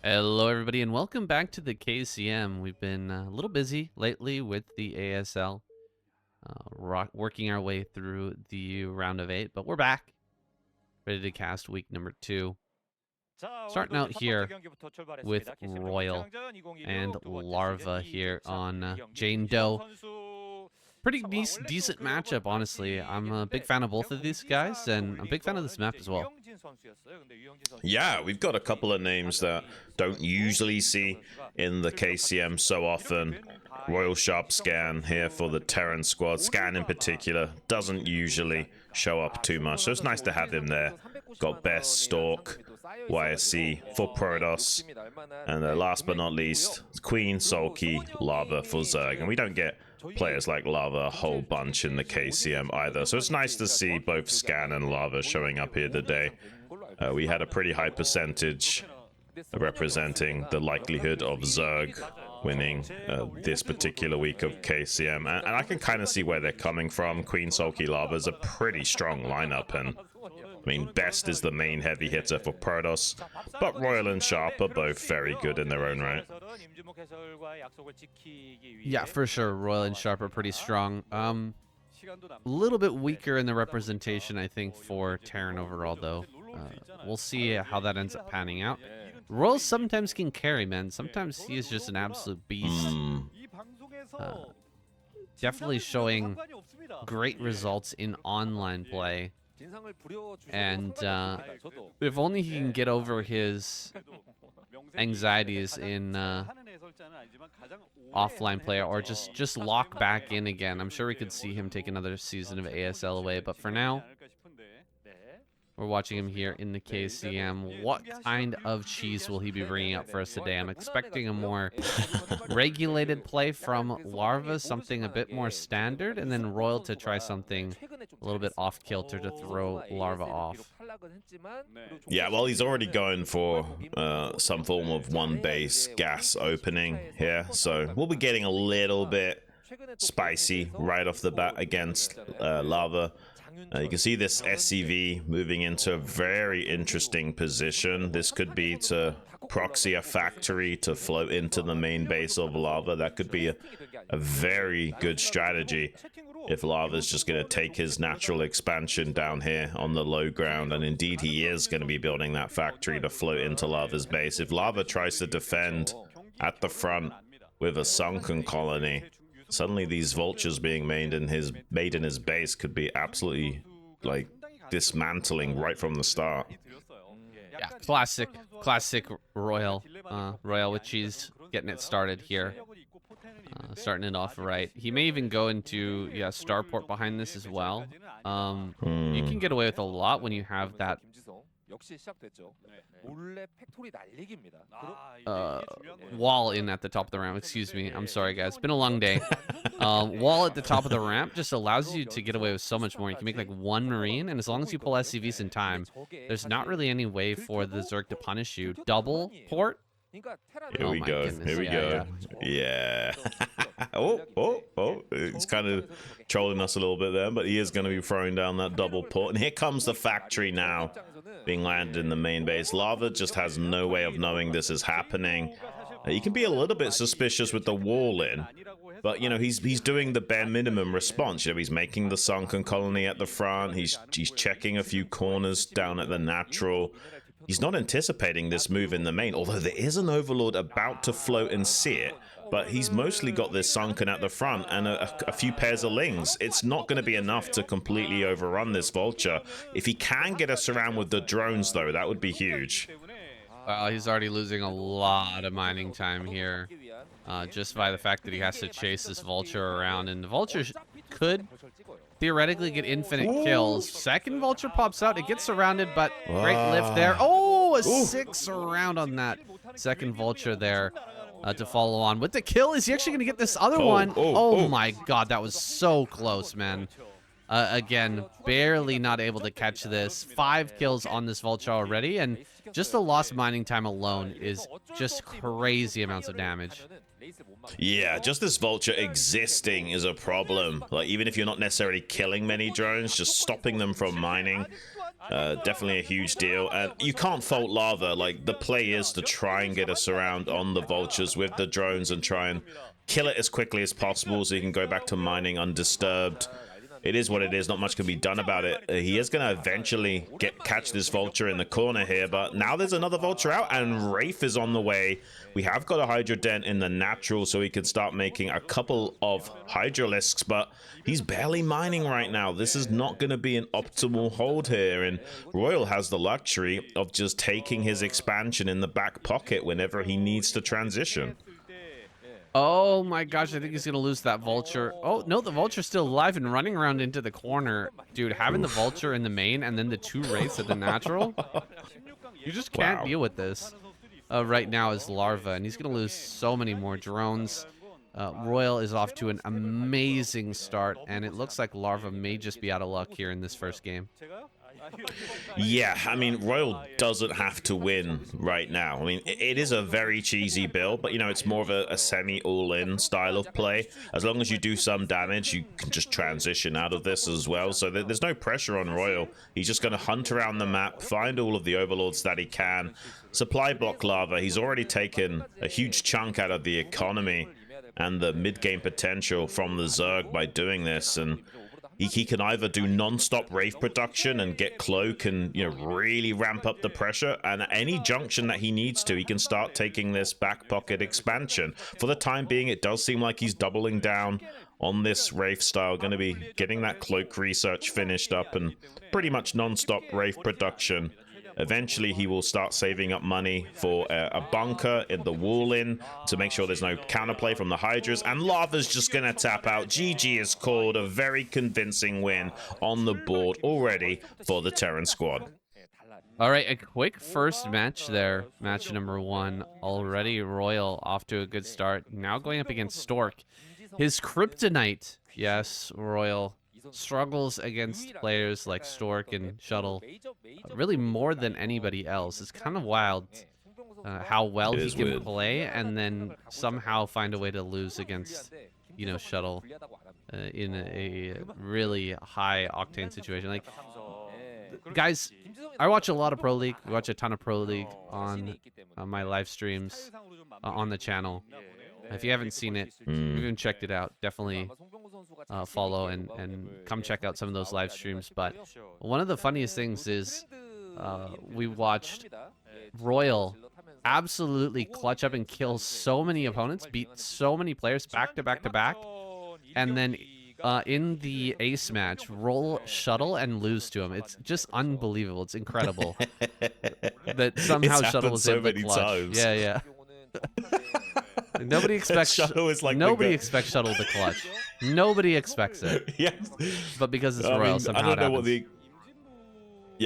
Hello everybody and welcome back to the KCM. We've been a little busy lately with the ASL, working our way through the round of 8, but we're back, ready to cast week number 2. Starting out here with Royal and Larva here on Jane Doe. Pretty decent matchup, honestly. I'm a big fan of both of these guys, and I'm a big fan of this map as well. Yeah, we've got a couple of names that don't usually see in the KCM so often. Royal Sharp Scan here for the Terran squad. Scan in particular doesn't usually show up too much, so it's nice to have him there. Got Best, Stork, YSC for Protoss, and last but not least, Queen, Sulky, Lava for Zerg. And we don't get players like Lava a whole bunch in the KCM either, so it's nice to see both Scan and Lava showing up here today. We had a pretty high percentage representing the likelihood of Zerg winning this particular week of KCM, and I can kind of see where they're coming from. Queen, Sulky, Lava is a pretty strong lineup, and I mean, Best is the main heavy hitter for Protoss, but Royal and Sharp are both very good in their own right. Yeah, for sure. Royal and Sharp are pretty strong. A little bit weaker in the representation, I think, for Terran overall, though. We'll see how that ends up panning out. Royal sometimes can carry, man. Sometimes he is just an absolute beast. Definitely showing great results in online play. And if only he can get over his anxieties in offline play, or just lock back in again. I'm sure we could see him take another season of ASL away, but for now, we're watching him here in the KCM. What kind of cheese will he be bringing up for us today? I'm expecting a more regulated play from Larva, something a bit more standard, and then Royal to try something a little bit off kilter to throw Larva off. Yeah, well, he's already going for some form of one base gas opening here, so we'll be getting a little bit spicy right off the bat against Lava. You can see this SCV moving into a very interesting position. This could be to proxy a factory to float into the main base of Lava. That could be a very good strategy if Lava's just going to take his natural expansion down here on the low ground. And indeed, he is going to be building that factory to float into Lava's base. If Lava tries to defend at the front with a sunken colony, suddenly these vultures being made in his base could be absolutely like dismantling right from the start. Yeah, classic Royal. Royal with cheese getting it started here. Starting it off right. He may even go into starport behind this as well. You can get away with a lot when you have that wall in at the top of the ramp. Excuse me. I'm sorry, guys. It's been a long day. Wall at the top of the ramp just allows you to get away with so much more. You can make like one Marine, and as long as you pull SCVs in time, there's not really any way for the Zerg to punish you. Double port. Here we go. Here we go. Yeah. Oh. He's kind of trolling us a little bit there, but he is going to be throwing down that double port. And here comes the factory now being landed in the main base. Lava just has no way of knowing this is happening. You can be a little bit suspicious with the wall in, but you know, he's doing the bare minimum response. You know, he's making the sunken colony at the front. He's checking a few corners down at the natural. He's not anticipating this move in the main, although there is an Overlord about to float and see it, but he's mostly got this sunken at the front and a few pairs of lings. It's not going to be enough to completely overrun this vulture. If he can get us around with the drones, though, that would be huge. He's already losing a lot of mining time here, just by the fact that he has to chase this vulture around, and the vulture could theoretically get infinite kills. Second vulture pops out, it gets surrounded, but great lift there. Oh, a 6 round on that second vulture there to follow on with the kill. Is he actually going to get this other one? Oh my god, that was so close, man. Again, barely not able to catch this. 5 kills on this vulture already, and just the lost mining time alone is just crazy amounts of damage. Yeah, just this vulture existing is a problem. Like, even if you're not necessarily killing many drones, just stopping them from mining Definitely a huge deal, and you can't fault Lava. Like, the play is to try and get us around on the vultures with the drones and try and kill it as quickly as possible so you can go back to mining undisturbed. It is what it is. Not much can be done about it. He is going to eventually catch this vulture in the corner here, but now there's another vulture out, and Wraith is on the way. We have got a Hydra Dent in the natural, so he can start making a couple of Hydralisks, but he's barely mining right now. This is not going to be an optimal hold here, and Royal has the luxury of just taking his expansion in the back pocket whenever he needs to transition. Oh my gosh, I think he's gonna lose that vulture. Oh no, the vulture's still alive and running around into the corner. Dude, having the vulture in the main and then the 2 wraiths at the natural, you just can't deal with this right now as Larva, and he's gonna lose so many more drones. Royal is off to an amazing start, and it looks like Larva may just be out of luck here in this first game. Yeah, I mean, Royal doesn't have to win right now. I mean, it is a very cheesy build, but, you know, it's more of a semi-all-in style of play. As long as you do some damage, you can just transition out of this as well. So there's no pressure on Royal. He's just going to hunt around the map, find all of the overlords that he can. Supply block Lava. He's already taken a huge chunk out of the economy and the mid-game potential from the Zerg by doing this, and he can either do non-stop Wraith production and get Cloak and, you know, really ramp up the pressure, and at any junction that he needs to, he can start taking this back pocket expansion. For the time being, it does seem like he's doubling down on this Wraith style, going to be getting that Cloak research finished up and pretty much non-stop Wraith production. Eventually, he will start saving up money for a bunker in the wall in to make sure there's no counterplay from the Hydras. And Lava's just going to tap out. GG is called. A very convincing win on the board already for the Terran squad. All right, a quick first match there. Match number 1. Already Royal off to a good start. Now going up against Stork. His kryptonite. Yes, Royal struggles against players like Stork and Shuttle really more than anybody else. It's kind of wild how well he can play and then somehow find a way to lose against, you know, Shuttle in a really high octane situation. Like, guys, I watch a lot of Pro League. We watch a ton of Pro League on my live streams on the channel. If you haven't seen it, if you haven't checked it out, definitely follow and come check out some of those live streams. But one of the funniest things is we watched Royal absolutely clutch up and kill so many opponents, beat so many players back to back to back, and then in the ace match, roll Shuttle and lose to him. It's just unbelievable. It's incredible that somehow Shuttle was able to clutch. Times. Yeah. Nobody expects Shuttle is like expects Shuttle to clutch. Nobody expects it. Yes. But because it's Royal, somehow I don't know it what the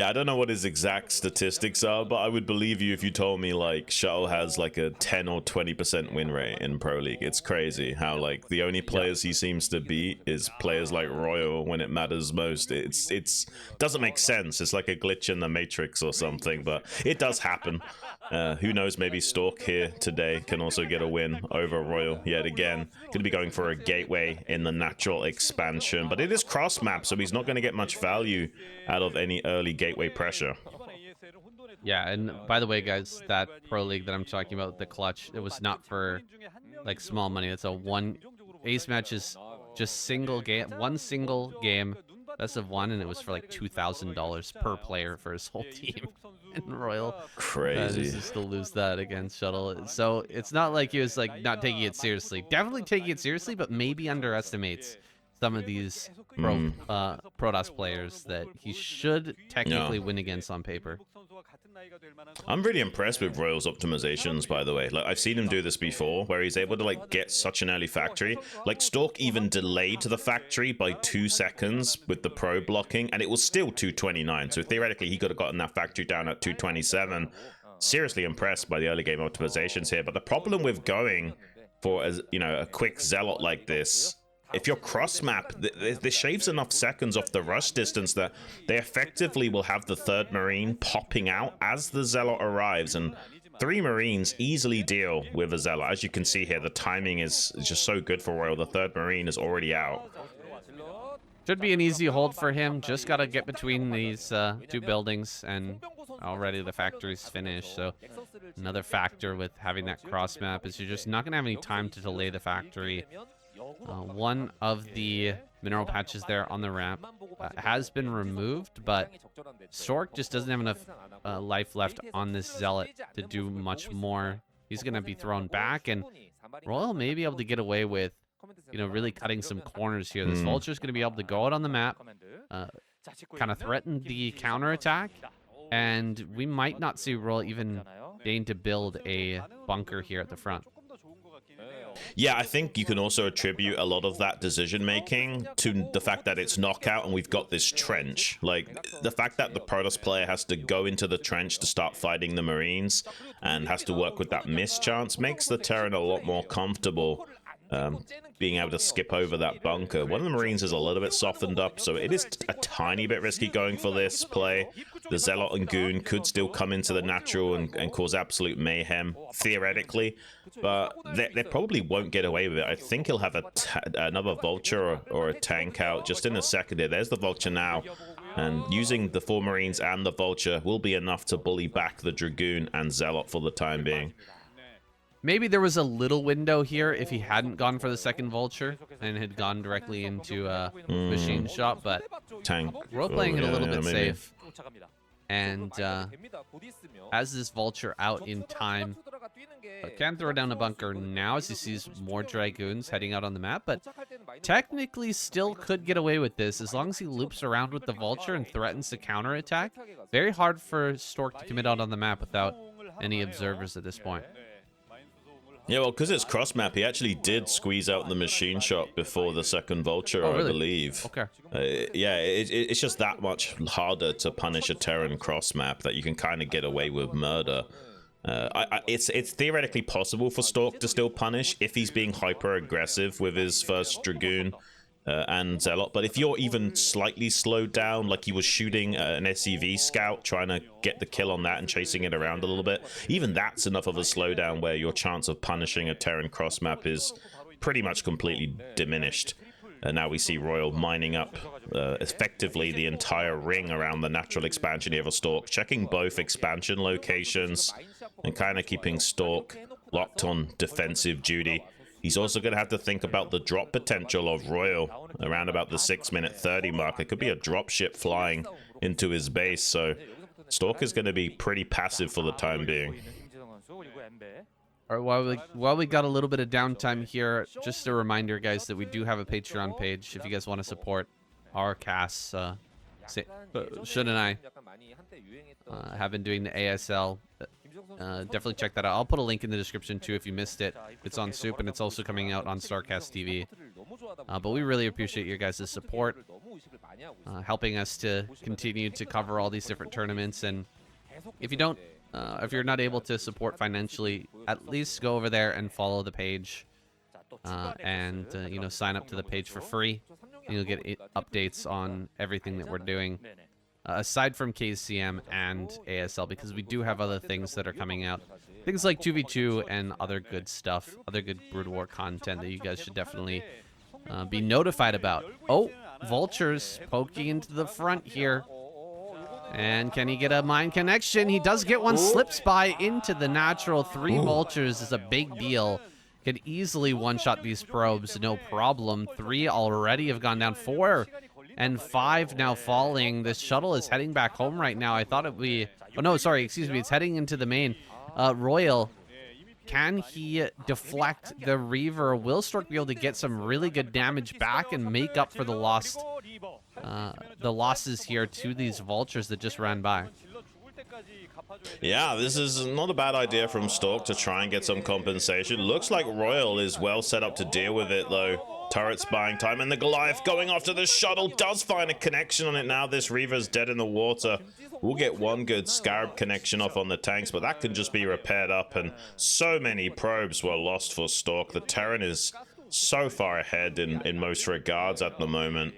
I don't know what his exact statistics are, but I would believe you if you told me like Shuttle has like a 10 or 20% win rate in Pro League. It's crazy how like the only players he seems to beat is players like Royal when it matters most. It's doesn't make sense. It's like a glitch in the Matrix or something, but it does happen. Who knows, maybe Stork here today can also get a win over Royal yet again. Going to be going for a gateway in the natural expansion, but it is cross map, so he's not going to get much value out of any early gateway pressure. Yeah, and by the way, guys, that Pro League that I'm talking about, the clutch, it was not for like small money. It's a one ace match is just one single game, best of 1, and it was for like $2,000 per player for his whole team. And Royal crazy just to lose that against Shuttle. So it's not like he was like not taking it seriously. Definitely taking it seriously, but maybe underestimates some of these Protoss players that he should technically win against on paper. I'm really impressed with Royal's optimizations, by the way. Like, I've seen him do this before, where he's able to like get such an early factory. Like, Stork even delayed the factory by 2 seconds with the pro blocking, and it was still 229. So theoretically, he could have gotten that factory down at 227. Seriously impressed by the early game optimizations here. But the problem with going for a quick zealot like this, if you're cross map, this shaves enough seconds off the rush distance that they effectively will have the 3rd Marine popping out as the Zealot arrives, and 3 Marines easily deal with a Zealot. As you can see here, the timing is just so good for Royal. The 3rd Marine is already out. Should be an easy hold for him. Just got to get between these two buildings, and already the factory's finished. So another factor with having that cross map is you're just not going to have any time to delay the factory. One of the mineral patches there on the ramp has been removed, but Stork just doesn't have enough life left on this Zealot to do much more. He's going to be thrown back, and Royal may be able to get away with, you know, really cutting some corners here. This Vulture's going to be able to go out on the map, kind of threaten the counterattack, and we might not see Royal even deign to build a bunker here at the front. Yeah, I think you can also attribute a lot of that decision making to the fact that it's knockout and we've got this trench. Like, the fact that the Protoss player has to go into the trench to start fighting the Marines and has to work with that miss chance makes the Terran a lot more comfortable being able to skip over that bunker. One of the Marines is a little bit softened up, so it is a tiny bit risky going for this play. The Zealot and Goon could still come into the natural and cause absolute mayhem, theoretically, but they probably won't get away with it. I think he'll have another Vulture or a tank out just in a second here. There's the Vulture now, and using the 4 Marines and the Vulture will be enough to bully back the Dragoon and Zealot for the time being. Maybe there was a little window here if he hadn't gone for the second Vulture and had gone directly into a machine shop, but tank. We're playing it a little bit maybe safe. And as this Vulture out in time, can throw down a bunker now as he sees more Dragoons heading out on the map, but technically still could get away with this as long as he loops around with the Vulture and threatens to counterattack. Very hard for Stork to commit out on the map without any observers at this point. Yeah, well, because it's cross map, he actually did squeeze out the machine shop before the second Vulture, really? I believe. Okay. Yeah, it's just that much harder to punish a Terran cross map that you can kind of get away with murder. It's theoretically possible for Stork to still punish if he's being hyper aggressive with his first Dragoon and Zealot, but if you're even slightly slowed down, like he was shooting an SCV scout, trying to get the kill on that and chasing it around a little bit, even that's enough of a slowdown where your chance of punishing a Terran cross map is pretty much completely diminished. Now we see Royal mining up effectively the entire ring around the natural expansion here for Stork, checking both expansion locations and kind of keeping Stork locked on defensive duty. He's also going to have to think about the drop potential of Royal around about the 6-minute 30 mark. There could be a drop ship flying into his base, so Stork is going to be pretty passive for the time being. All right, while we got a little bit of downtime here, just a reminder, guys, that we do have a Patreon page if you guys want to support our casts. Shun and I have been doing the ASL. Definitely check that out. I'll put a link in the description too if you missed it. It's on Soup and it's also coming out on Starcast TV. But we really appreciate your guys' support, helping us to continue to cover all these different tournaments. And if you don't, if you're not able to support financially, at least go over there and follow the page, and you know, sign up to the page for free. And you'll get updates on everything that we're doing. Aside from KCM and ASL, because we do have other things that are coming out. Things like 2v2 and other good stuff, other good Brood War content that you guys should definitely be notified about. Oh, Vultures poking into the front here. And can he get a mine connection? He does get one. Slips by into the natural. 3 Vultures is a big deal. Could easily one-shot these probes, no problem. 3 already have gone down. 4 and 5 now falling. This shuttle is heading back home right now. I thought it would be... Oh, no, sorry. Excuse me. It's heading into the main. Royal, can he deflect the Reaver? Will Stork be able to get some really good damage back and make up for the losses here to these Vultures that just ran by? Yeah, this is not a bad idea from Stork to try and get some compensation. Looks like Royal is well set up to deal with it, though. Turrets buying time, and the Goliath going after the shuttle does find a connection on it now. This Reaver's dead in the water. We'll get one good Scarab connection off on the tanks, but that can just be repaired up, and so many probes were lost for Stork. The Terran is so far ahead in most regards at the moment.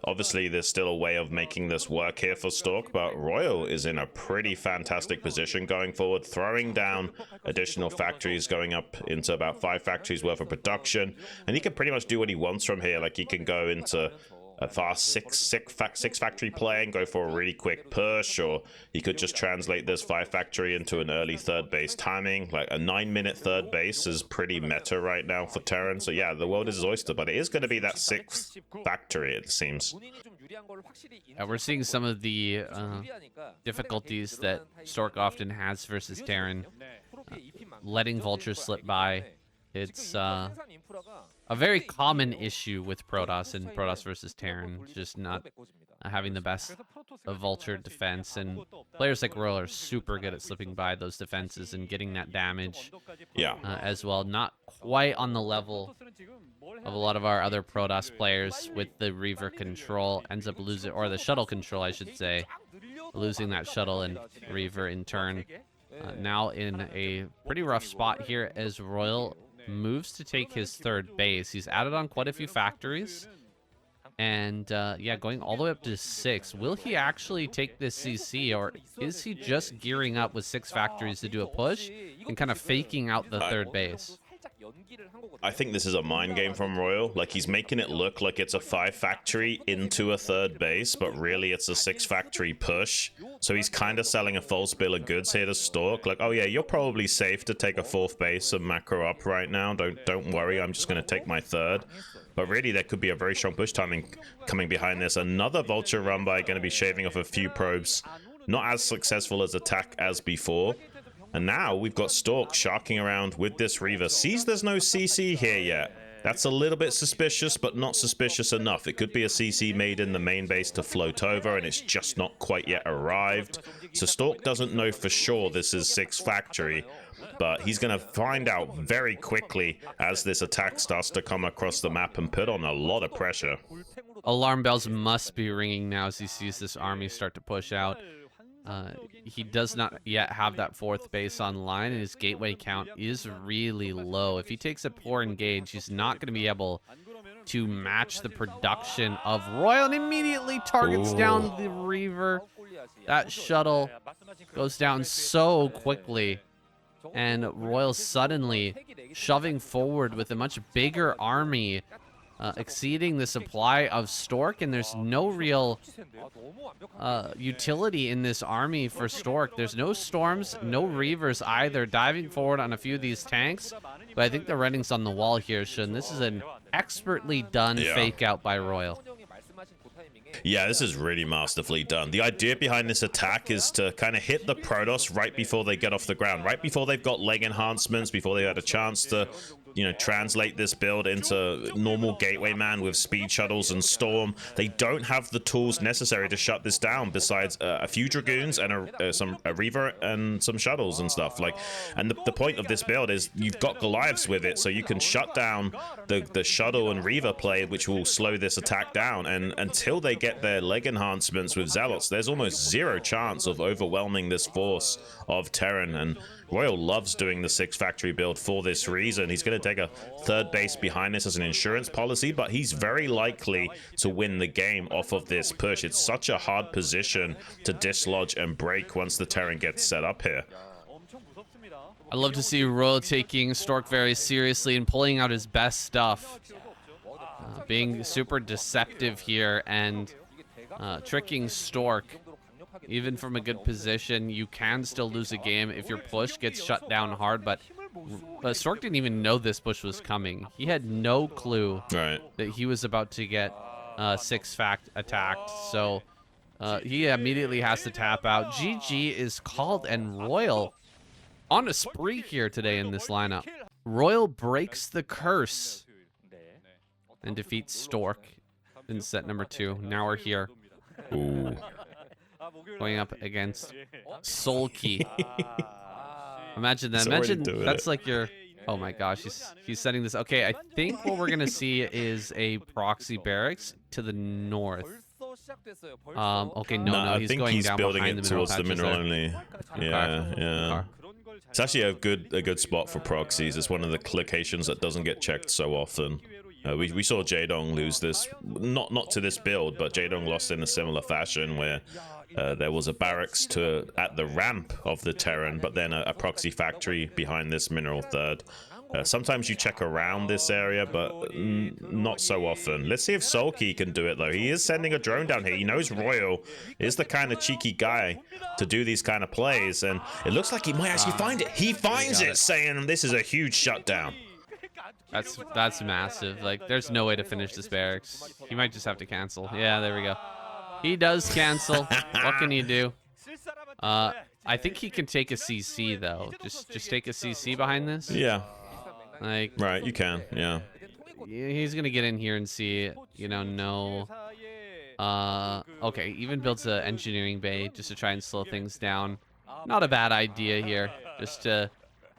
Obviously, there's still a way of making this work here for Stork, but Royal is in a pretty fantastic position going forward, throwing down additional factories, going up into about 5 factories worth of production, and he can pretty much do what he wants from here. Like, he can go into a fast six factory play and go for a really quick push, or he could just translate this 5 factory into an early third base timing. Like a 9-minute third base is pretty meta right now for Terran. So yeah, the world is his oyster, but it is going to be that 6th factory, it seems. We're seeing some of the difficulties that Stork often has versus Terran, letting vultures slip by. It's a very common issue with Protoss and Protoss versus Terran, just not having the best of vulture defense, and players like Royal are super good at slipping by those defenses and getting that damage as well. Not quite on the level of a lot of our other Protoss players with the Reaver control, ends up losing, or the shuttle control, I should say, losing that shuttle and Reaver in turn. Now in a pretty rough spot here as Royal moves to take his third base. He's added on quite a few factories. And yeah, going all the way up to 6. Will he actually take this CC, or is he just gearing up with 6 factories to do a push and kind of faking out the third base? I think this is a mind game from Royal. Like, he's making it look like it's a 5 factory into a third base, but really it's a 6 factory push. So he's kind of selling a false bill of goods here to Stork. Like, oh yeah, you're probably safe to take a 4th base and macro up right now. Don't worry, I'm just going to take my 3rd. But really, there could be a very strong push timing coming behind this. Another vulture run by, going to be shaving off a few probes. Not as successful as attack as before. And now we've got Stork sharking around with this Reaver. Sees there's no CC here yet. That's a little bit suspicious, but not suspicious enough. It could be a CC made in the main base to float over, and it's just not quite yet arrived. So Stork doesn't know for sure this is 6 factory, but he's going to find out very quickly as this attack starts to come across the map and put on a lot of pressure. Alarm bells must be ringing now as he sees this army start to push out. He does not yet have that 4th base online, and his gateway count is really low. If he takes a poor engage, he's not going to be able to match the production of Royal, and immediately targets down the Reaver. That shuttle goes down so quickly, and Royal suddenly shoving forward with a much bigger army, exceeding the supply of Stork, and there's no real utility in this army for Stork. There's no Storms, no Reavers either, diving forward on a few of these tanks, but I think the writing's on the wall here, Shun. This is an expertly done fake out by Royal. Yeah, this is really masterfully done. The idea behind this attack is to kind of hit the Protoss right before they get off the ground, right before they've got leg enhancements, before they had a chance to, you know, translate this build into normal gateway man with speed shuttles and storm. They don't have the tools necessary to shut this down besides a few dragoons and a Reaver and some shuttles and stuff. Like, and the point of this build is you've got Goliaths with it, so you can shut down the shuttle and Reaver play, which will slow this attack down. And until they get their leg enhancements with Zealots, there's almost zero chance of overwhelming this force of Terran. And Royal loves doing the 6 factory build for this reason. He's going to take a 3rd base behind this as an insurance policy, but he's very likely to win the game off of this push. It's such a hard position to dislodge and break once the Terran gets set up here. I love to see Royal taking Stork very seriously and pulling out his best stuff. Being super deceptive here and tricking Stork. Even from a good position, you can still lose a game if your push gets shut down hard, but Stork didn't even know this push was coming. He had no clue that he was about to get 6 fact attacked, so he immediately has to tap out. GG is called, and Royal on a spree here today in this lineup. Royal breaks the curse and defeats Stork in set number 2. Now we're here. Ooh. Going up against Sulky. Imagine that. Imagine that's like your... Oh my gosh, he's setting this. Okay, I think what we're gonna see is a proxy barracks to the north. Okay, no, I think going he's down building behind it the towards the mineral there. only. Yeah. It's actually a good spot for proxies. It's one of the locations that doesn't get checked so often. We saw Jaedong lose this, not to this build, but Jaedong lost in a similar fashion where there was a barracks at the ramp of the Terran, but then a proxy factory behind this mineral 3rd. Sometimes you check around this area, but not so often. Let's see if Sulky can do it, though. He is sending a drone down here. He knows Royal is the kind of cheeky guy to do these kind of plays, and it looks like he might actually find it. He finds it, saying this is a huge shutdown. That's massive. Like, there's no way to finish this barracks. He might just have to cancel. Yeah, there we go. He does cancel. What can you do? I think he can take a CC though. Just take a CC behind this. Yeah. Like, right, you can. Yeah. He's gonna get in here and see. You know, no. Okay, even builds an engineering bay just to try and slow things down. Not a bad idea here. Just to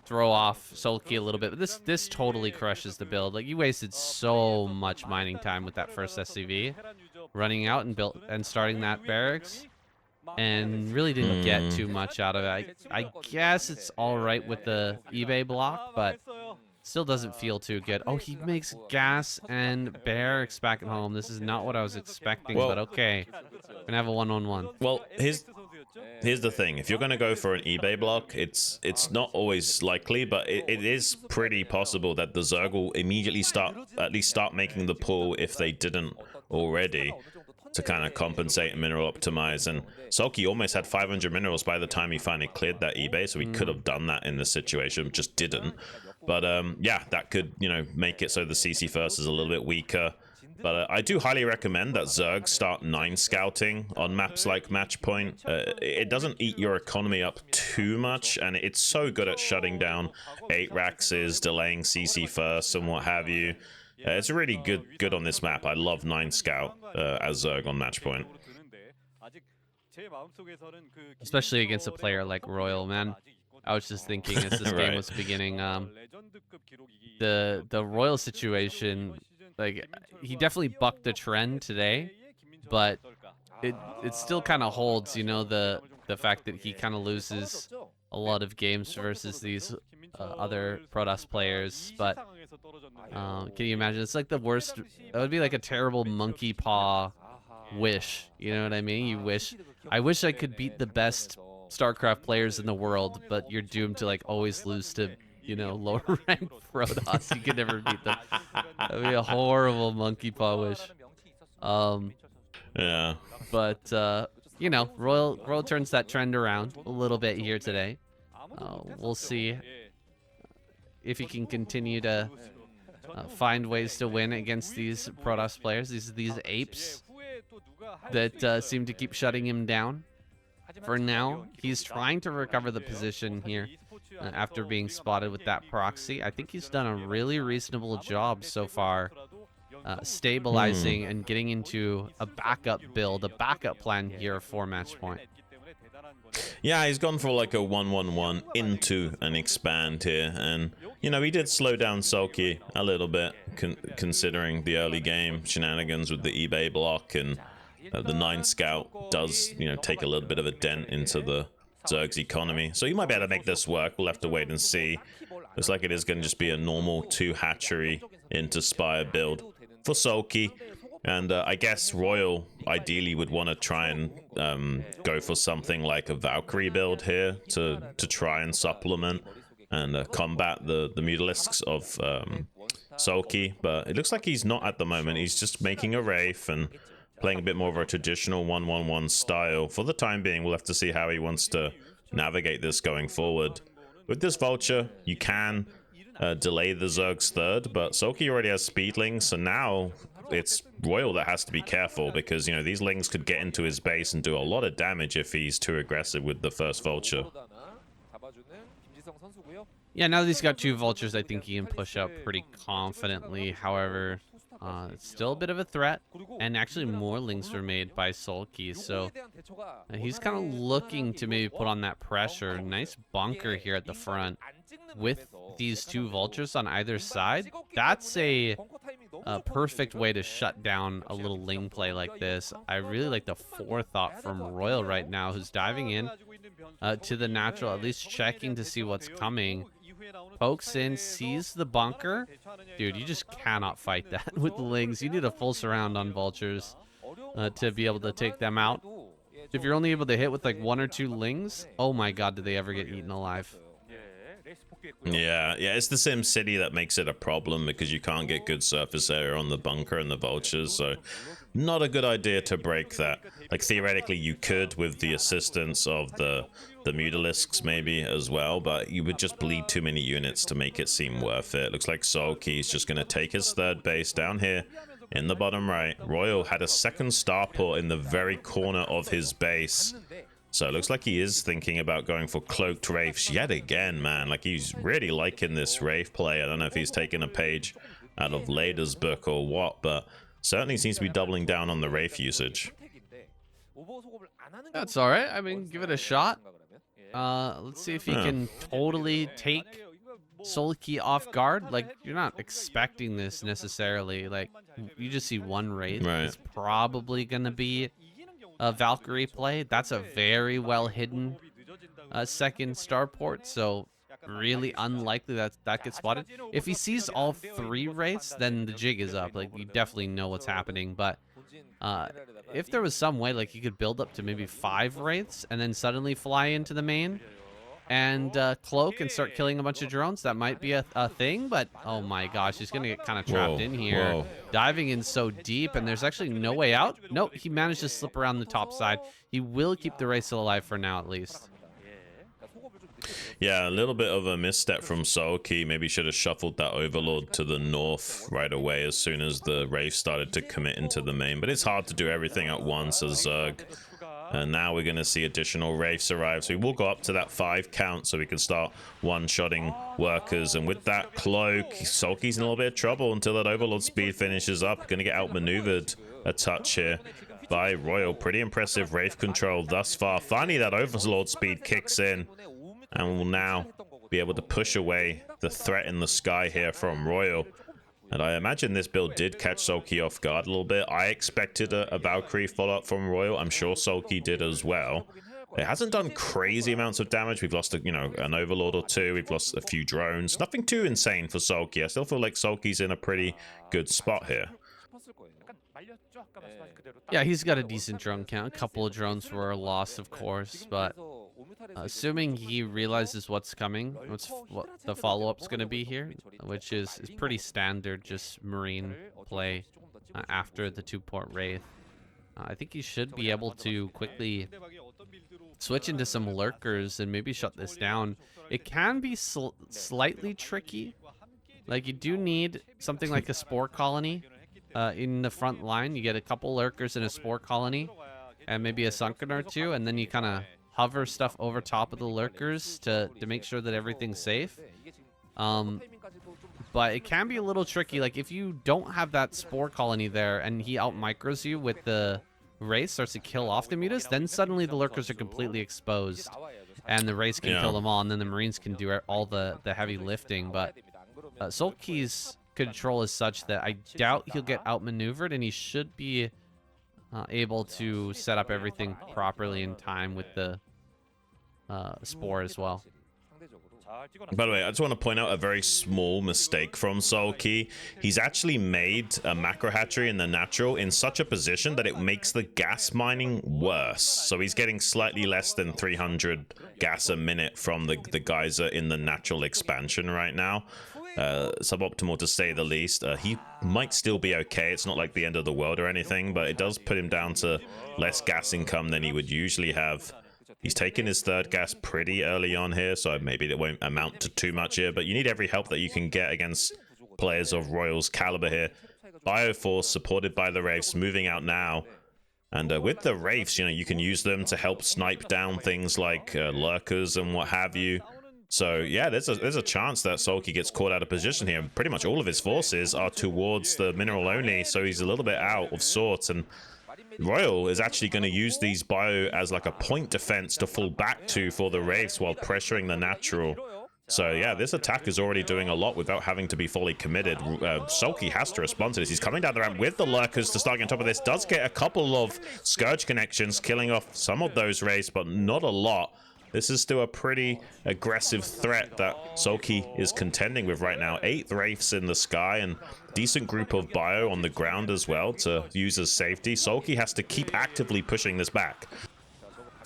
throw off Sulky a little bit. But this totally crushes the build. Like, you wasted so much mining time with that first SCV, running out and starting that barracks, and really didn't get too much out of it. I guess it's all right with the eBay block, but still doesn't feel too good. Oh, he makes gas and barracks back at home. This is not what I was expecting, but okay. We're gonna have a 1-on-1. Well, here's the thing. If you're going to go for an eBay block, it's not always likely, but it is pretty possible that the Zerg will immediately at least start making the pull if they didn't already, to kind of compensate and mineral optimize. And Sulky almost had 500 minerals by the time he finally cleared that eBay, so he could have done that in this situation, just didn't. But yeah, that could, you know, make it so the CC first is a little bit weaker. But I do highly recommend that Zerg start 9 scouting on maps like Matchpoint. It doesn't eat your economy up too much, and it's so good at shutting down 8 Raxes, delaying CC first, and what have you. It's really good on this map. I love 9 scout as Zerg on Matchpoint. Especially against a player like Royal, man. I was just thinking as this game was beginning, the Royal situation, like, he definitely bucked the trend today, but it still kind of holds, you know, the fact that he kind of loses a lot of games versus these other Protoss players. But can you imagine? It's like the worst. That would be like a terrible monkey paw wish. You know what I mean? You wish. I wish I could beat the best Starcraft players in the world, but you're doomed to like always lose to, you know, lower ranked Protoss. You could never beat them. That'd be a horrible monkey paw wish. Yeah. But you know, Royal turns that trend around a little bit here today. We'll see if he can continue to find ways to win against these Protoss players, these apes that seem to keep shutting him down. For now, he's trying to recover the position here after being spotted with that proxy. I think he's done a really reasonable job so far, stabilizing and getting into a backup build, a backup plan here for Matchpoint. Yeah, he's gone for like a 1-1-1 into an expand here, and you know, he did slow down Sulky a little bit, considering the early game shenanigans with the eBay block, and the 9 scout does, you know, take a little bit of a dent into the Zerg's economy. So you might be able to make this work. We'll have to wait and see. Looks like it is going to just be a normal 2 hatchery into Spire build for Sulky. And I guess Royal ideally would want to try and go for something like a Valkyrie build here to try and supplement and combat the Mutalisks of Sulky. But it looks like he's not at the moment. He's just making a Wraith and playing a bit more of a traditional 1-1-1 style. For the time being, we'll have to see how he wants to navigate this going forward. With this Vulture, you can delay the Zerg's third, but Sulky already has speedlings, so now it's Royal that has to be careful, because, you know, these lings could get into his base and do a lot of damage if he's too aggressive with the first Vulture. Yeah, now that he's got 2 Vultures, I think he can push up pretty confidently. However, it's still a bit of a threat, and actually more lings were made by Sulky, so he's kind of looking to maybe put on that pressure. Nice bunker here at the front with these 2 Vultures on either side. That's a perfect way to shut down a little ling play like this. I really like the forethought from Royal right now, who's diving in to the natural, at least checking to see what's coming. Pokes in, sees the bunker. Dude, you just cannot fight that with the lings. You need a full surround on Vultures to be able to take them out. If you're only able to hit with like 1 or 2 lings, oh my god, did they ever get eaten alive. Yeah, it's the Sim City that makes it a problem because you can't get good surface area on the bunker and the vultures, so not a good idea to break that. Like, theoretically you could with the assistance of the Mutalisks maybe as well, but you would just bleed too many units to make it seem worth it. Looks like Sulky is just going to take his third base down here in the bottom right. Royal had a second starport in the very corner of his base. So it looks like he is thinking about going for Cloaked Wraiths yet again, man. Like, he's really liking this Wraith play. I don't know if he's taking a page out of Lader's book or what, but certainly seems to be doubling down on the Wraith usage. That's all right. I mean, give it a shot. Let's see if he can totally take Sulky off guard. Like, you're not expecting this necessarily. Like, you just see one Wraith. Right. It's probably going to be a Valkyrie play. That's a very well hidden second starport, so really unlikely that gets spotted. If he sees all 3 Wraiths, then the jig is up. Like, you definitely know what's happening. But if there was some way, like, he could build up to maybe 5 Wraiths and then suddenly fly into the main and cloak and start killing a bunch of drones, that might be a thing. But oh my gosh, he's gonna get kind of trapped in here. Diving in so deep, and there's actually no way out. Nope, he managed to slip around the top side. He will keep the race alive for now, at least. Yeah, a little bit of a misstep from Sulky. Maybe should have shuffled that Overlord to the north right away as soon as the Wraith started to commit into the main. But it's hard to do everything at once as Zerg. And now we're going to see additional Wraiths arrive. So we will go up to that 5 count so we can start one-shotting workers. And with that cloak, Sulky's in a little bit of trouble until that Overlord speed finishes up. Going to get outmaneuvered a touch here by Royal. Pretty impressive Wraith control thus far. Finally, that Overlord speed kicks in. And will now be able to push away the threat in the sky here from Royal. And I imagine this build did catch Sulky off guard a little bit. I expected a Valkyrie follow-up from Royal. I'm sure Sulky did as well. It hasn't done crazy amounts of damage. We've lost, an Overlord or 2. We've lost a few drones. Nothing too insane for Sulky. I still feel like Sulky's in a pretty good spot here. Yeah, he's got a decent drone count. A couple of drones were lost, of course, but assuming he realizes what's coming, what the follow-up's going to be here, which is pretty standard, just Marine play after the 2-port Wraith. I think he should be able to quickly switch into some lurkers and maybe shut this down. It can be slightly tricky. Like, you do need something like a spore colony in the front line. You get a couple lurkers in a spore colony and maybe a sunken or 2, and then you kind of hover stuff over top of the lurkers to make sure that everything's safe. But it can be a little tricky. Like, if you don't have that spore colony there and he out micros you with the Wraith, starts to kill off the mutas, then suddenly the lurkers are completely exposed and the Wraiths can kill them all, and then the Marines can do all the heavy lifting. But Sulky's control is such that I doubt he'll get outmaneuvered, and he should be able to set up everything properly in time with the spore as well. By the way, I just want to point out a very small mistake from Sulky. He's actually made a macro hatchery in the natural in such a position that it makes the gas mining worse. So he's getting slightly less than 300 gas a minute from the geyser in the natural expansion right now. Suboptimal to say the least. He might still be okay. It's not like the end of the world or anything, but it does put him down to less gas income than he would usually have. He's taken his 3rd gas pretty early on here, so maybe that won't amount to too much here, but you need every help that you can get against players of Royal's caliber here. Bioforce supported by the Wraiths moving out now. And with the Wraiths, you can use them to help snipe down things like lurkers and what have you. So yeah, there's a chance that Sulky gets caught out of position here. Pretty much all of his forces are towards the mineral only, so he's a little bit out of sorts. And Royal is actually going to use these bio as like a point defense to fall back to for the Wraiths while pressuring the natural. So yeah, this attack is already doing a lot without having to be fully committed. Sulky has to respond to this. He's coming down the ramp with the lurkers to start on top of this. Does get a couple of Scourge connections, killing off some of those Wraiths, but not a lot. This is still a pretty aggressive threat that Sulky is contending with right now. 8 Wraiths in the sky and decent group of bio on the ground as well to use as safety. Sulky has to keep actively pushing this back.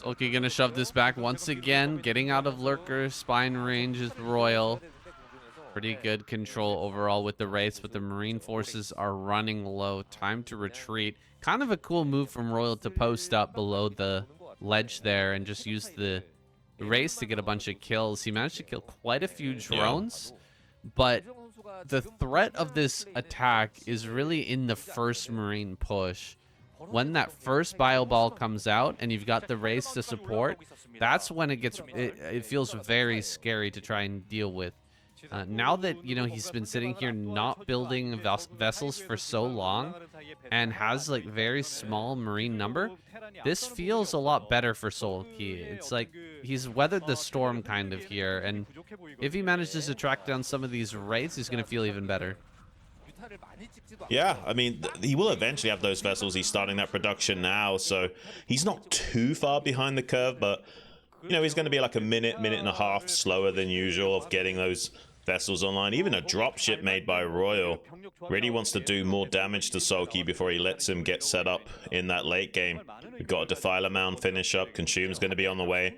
Sulky gonna shove this back once again. Getting out of Lurker spine range is Royal. Pretty good control overall with the race, but the Marine forces are running low. Time to retreat. Kind of a cool move from Royal to post up below the ledge there and just use the race to get a bunch of kills. He managed to kill quite a few drones, but the threat of this attack is really in the first Marine push. When that first bio ball comes out and you've got the race to support, that's when it feels very scary to try and deal with. Now that, you know, he's been sitting here not building vessels for so long and has like very small Marine number, this feels a lot better for Sulky. It's like he's weathered the storm kind of here, and if he manages to track down some of these raids, he's going to feel even better. Yeah, I mean, he will eventually have those vessels. He's starting that production now, so he's not too far behind the curve, but, you know, he's going to be like a minute and a half slower than usual of getting those vessels online. Even a dropship made by Royal really wants to do more damage to Sulky before he lets him get set up in that late game. We've got a Defiler Mound finish up. Consume's going to be on the way.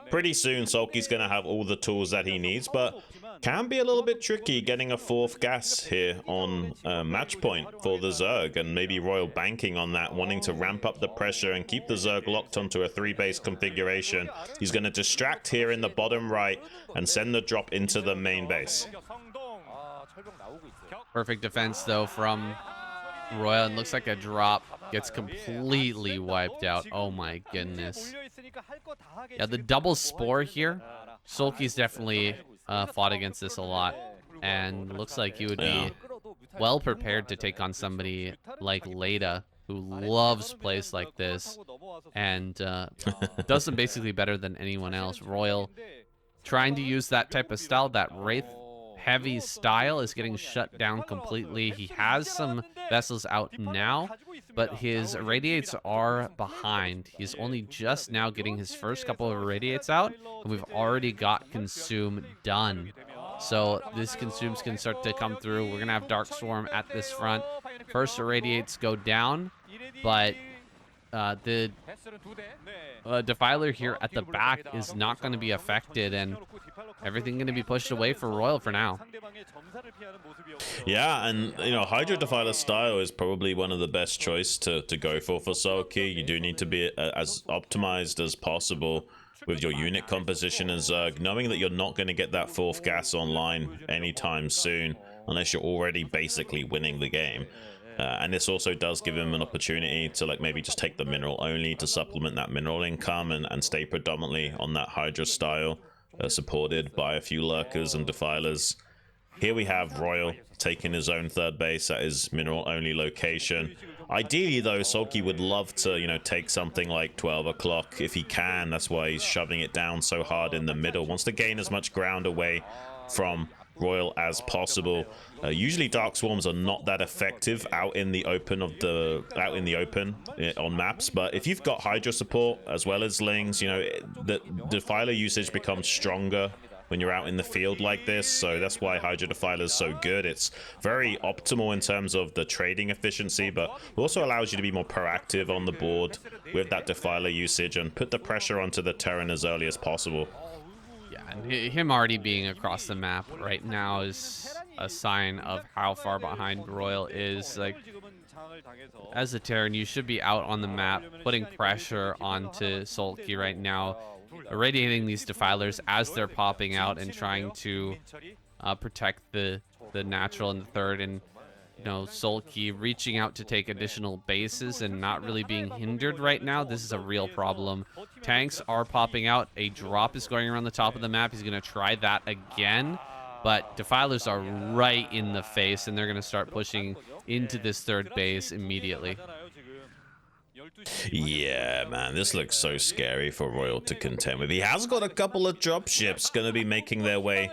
Pretty soon, Sulky's going to have all the tools that he needs, but can be a little bit tricky getting a fourth gas here on match point for the Zerg, and maybe Royal banking on that, wanting to ramp up the pressure and keep the Zerg locked onto a 3-base configuration. He's going to distract here in the bottom right and send the drop into the main base. Perfect defense, though, from Royal, and looks like a drop gets completely wiped out. Oh my goodness. Yeah, the double spore here. Sulky's definitely fought against this a lot, and looks like he would be well prepared to take on somebody like Leda, who loves plays like this and does them basically better than anyone else. Royal trying to use that type of style, that Wraith heavy style, is getting shut down completely. He has some vessels out now, but his irradiates are behind. He's only just now getting his first couple of irradiates out, and we've already got Consume done. So this Consumes can start to come through. We're gonna have Dark Swarm at this front. First irradiates go down, but the Defiler here at the back is not going to be affected, and everything going to be pushed away for Royal for now. Yeah, and, you know, Hydra Defiler style is probably one of the best choice to go for Sulky. You do need to be as optimized as possible with your unit composition as Zerg, knowing that you're not going to get that fourth gas online anytime soon unless you're already basically winning the game. And this also does give him an opportunity to, like, maybe just take the mineral only to supplement that mineral income and stay predominantly on that Hydra style, supported by a few lurkers and defilers. Here we have Royal taking his own third base at his mineral only location. Ideally, though, Sulky would love to, you know, take something like 12 o'clock if he can. That's why he's shoving it down so hard in the middle. Wants to gain as much ground away from Royal as possible. Usually Dark Swarms are not that effective out in the open on maps, but if you've got Hydra support as well as Lings, you know, the Defiler usage becomes stronger when you're out in the field like this, so that's why Hydra Defiler is so good. It's very optimal in terms of the trading efficiency, but it also allows you to be more proactive on the board with that Defiler usage and put the pressure onto the Terran as early as possible. And him already being across the map right now is a sign of how far behind Royal is. Like, as a Terran, you should be out on the map, putting pressure onto Sulky right now, irradiating these defilers as they're popping out and trying to protect the natural in the third. And, you know, Sulky reaching out to take additional bases and not really being hindered right now. This is a real problem. Tanks are popping out. A drop is going around the top of the map. He's going to try that again, but defilers are right in the face, and they're going to start pushing into this third base immediately. Yeah, man, this looks so scary for Royal to contend with. He has got a couple of dropships going to be making their way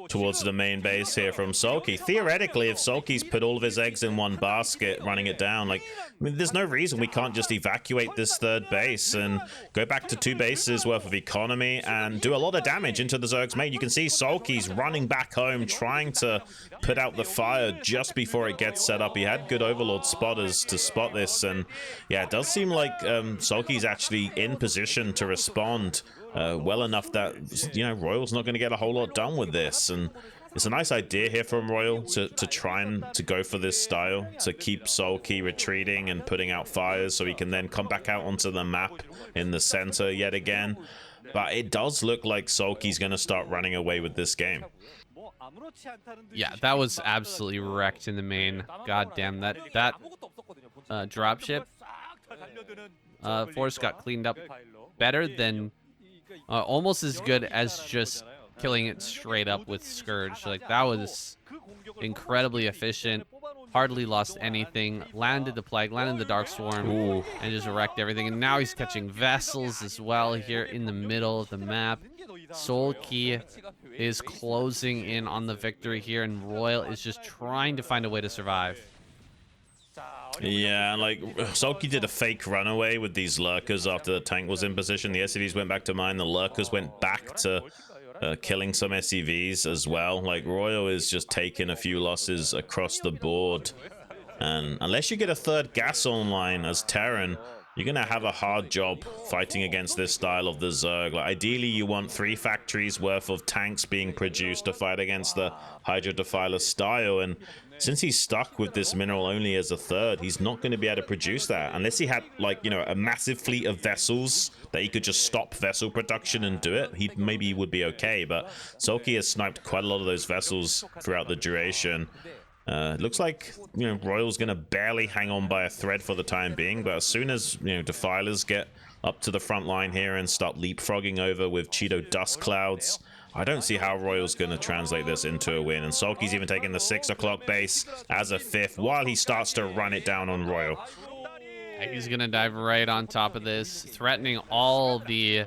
towards the main base here from Sulky. Theoretically, if Sulky's put all of his eggs in one basket, running it down, like, I mean, there's no reason we can't just evacuate this third base and go back to 2 bases worth of economy and do a lot of damage into the Zerg's main. You can see Sulky's running back home, trying to put out the fire just before it gets set up. He had good Overlord spotters to spot this, and yeah, it does seem like Sulky's actually in position to respond well enough that, you know, Royal's not going to get a whole lot done with this. And it's a nice idea here from Royal to try and to go for this style, to keep Sulky retreating and putting out fires so he can then come back out onto the map in the center yet again. But it does look like Sulky's going to start running away with this game. Yeah, that was absolutely wrecked in the main. God damn, that dropship force got cleaned up better than, almost as good as just killing it straight up with Scourge. Like, that was incredibly efficient. Hardly lost anything. Landed the Plague, landed the Dark Swarm, and just wrecked everything. And now he's catching vessels as well here in the middle of the map. Sulky is closing in on the victory here, and Royal is just trying to find a way to survive. Yeah, like, Sulky did a fake runaway with these lurkers after the tank was in position. The SCVs went back to mine. The lurkers went back to killing some SCVs as well. Like, Royal is just taking a few losses across the board. And unless you get a third gas online as Terran, you're going to have a hard job fighting against this style of the Zerg. Like, ideally, you want 3 factories worth of tanks being produced to fight against the Hydra Defiler style. And since he's stuck with this mineral only as a third, he's not going to be able to produce that unless he had, like, you know, a massive fleet of vessels that he could just stop vessel production and do it. He maybe would be okay, but Sulky has sniped quite a lot of those vessels throughout the duration. It looks like, you know, Royal's going to barely hang on by a thread for the time being, but as soon as, you know, Defilers get up to the front line here and start leapfrogging over with Cheeto dust clouds, I don't see how Royal's going to translate this into a win. And Sulky's even taking the 6 o'clock base as a 5th while he starts to run it down on Royal. He's going to dive right on top of this, threatening all the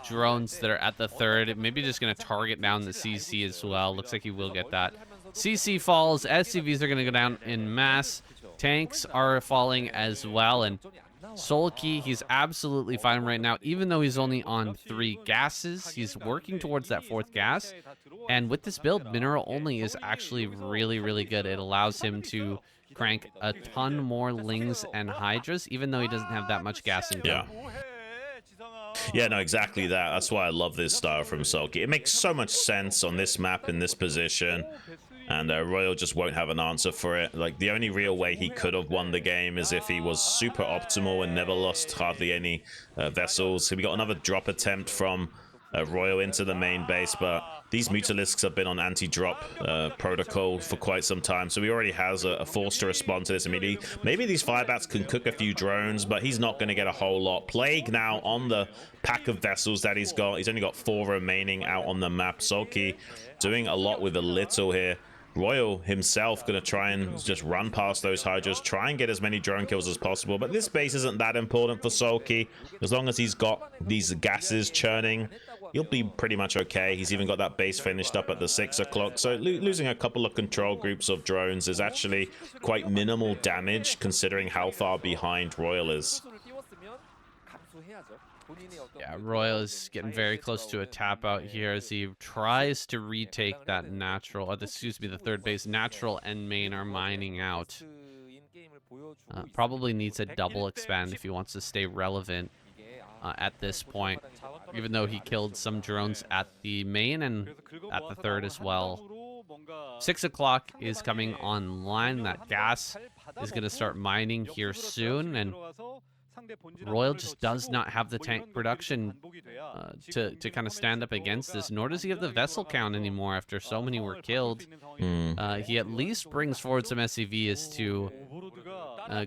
drones that are at the 3rd. Maybe just going to target down the CC as well. Looks like he will get that. CC falls. SCVs are going to go down in mass. Tanks are falling as well. And Sulky, he's absolutely fine right now. Even though he's only on 3 gases, he's working towards that 4th gas. And with this build, mineral only is actually really, really good. It allows him to crank a ton more Lings and Hydras, even though he doesn't have that much gas in him. Yeah, no, exactly that. That's why I love this style from Sulky. It makes so much sense on this map in this position. And Royal just won't have an answer for it. Like, the only real way he could have won the game is if he was super optimal and never lost hardly any vessels. So we got another drop attempt from Royal into the main base, but these Mutalisks have been on anti-drop protocol for quite some time, so he already has a force to respond to this immediately. Maybe these Firebats can cook a few drones, but he's not going to get a whole lot. Plague now on the pack of vessels that he's got. He's only got 4 remaining out on the map. Sulky doing a lot with a little here. Royal himself going to try and just run past those Hydras, try and get as many drone kills as possible, but this base isn't that important for Sulky. As long as he's got these gases churning, he'll be pretty much okay. He's even got that base finished up at the 6 o'clock, so losing a couple of control groups of drones is actually quite minimal damage considering how far behind Royal is. Yeah, Royal is getting very close to a tap out here as he tries to retake that natural, or excuse me, the 3rd base. Natural and main are mining out. Probably needs a double expand if he wants to stay relevant at this point, even though he killed some drones at the main and at the 3rd as well. 6 o'clock is coming online. That gas is going to start mining here soon, and Royal just does not have the tank production to kind of stand up against this, nor does he have the vessel count anymore after so many were killed. He at least brings forward some SCVs to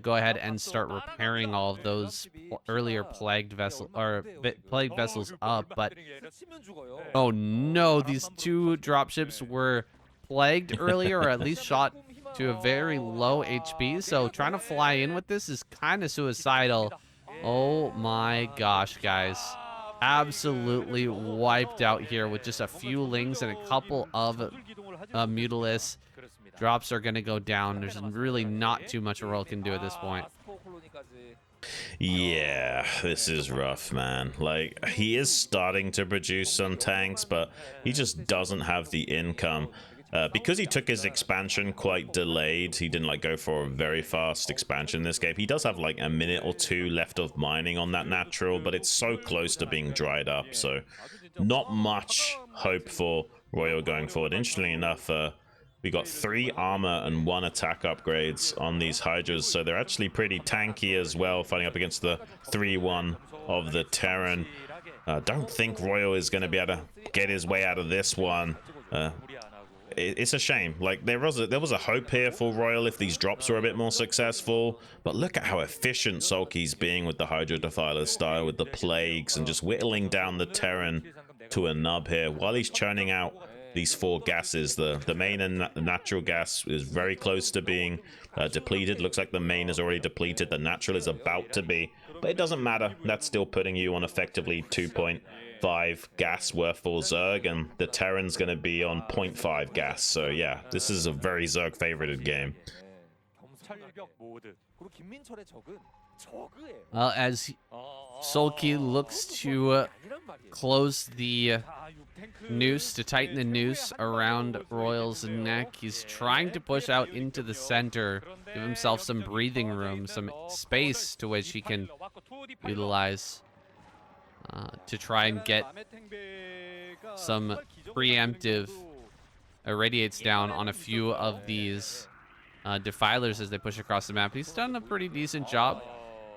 go ahead and start repairing all of those earlier plagued vessels up, but oh no, these 2 dropships were plagued earlier, or at least shot to a very low HP, so trying to fly in with this is kind of suicidal. Oh my gosh, guys. Absolutely wiped out here with just a few Lings and a couple of Mutalisk. Drops are going to go down. There's really not too much Royal can do at this point. Yeah, this is rough, man. Like, he is starting to produce some tanks, but he just doesn't have the income. Because he took his expansion quite delayed, he didn't like go for a very fast expansion in this game. He does have like a minute or two left of mining on that natural, but it's so close to being dried up, so not much hope for Royal going forward. Interestingly enough, we got 3 armor and 1 attack upgrades on these Hydras, so they're actually pretty tanky as well, fighting up against the 3-1 of the Terran. Don't think Royal is going to be able to get his way out of this one. It's a shame. Like, there was a hope here for Royal if these drops were a bit more successful, but look at how efficient Sulky's being with the Hydra Defiler style, with the plagues, and just whittling down the Terran to a nub here while he's churning out these 4 gases. The main and natural gas is very close to being depleted. Looks like the main is already depleted. The natural is about to be, but it doesn't matter. That's still putting you on effectively 2.5 gas worth for Zerg, and the Terran's going to be on 0.5 gas. So yeah, this is a very Zerg favorited game. Well, as Sulky looks to close the noose, to tighten the noose around Royal's neck, he's trying to push out into the center, give himself some breathing room, some space to which he can utilize to try and get some preemptive irradiates down on a few of these defilers as they push across the map. He's done a pretty decent job.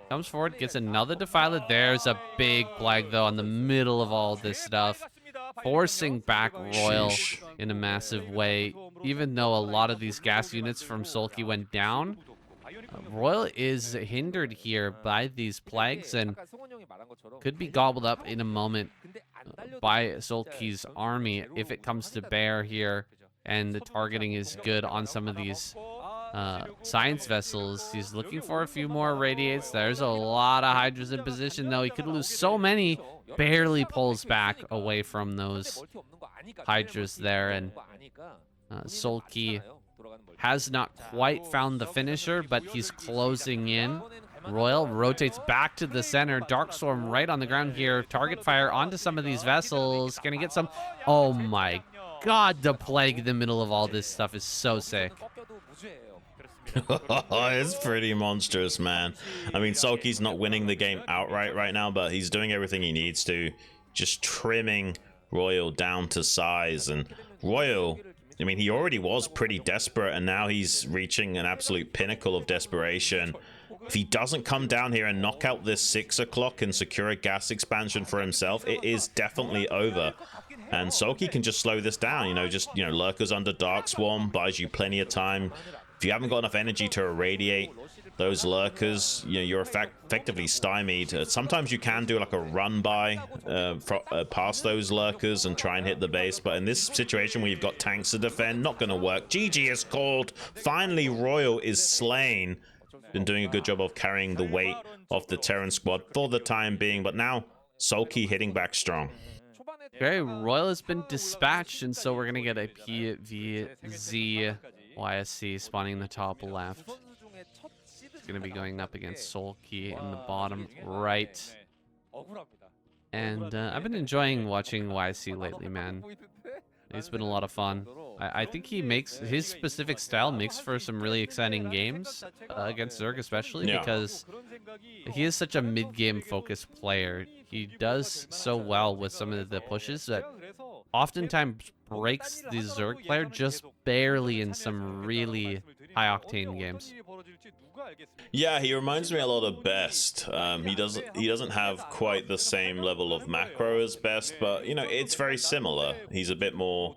Comes forward, gets another defiler. There's a big plague, though, in the middle of all this stuff, forcing back Royal in a massive way. Even though a lot of these gas units from Sulky went down, Royal is hindered here by these plagues and could be gobbled up in a moment by Sulky's army if it comes to bear here, and the targeting is good on some of these science vessels. He's looking for a few more radiates. There's a lot of Hydras in position, though. He could lose so many. Barely pulls back away from those Hydras there, and Sulky has not quite found the finisher, but he's closing in. Royal rotates back to the center. Darkstorm right on the ground here. Target fire onto some of these vessels. Gonna get some. Oh my god, the plague in the middle of all this stuff is so sick. It's pretty monstrous, man. I mean, Sulky's not winning the game outright right now, but he's doing everything he needs to, just trimming Royal down to size. And Royal, I mean, he already was pretty desperate, and now he's reaching an absolute pinnacle of desperation. If he doesn't come down here and knock out this 6 o'clock and secure a gas expansion for himself, it is definitely over. And Sulky can just slow this down, you know, just, you know, Lurkers under Dark Swarm buys you plenty of time. If you haven't got enough energy to irradiate those Lurkers, you know, you're effectively stymied. Sometimes you can do like a run by past those Lurkers and try and hit the base, but in this situation where you've got tanks to defend, not going to work. GG is called. Finally, Royal is slain. Been doing a good job of carrying the weight of the Terran squad for the time being, but now Sulky hitting back strong. Okay, Royal has been dispatched, and so we're going to get a PVZ YSC spawning in the top left. It's going to be going up against Sulky in the bottom right. And I've been enjoying watching YSC lately, man. It's been a lot of fun. I think he makes, his specific style makes for some really exciting games against Zerg, especially because he is such a mid-game focused player. He does so well with some of the pushes that oftentimes breaks the Zerg player just barely in some really high-octane games. Yeah, he reminds me a lot of Best. He doesn't have quite the same level of macro as Best, but you know, it's very similar. He's a bit more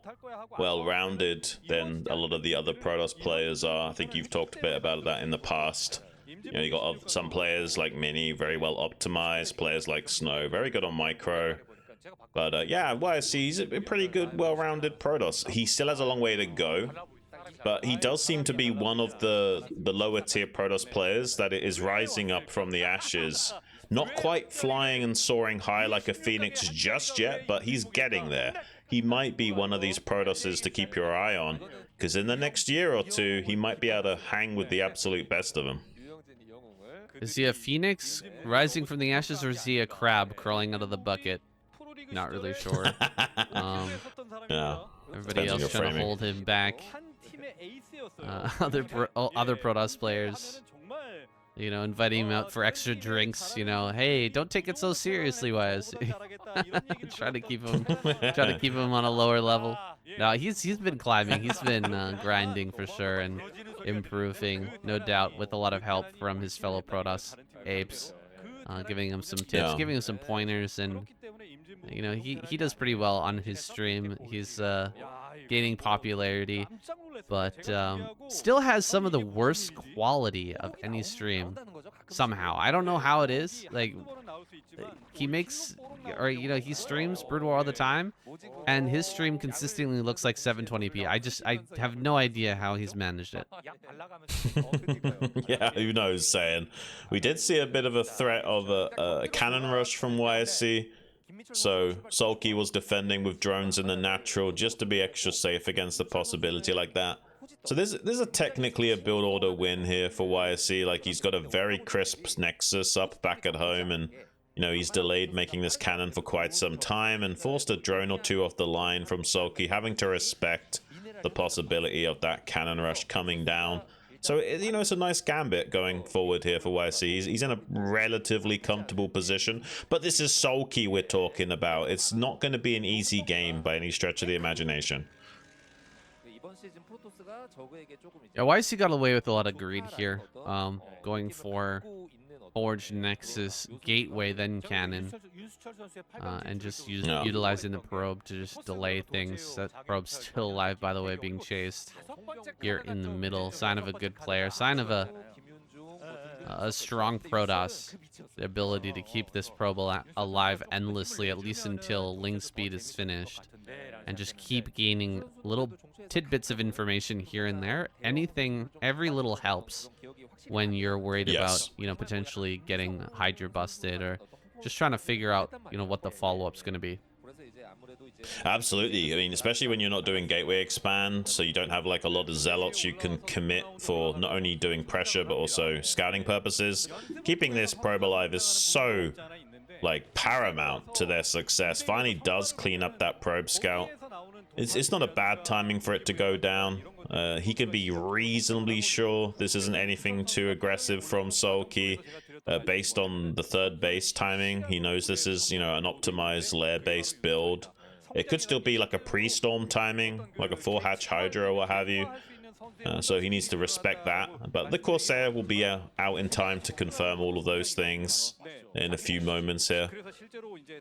well-rounded than a lot of the other Protoss players are. I think you've talked a bit about that in the past. You know, you got some players like Mini, very well optimized. Players like Snow, very good on micro. But yeah, YSC, he's a pretty good, well-rounded Protoss. He still has a long way to go, but he does seem to be one of the lower tier Protoss players that is rising up from the ashes. Not quite flying and soaring high like a phoenix just yet, but he's getting there. he might be one of these Protosses to keep your eye on, because in the next year or two, he might be able to hang with the absolute best of them. Is he a phoenix rising from the ashes, or is he a crab crawling out of the bucket? Not really sure. Yeah, Everybody depends on else your trying to framing. hold him back. Other Protoss players, you know, inviting him out for extra drinks. You know, hey, don't take it so seriously, YSC. try to keep him on a lower level. No, he's been climbing. He's been grinding for sure and improving, no doubt, with a lot of help from his fellow Protoss apes, giving him some tips, Yeah. giving him some pointers, and you know, he does pretty well on his stream. He's gaining popularity, but still has some of the worst quality of any stream somehow. I don't know how it is. Like, he makes, or you know, he streams Broodwar all the time, and his stream consistently looks like 720p. I have no idea how he's managed it. Yeah, who knows, saying. We did see a bit of a threat of a cannon rush from YSC. So Sulky was defending with drones in the natural just to be extra safe against a possibility like that. So there's a technically a build order win here for YSC. Like, he's got a very crisp Nexus up back at home, and you know, he's delayed making this cannon for quite some time and forced a drone or two off the line from Sulky, having to respect the possibility of that cannon rush coming down. So, you know, it's a nice gambit going forward here for YSC. He's in a relatively comfortable position, but this is Sulky we're talking about. It's not going to be an easy game by any stretch of the imagination. Yeah, YSC got away with a lot of greed here, going for Forge, Nexus, Gateway, then Cannon, and just utilizing the probe to just delay things. That probe's still alive, by the way, being chased here in the middle. Sign of a good player, sign of a strong Protoss. The ability to keep this probe alive endlessly, at least until Ling speed is finished, and just keep gaining little tidbits of information here and there. Every little helps when you're worried about, you know, potentially getting Hydra busted, or just trying to figure out, you know, what the follow-up's going to be. Absolutely. I mean, especially when you're not doing gateway expand, so you don't have like a lot of zealots you can commit for not only doing pressure but also scouting purposes. Keeping this probe alive is so like paramount to their success. Finally does clean up that probe scout. It's not a bad timing for it to go down. He can be reasonably sure this isn't anything too aggressive from Sulky. Based on the third base timing, he knows this is, you know, an optimized lair-based build. It could still be like a pre-storm timing, like a 4-hatch Hydra or what have you. So he needs to respect that. But the Corsair will be out in time to confirm all of those things in a few moments here.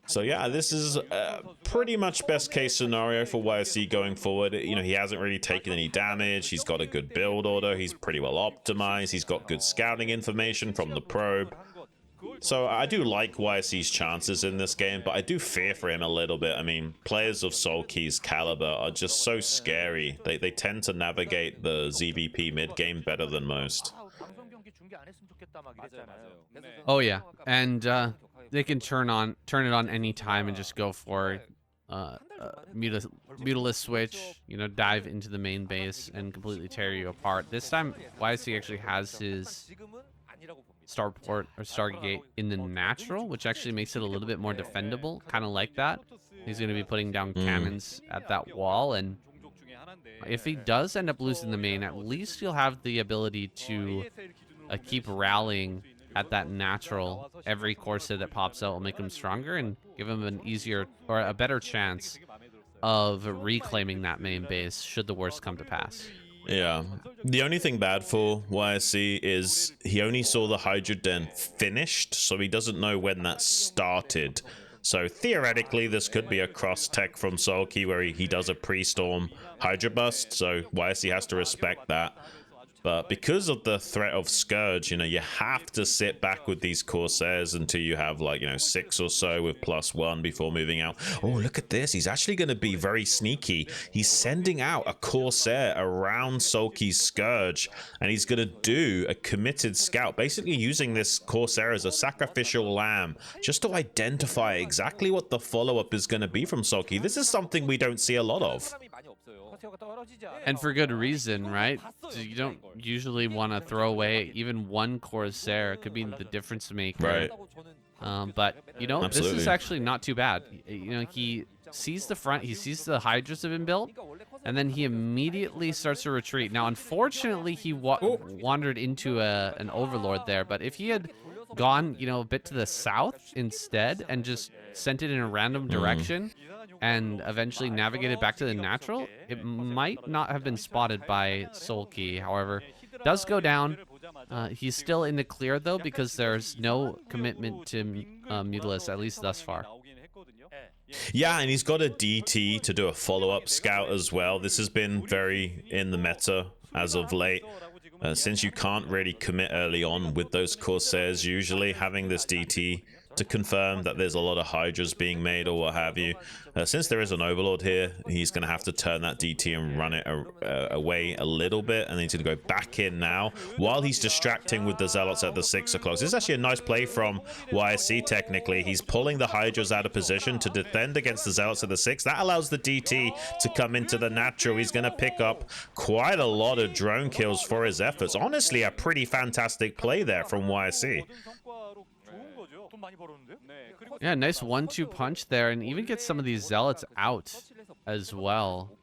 So yeah, this is pretty much best case scenario for YSC going forward. You know, he hasn't really taken any damage. He's got a good build order. He's pretty well optimized. He's got good scouting information from the probe. So I do like YSC's chances in this game, but I do fear for him a little bit. I mean, players of Sulky's caliber are just so scary. They tend to navigate the ZVP mid-game better than most. Oh yeah, and they can turn it on any time and just go for Mutilus switch, you know, dive into the main base and completely tear you apart. This time YSC actually has his Starport or Stargate in the natural, which actually makes it a little bit more defendable, kind of like that. He's going to be putting down cannons at that wall, and if he does end up losing the main, at least he'll have the ability to keep rallying at that natural. Every Corsair that pops out will make him stronger and give him an easier or a better chance of reclaiming that main base should the worst come to pass. Yeah. The only thing bad for YSC is he only saw the Hydra Den finished, so he doesn't know when that started. So theoretically, this could be a cross-tech from Sulky where he does a pre-storm Hydra bust, so YSC has to respect that. But because of the threat of Scourge, you know, you have to sit back with these Corsairs until you have, like, you know, 6 or so with +1 before moving out. Oh, look at this. He's actually going to be very sneaky. He's sending out a Corsair around Sulky's Scourge, and he's going to do a committed scout, basically using this Corsair as a sacrificial lamb, just to identify exactly what the follow-up is going to be from Sulky. This is something we don't see a lot of. And for good reason, right? So you don't usually want to throw away even one Corsair. It could be the difference maker. Right. But, you know, Absolutely. this is actually not too bad. You know, he sees the front, he sees the Hydras have been built, and then he immediately starts to retreat. Now, unfortunately, he wandered into an Overlord there, but if he had gone, you know, a bit to the south instead and just sent it in a random direction and eventually navigated back to the natural, it might not have been spotted by Sulky. However, does go down. He's still in the clear, though, because there's no commitment to Mutalisk, at least thus far. Yeah, and he's got a DT to do a follow-up scout as well. This has been very in the meta as of late. Since you can't really commit early on with those Corsairs, usually having this DT to confirm that there's a lot of Hydras being made or what have you. Since there is an Overlord here, he's going to have to turn that DT and run it away a little bit, and then he's going to go back in now while he's distracting with the Zealots at the 6 o'clock. This is actually a nice play from YSC technically. He's pulling the Hydras out of position to defend against the Zealots at the 6. That allows the DT to come into the natural. He's going to pick up quite a lot of drone kills for his efforts. Honestly, a pretty fantastic play there from YSC. Yeah, nice 1-2 punch there, and even gets some of these Zealots out as well.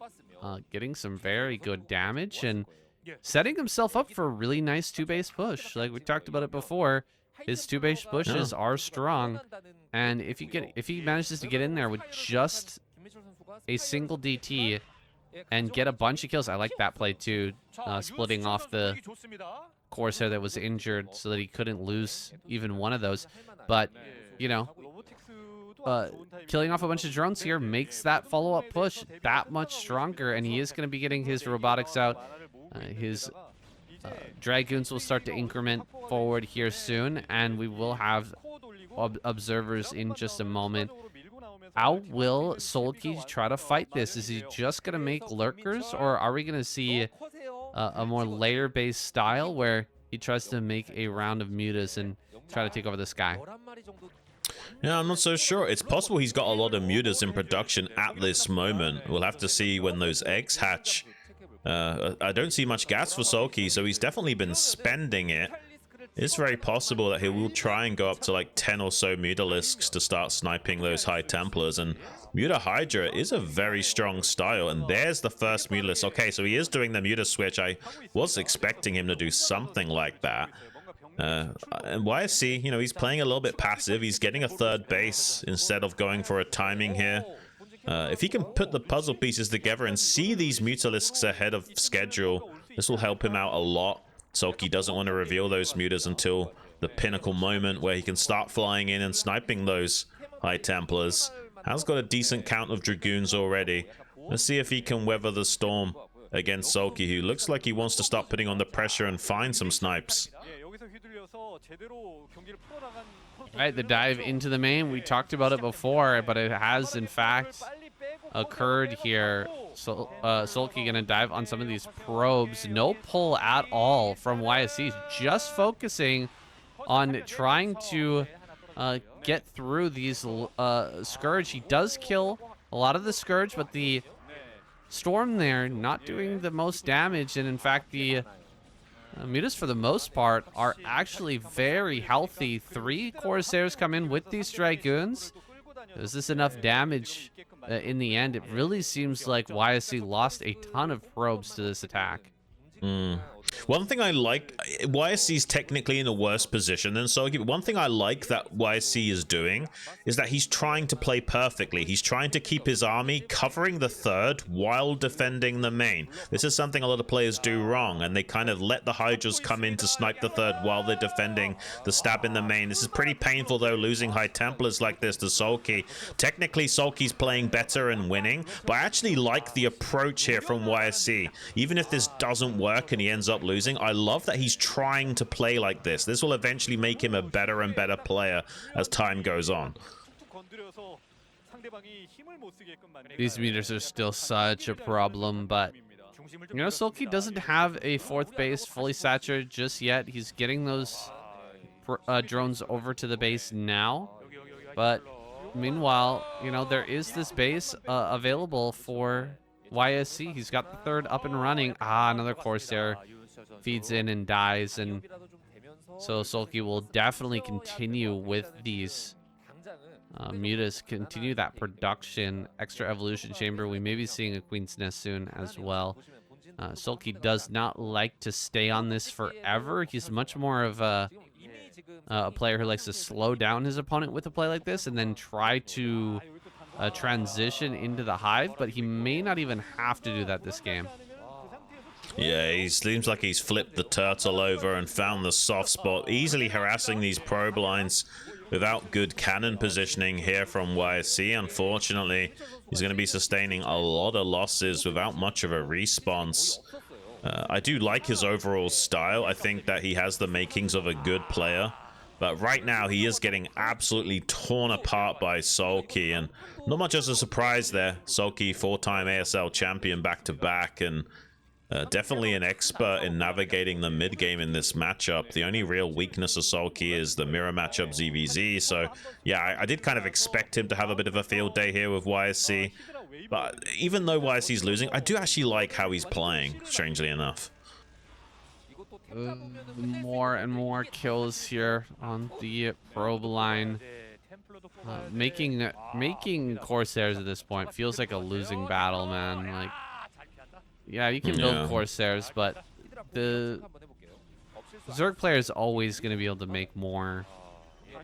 Getting some very good damage and setting himself up for a really nice 2-base push. Like we talked about it before, his 2-base pushes are strong, and if he manages to get in there with just a single DT and get a bunch of kills, I like that play too, splitting off the Corsair that was injured so that he couldn't lose even one of those. But, you know, killing off a bunch of drones here makes that follow-up push that much stronger, and he is going to be getting his robotics out. His Dragoons will start to increment forward here soon, and we will have observers in just a moment. How will Sulky try to fight this? Is he just going to make lurkers, or are we going to see a more layer-based style where he tries to make a round of mutas and try to take over the sky? Yeah, I'm not so sure. It's possible he's got a lot of mutas in production at this moment. We'll have to see when those eggs hatch. I don't see much gas for Sulky, so he's definitely been spending it. It's very possible that he will try and go up to like 10 or so Mutalisks to start sniping those High Templars, and Muta Hydra is a very strong style, and there's the first Mutalisk. Okay, so he is doing the Muta switch. I was expecting him to do something like that. And YSC, you know, he's playing a little bit passive. He's getting a 3rd base instead of going for a timing here. If he can put the puzzle pieces together and see these Mutalisks ahead of schedule, this will help him out a lot. Sulky doesn't want to reveal those mutas until the pinnacle moment where he can start flying in and sniping those High Templars. Has got a decent count of Dragoons already. Let's see if he can weather the storm against Sulky, who looks like he wants to start putting on the pressure and find some snipes. Right, the dive into the main. We talked about it before, but it has in fact occurred here. So Sulky gonna dive on some of these probes. No pull at all from YSC. Just focusing on trying to get through these Scourge. He does kill a lot of the Scourge, but the Storm there not doing the most damage. And in fact, the Mutas, for the most part, are actually very healthy. 3 Corsairs come in with these Dragoons. Is this enough damage in the end? It really seems like YSC lost a ton of probes to this attack. One thing I like, YSC is technically in a worse position than Sulky, but one thing I like that YSC is doing is that he's trying to play perfectly. He's trying to keep his army covering the 3rd while defending the main. This is something a lot of players do wrong, and they kind of let the Hydras come in to snipe the 3rd while they're defending the stab in the main. This is pretty painful, though, losing High Templars like this to Sulky. Technically, Sulky's playing better and winning, but I actually like the approach here from YSC. Even if this doesn't work work and he ends up losing, I love that he's trying to play like this. This will eventually make him a better and better player as time goes on. These meters are still such a problem, but you know, Sulky doesn't have a fourth base fully saturated just yet. He's getting those drones over to the base now, but meanwhile, you know, there is this base available for YSC. He's got the third up and running. Another Corsair feeds in and dies, and so Sulky will definitely continue with these mutas, continue that production. Extra evolution chamber. We may be seeing a Queen's Nest soon as well. Sulky does not like to stay on this forever. He's much more of a player who likes to slow down his opponent with a play like this and then try to transition into the hive, but he may not even have to do that this game. Yeah, he seems like he's flipped the turtle over and found the soft spot, easily harassing these probe lines without good cannon positioning here from YSC. Unfortunately, he's going to be sustaining a lot of losses without much of a response. I do like his overall style. I think that he has the makings of a good player. But right now, he is getting absolutely torn apart by Sulky. And not much as a surprise there. Sulky, 4-time ASL champion back-to-back. And definitely an expert in navigating the mid game in this matchup. The only real weakness of Sulky is the mirror matchup ZVZ. So yeah, I did kind of expect him to have a bit of a field day here with YSC. But even though YSC's losing, I do actually like how he's playing, strangely enough. More and more kills here on the probe line. Making Corsairs at this point feels like a losing battle, man. Like, yeah, you can build Corsairs, but the Zerg player is always going to be able to make more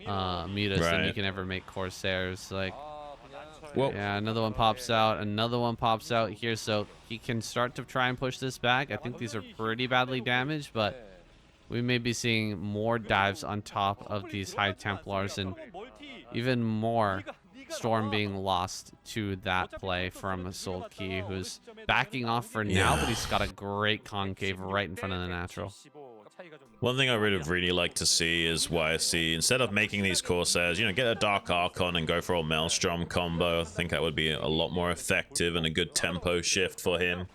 mutas than you can ever make Corsairs. Like, yeah, another one pops out. Another one pops out here, so he can start to try and push this back. I think these are pretty badly damaged, but we may be seeing more dives on top of these High Templars and even more Storm being lost to that play from Sulky, who's backing off for now, but he's got a great concave right in front of the natural. One thing I would really like to see is YSC, instead of making these Corsairs, you know, get a Dark Archon and go for a Maelstrom combo. I think that would be a lot more effective and a good tempo shift for him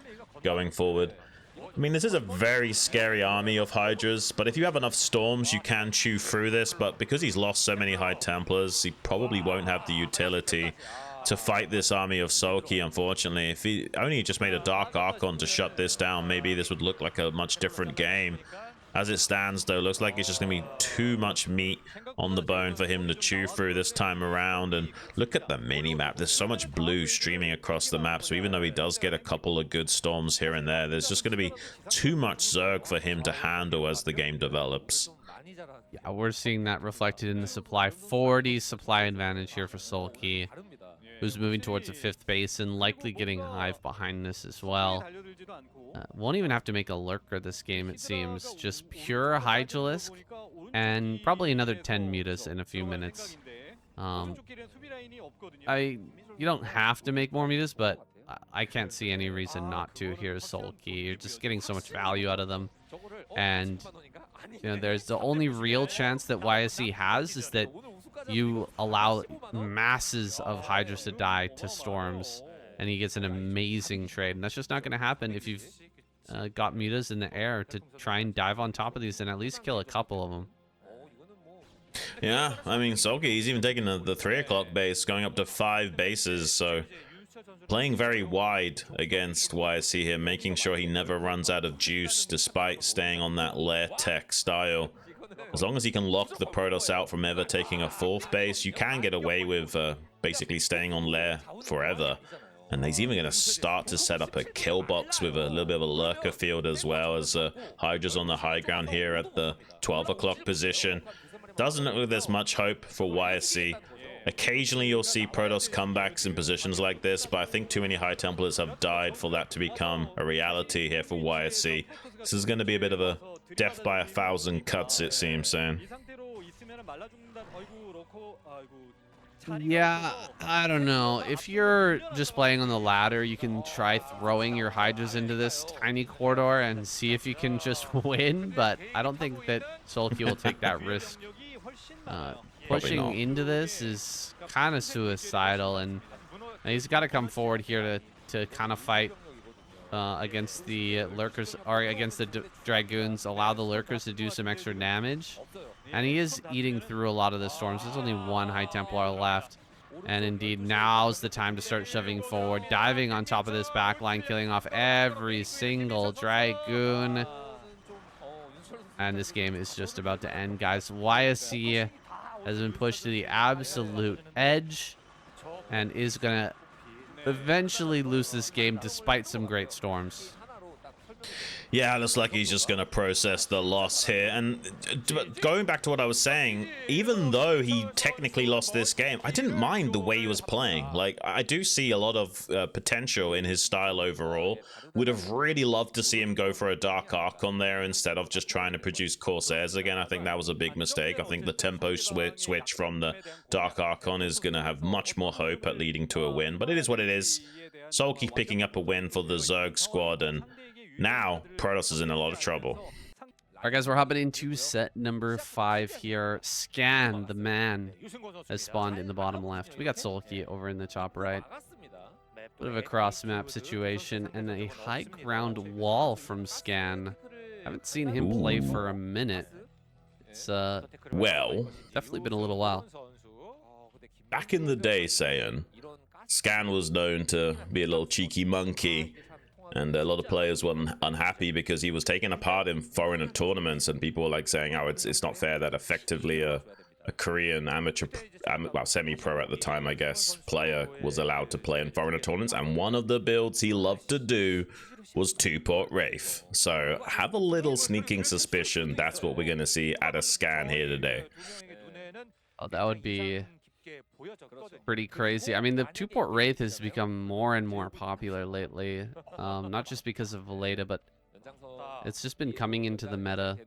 going forward. I mean, this is a very scary army of Hydras, but if you have enough Storms, you can chew through this, but because he's lost so many High Templars, he probably won't have the utility to fight this army of Sulky, unfortunately. If he only just made a Dark Archon to shut this down, maybe this would look like a much different game. As it stands, though, looks like it's just going to be too much meat on the bone for him to chew through this time around. And look at the mini-map. There's so much blue streaming across the map. So even though he does get a couple of good storms here and there, there's just going to be too much Zerg for him to handle as the game develops. Yeah, we're seeing that reflected in the supply. 40 supply advantage here for Sulky, who's moving towards the 5th base and likely getting Hive behind this as well. Won't even have to make a Lurker this game, it seems. Just pure Hydralisk and probably another 10 mutas in a few minutes. You don't have to make more mutas, but I can't see any reason not to here, Sulky. You're just getting so much value out of them. And you know, there's the only real chance that YSC has is that you allow masses of Hydras to die to Storms, and he gets an amazing trade. And that's just not going to happen if you've got mutas in the air to try and dive on top of these and at least kill a couple of them. Yeah, I mean, Sulky, he's even taking the 3 o'clock base, going up to 5 bases, so playing very wide against YSC here, making sure he never runs out of juice despite staying on that lair tech style. As long as he can lock the Protoss out from ever taking a 4th base, you can get away with basically staying on lair forever. And he's even going to start to set up a kill box with a little bit of a lurker field as well, as Hydra's on the high ground here at the 12 o'clock position. Doesn't look like there's much hope for YSC. Occasionally you'll see Protoss comebacks in positions like this, but I think too many High Templars have died for that to become a reality here for YSC. This is going to be a bit of a death by 1,000 cuts, it seems, Sam. Yeah, I don't know. If you're just playing on the ladder, you can try throwing your Hydras into this tiny corridor and see if you can just win, but I don't think that Sulky will take that risk. Probably Pushing not. into this is kind of suicidal, and he's got to come forward here to kind of fight against the lurkers, or against the dragoons, allow the lurkers to do some extra damage. And he is eating through a lot of the storms. There's only one High Templar left. And indeed, now's the time to start shoving forward, diving on top of this backline, killing off every single dragoon. And this game is just about to end, guys. YSC has been pushed to the absolute edge and is going to eventually lose this game despite some great storms. Yeah, looks like he's just going to process the loss here. And going back to what I was saying, even though he technically lost this game, I didn't mind the way he was playing. Like, I do see a lot of potential in his style overall. Would have really loved to see him go for a Dark Archon there instead of just trying to produce Corsairs again. I think that was a big mistake. I think the tempo switch from the Dark Archon is going to have much more hope at leading to a win. But it is what it is. Sulky picking up a win for the Zerg squad, and now Protoss is in a lot of trouble. All right, guys, we're hopping into set number 5 here. Scan, the man, has spawned in the bottom left. We got Sulky over in the top right. Bit of a cross-map situation and a high ground wall from Scan. Haven't seen him play for a minute. It's well, definitely been a little while. Back in the day, saying Scan was known to be a little cheeky monkey. And a lot of players were unhappy because he was taken apart in foreign tournaments, and people were like saying, "Oh, it's not fair that effectively a Korean amateur, well, semi-pro at the time, I guess, player was allowed to play in foreign tournaments." And one of the builds he loved to do was 2-port Wraith. So have a little sneaking suspicion that's what we're going to see at a Scan here today. Oh, that would be pretty crazy. I mean, the 2-port Wraith has become more and more popular lately, not just because of Valeda, but it's just been coming into the meta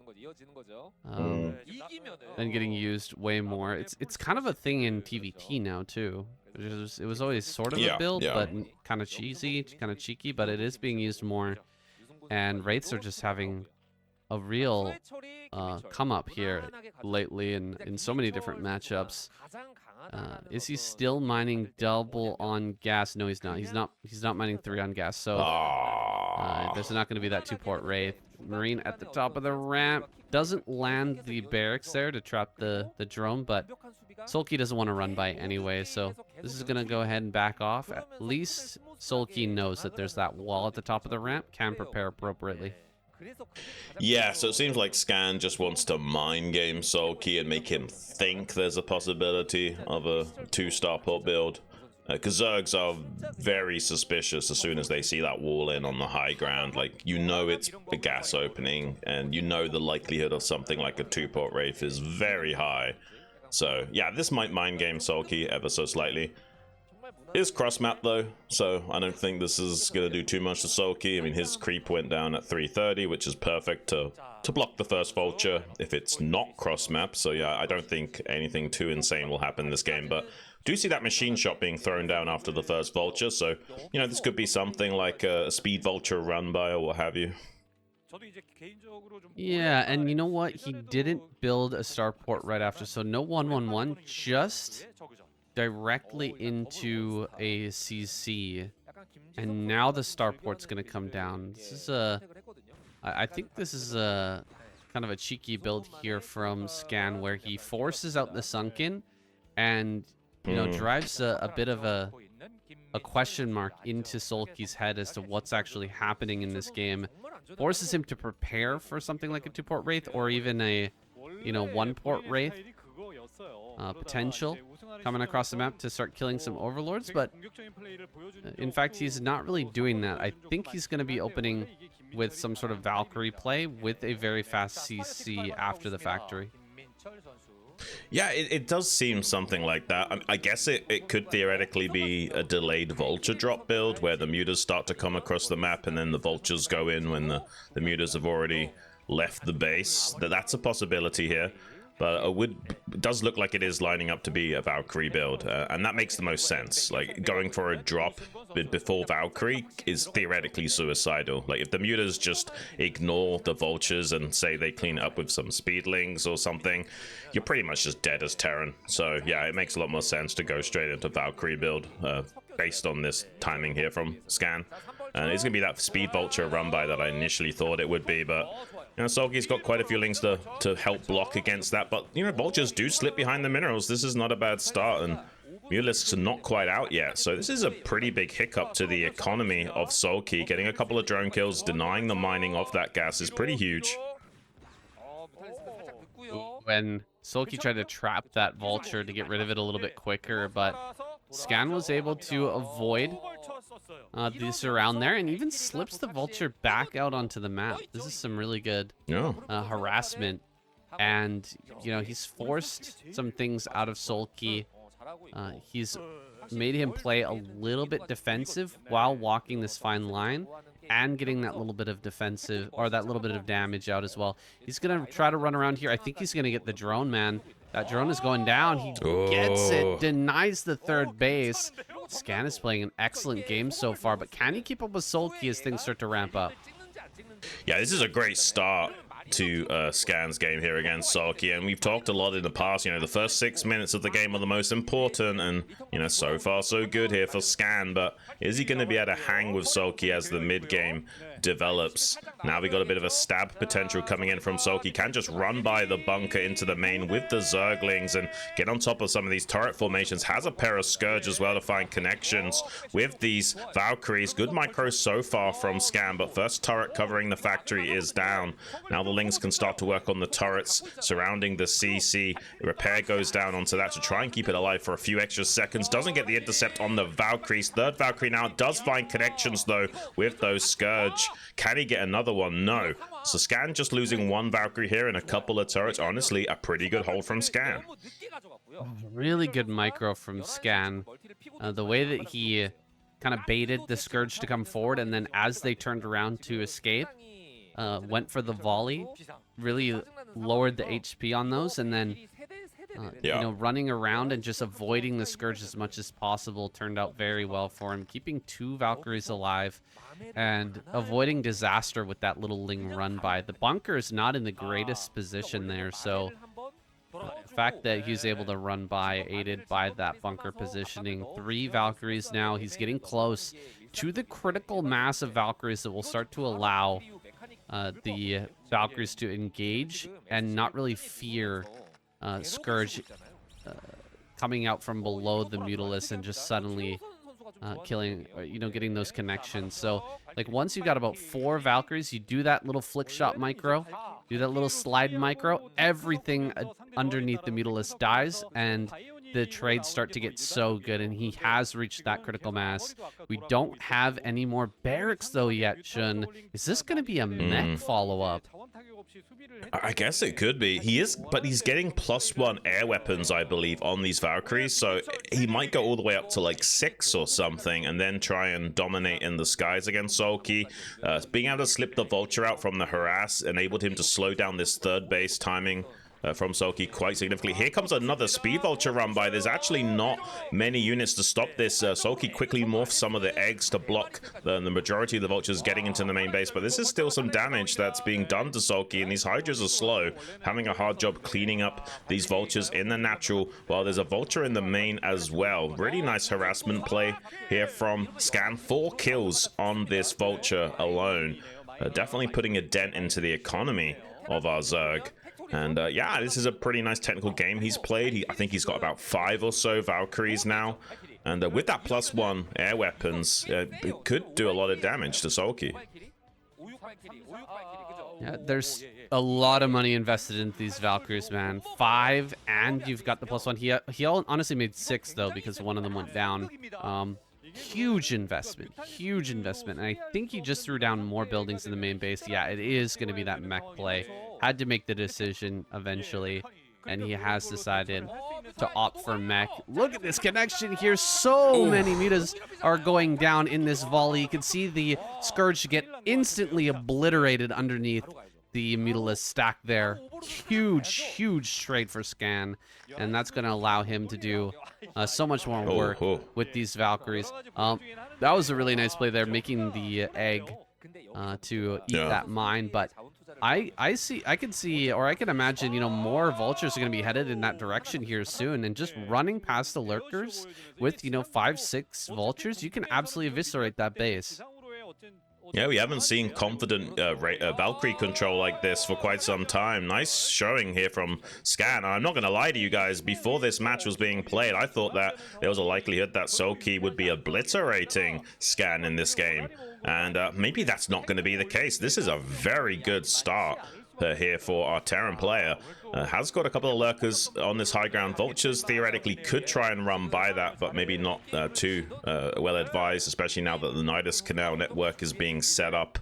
and getting used way more. It's kind of a thing in TVT now too. It was always sort of a build, but kind of cheesy, kind of cheeky, but it is being used more, and Wraiths are just having a real come up here lately in so many different matchups. Is he still mining double on gas? No, he's not. He's not mining 3 on gas. So there's not going to be that 2-port Wraith. Marine at the top of the ramp doesn't land the barracks there to trap the drone, but Sulky doesn't want to run by anyway. So this is going to go ahead and back off. At least Sulky knows that there's that wall at the top of the ramp. Can prepare appropriately. Yeah, so it seems like Scan just wants to mind game Sulky and make him think there's a possibility of a 2-star port build. Because Zergs are very suspicious as soon as they see that wall in on the high ground. Like, you know it's a gas opening, and you know the likelihood of something like a 2-port Wraith is very high. So, yeah, this might mind game Sulky ever so slightly. It is cross-map though, so I don't think this is going to do too much to Sulky. I mean, his creep went down at 330, which is perfect to block the first vulture if it's not cross-map. So yeah, I don't think anything too insane will happen this game, but do see that machine shot being thrown down after the first vulture. So, you know, this could be something like a speed vulture run by or what have you. Yeah, and you know what? He didn't build a starport right after, so no 1-1-1, just directly into a CC, and now the starport's going to come down. This is I think this is a kind of a cheeky build here from Scan, where he forces out the sunken and, you know, drives a bit of a question mark into Sulky's head as to what's actually happening in this game. Forces him to prepare for something like a 2-port Wraith, or even a, you know, 1-port Wraith potential coming across the map to start killing some overlords. But in fact, he's not really doing that. I think he's going to be opening with some sort of Valkyrie play with a very fast CC after the factory. Yeah, it does seem something like that. I guess it could theoretically be a delayed vulture drop build where the mutas start to come across the map and then the vultures go in when the mutas have already left the base. That's a possibility here. but it does look like it is lining up to be a Valkyrie build, and that makes the most sense. Like, going for a drop before Valkyrie is theoretically suicidal. Like, if the mutas just ignore the vultures and say they clean it up with some speedlings or something, you're pretty much just dead as Terran. So yeah, it makes a lot more sense to go straight into Valkyrie build based on this timing here from Scan. And it's going to be that speed vulture run by that I initially thought it would be, but you know, Sulky's got quite a few lings to help block against that. But you know, vultures do slip behind the minerals. This is not a bad start, and Mutalisks are not quite out yet, so this is a pretty big hiccup to the economy of Sulky. Getting a couple of drone kills, denying the mining of that gas is pretty huge. When Sulky tried to trap that vulture to get rid of it a little bit quicker, but Scan was able to avoid this around there, and even slips the vulture back out onto the map. This is some really good harassment, and you know, he's forced some things out of Sulky. He's made him play a little bit defensive while walking this fine line and getting that little bit of defensive, or that little bit of damage out as well. He's gonna try to run around here. I think he's gonna get the drone, man. That drone is going down. He gets it, denies the third base. Scan is playing an excellent game so far, but can he keep up with Sulky as things start to ramp up? Yeah, this is a great start to Scan's game here against Sulky, and we've talked a lot in the past. You know, the first 6 minutes of the game are the most important, and you know, so far so good here for Scan. But is he going to be able to hang with Sulky as the mid game develops? Now we got a bit of a stab potential coming in from Sulky. Can just run by the bunker into the main with the Zerglings and get on top of some of these turret formations. Has a pair of Scourge as well to find connections with these Valkyries. Good micro so far from Scan, but first turret covering the factory is down. Now the Lings can start to work on the turrets surrounding the CC. Repair goes down onto that to try and keep it alive for a few extra seconds. Doesn't get the intercept on the Valkyries. Third Valkyrie now does find connections though with those Scourge. Can he get another one? No. So Scan just losing one Valkyrie here and a couple of turrets. Honestly, a pretty good hold from Scan. Really good micro from Scan. The way that he kind of baited the Scourge to come forward, and then as they turned around to escape, went for the volley, really lowered the HP on those, and then you know, running around and just avoiding the Scourge as much as possible turned out very well for him, keeping 2 Valkyries alive and avoiding disaster with that little Ling run by. The bunker is not in the greatest position there, so the fact that he's able to run by, aided by that bunker positioning. 3 Valkyries now. He's getting close to the critical mass of Valkyries that will start to allow the Valkyries to engage and not really fear Scourge coming out from below the Mutalisks and just suddenly killing, you know, getting those connections. So like, once you've got about 4 Valkyries, you do that little flick shot micro, do that little slide micro, everything underneath the Mutalisk dies, and the trades start to get so good, and he has reached that critical mass. We don't have any more barracks though yet, Shun. Is this going to be a mech follow-up? I guess it could be. He is, but he's getting +1 air weapons, I believe, on these Valkyries, so he might go all the way up to like 6 or something, and then try and dominate in the skies against Sulky. Being able to slip the Vulture out from the harass enabled him to slow down this third base timing from Sulky quite significantly. Here comes another speed vulture run by. There's actually not many units to stop this. Sulky quickly morphs some of the eggs to block the majority of the vultures getting into the main base, but this is still some damage that's being done to Sulky, and these hydras are slow, having a hard job cleaning up these vultures in the natural, while there's a vulture in the main as well. Really nice harassment play here from Scan. 4 kills on this vulture alone. Definitely putting a dent into the economy of our Zerg. And yeah, this is a pretty nice technical game he's played. I think he's got about 5 or so Valkyries now. And with that +1 air weapons, it could do a lot of damage to Sulky. Yeah, there's a lot of money invested into these Valkyries, man. 5, and you've got the +1. He honestly made 6, though, because one of them went down. Huge investment, huge investment. And I think he just threw down more buildings in the main base. Yeah, it is going to be that mech play. Had to make the decision eventually, and he has decided to opt for mech. Look at this connection here. So many mutas are going down in this volley. You can see the Scourge get instantly obliterated underneath the Mutalisk stack there. Huge trade for Scan, and that's going to allow him to do so much more work with these Valkyries. That was a really nice play there, making the egg to eat that mine, but I can see, or I can imagine, you know, more vultures are going to be headed in that direction here soon, and just running past the lurkers with, you know, 5-6 vultures, you can absolutely eviscerate that base. Yeah, we haven't seen confident Valkyrie control like this for quite some time. Nice showing here from Scan. I'm not going to lie to you guys, before this match was being played, I thought that there was a likelihood that Soulkey would be obliterating Scan in this game. And maybe that's not going to be the case. This is a very good start here for our Terran player. Has got a couple of lurkers on this high ground. Vultures theoretically could try and run by that, but maybe not too well advised, especially now that the Nidus Canal network is being set up.